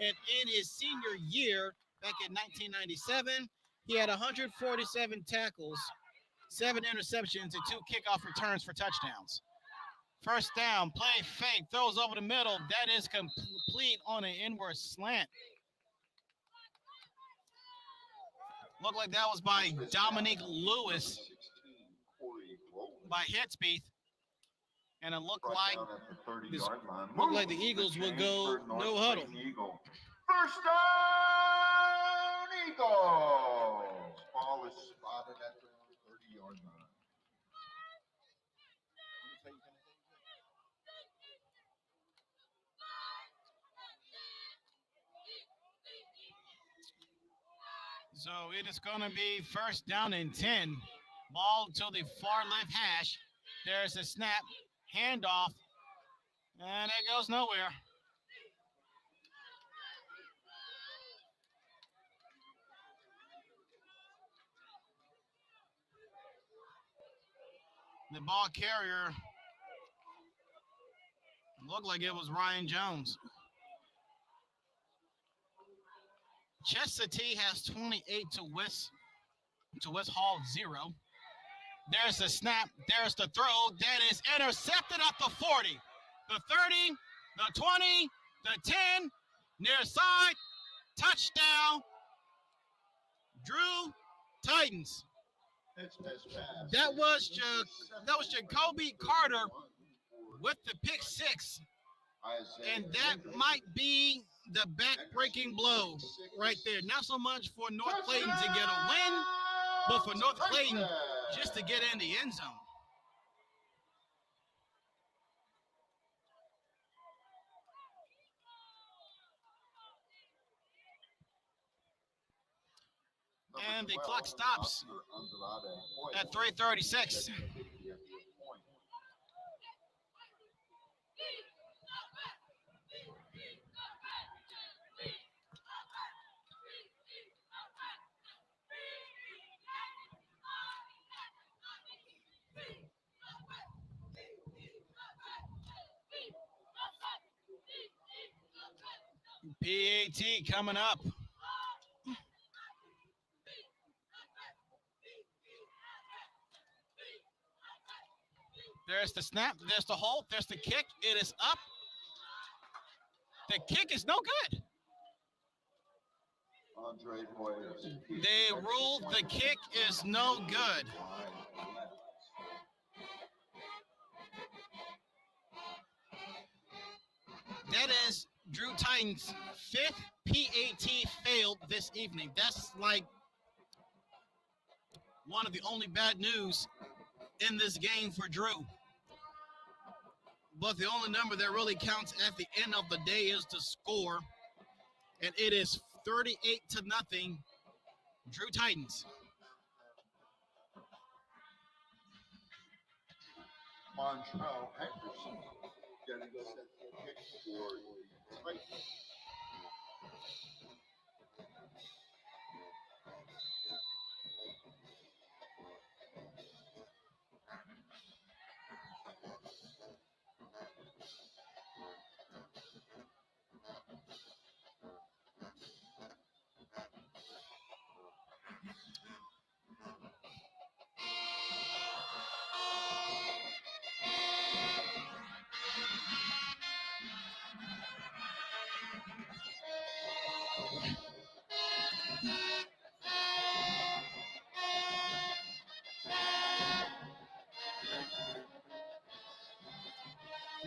And in his senior year, back in 1997, he had 147 tackles, 7 interceptions, and 2 kickoff returns for touchdowns. First down, play fake, throws over the middle. That is complete on an inward slant. Looked like that was by Dominique Lewis by Headspeed. And it looked like the Eagles will go no huddle. First down, Eagles. Ball is spotted at the 30-yard line. So it is going to be first down and 10. Ball to the far left hash. There's a snap, handoff, and it goes nowhere. The ball carrier looked like it was Ryan Jones. Chestatee has 28 to West Hall 0. There's the snap. There's the throw. That is intercepted at the 40, the 30, the 20, the 10, near side, touchdown. Drew Titans. That was Jacoby Carter with the pick 6. And that might be the back-breaking blow right there. Not so much for North Clayton to get a win, but for North Clayton just to get in the end zone. And the clock stops at 3:36. PAT coming up. There's the snap. There's the hold. There's the kick. It is up. The kick is no good. They ruled the kick is no good. That is Drew Titan's 5th PAT failed this evening. That's like one of the only bad news in this game for Drew. But the only number that really counts at the end of the day is the score. And it is 38-0, Drew Titans. Montrell Henderson getting set to kick for the Titans.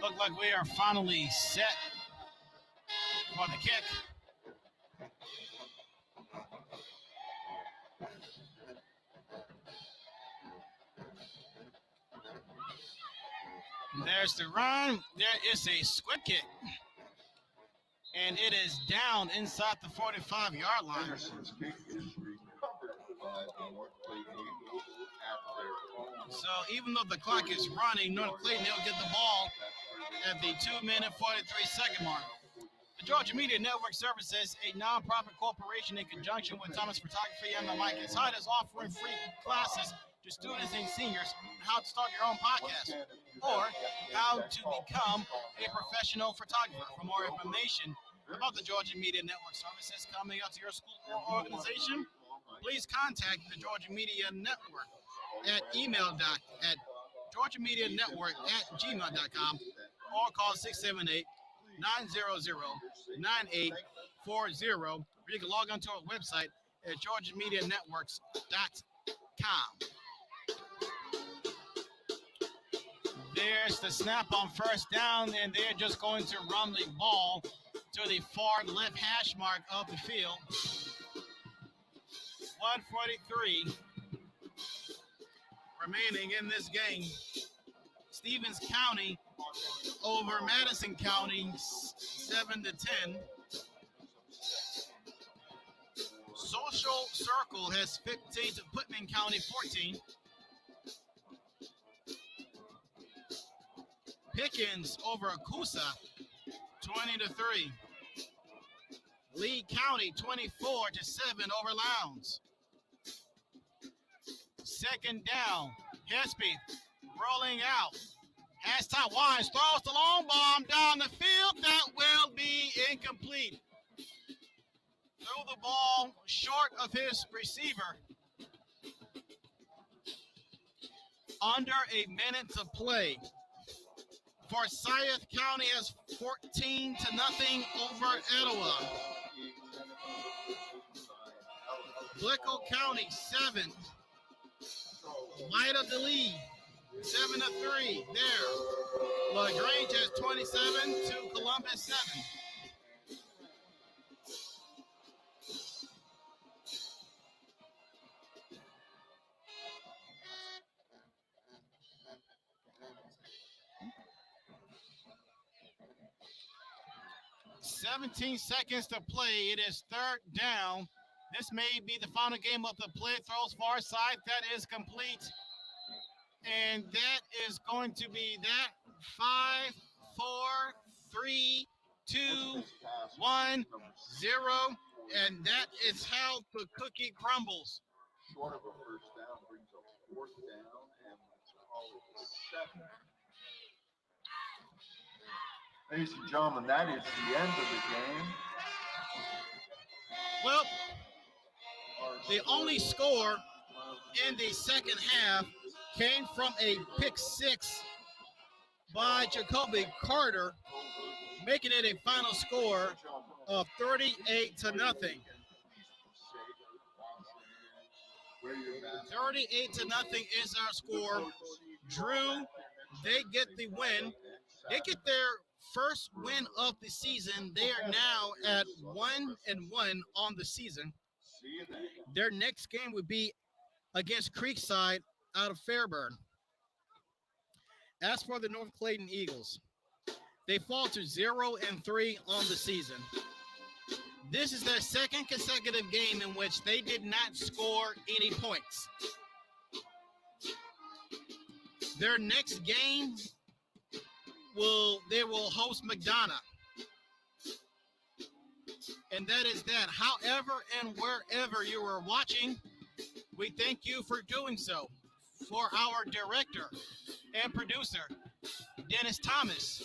Look like we are finally set for the kick. There's the run. There is a squib kick. And it is down inside the 45-yard line. Henderson's kick is recovered by the North Clayton Eagles at their own. So even though the clock is running, North Clayton will get the ball at the 2-minute 43-second mark. The Georgia Media Network Services, a nonprofit corporation in conjunction with Thomas Photography and the Mike Inside, is offering free classes to students and seniors on how to start your own podcast or how to become a professional photographer. For more information about the Georgia Media Network Services coming out to your school or organization, please contact the Georgia Media Network at at georgiamedianetwork@gmail.com or call 678-900-9840. Or you can log on to our website at georgiamedianetworks.com. There's the snap on first down, and they're just going to run the ball to the far left hash mark of the field. 1:43 remaining in this game. Stevens County over Madison County, 7-10. Social Circle has 15 to Putnam County 14. Pickens over Acusa, 20-3. Lee County 24-7 over Lowndes. Second down, Hesby rolling out. Has Ty Wise, throws the long bomb down the field. That will be incomplete. Threw the ball short of his receiver. Under a minute to play. Forsyth County has 14-0 over Etowah. Blickle County 7. Light of the lead, 7-3 there. LaGrange has 27 to Columbus 7. "17 seconds to play. It is third down This may be the final game of the play. Throws far side. That is complete. And that is going to be that. 5, 4, 3, 2, 1, 0. And that is how the cookie crumbles. Short of a first down brings a fourth down, and let's call it 7. Ladies and gentlemen, that is the end of the game. Well, the only score in the second half came from a pick six by Jacoby Carter, making it a final score of 38-0. 38-0 is our score. Drew, they get the win. They get their first win of the season. They are now at 1-1 on the season. Their next game would be against Creekside out of Fairburn. As for the North Clayton Eagles, they fall to 0-3 on the season. This is their second consecutive game in which they did not score any points. Their next game they will host McDonough. And that is that. However and wherever you are watching, we thank you for doing so. For our director and producer, Dennis Thomas,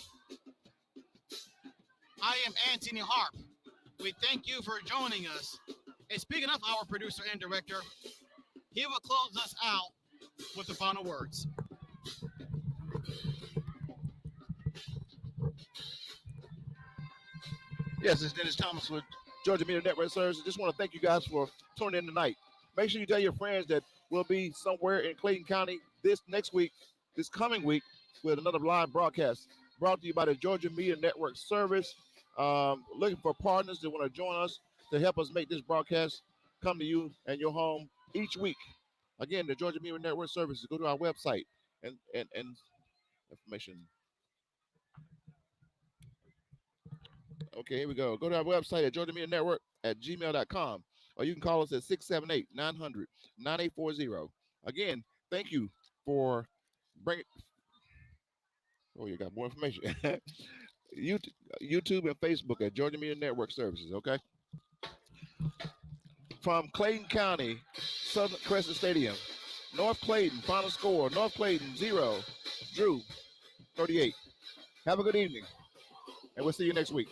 I am Anthony Harp. We thank you for joining us. And speaking of our producer and director, he will close us out with the final words. Yes, it's Dennis Thomas with Georgia Media Network Services. Just want to thank you guys for tuning in tonight. Make sure you tell your friends that we'll be somewhere in Clayton County this coming week, with another live broadcast brought to you by the Georgia Media Network Service. Looking for partners that want to join us to help us make this broadcast come to you and your home each week. Again, the Georgia Media Network Services. Go to our website and information. Okay, here we go. Go to our website at georgiamedianetwork@gmail.com, or you can call us at 678-900-9840. Again, thank you for bringing. Oh, you got more information. YouTube and Facebook at Georgia Media Network Services. Okay. From Clayton County, Southern Cresset Stadium, North Clayton. Final score: North Clayton 0, Drew 38. Have a good evening, and we'll see you next week.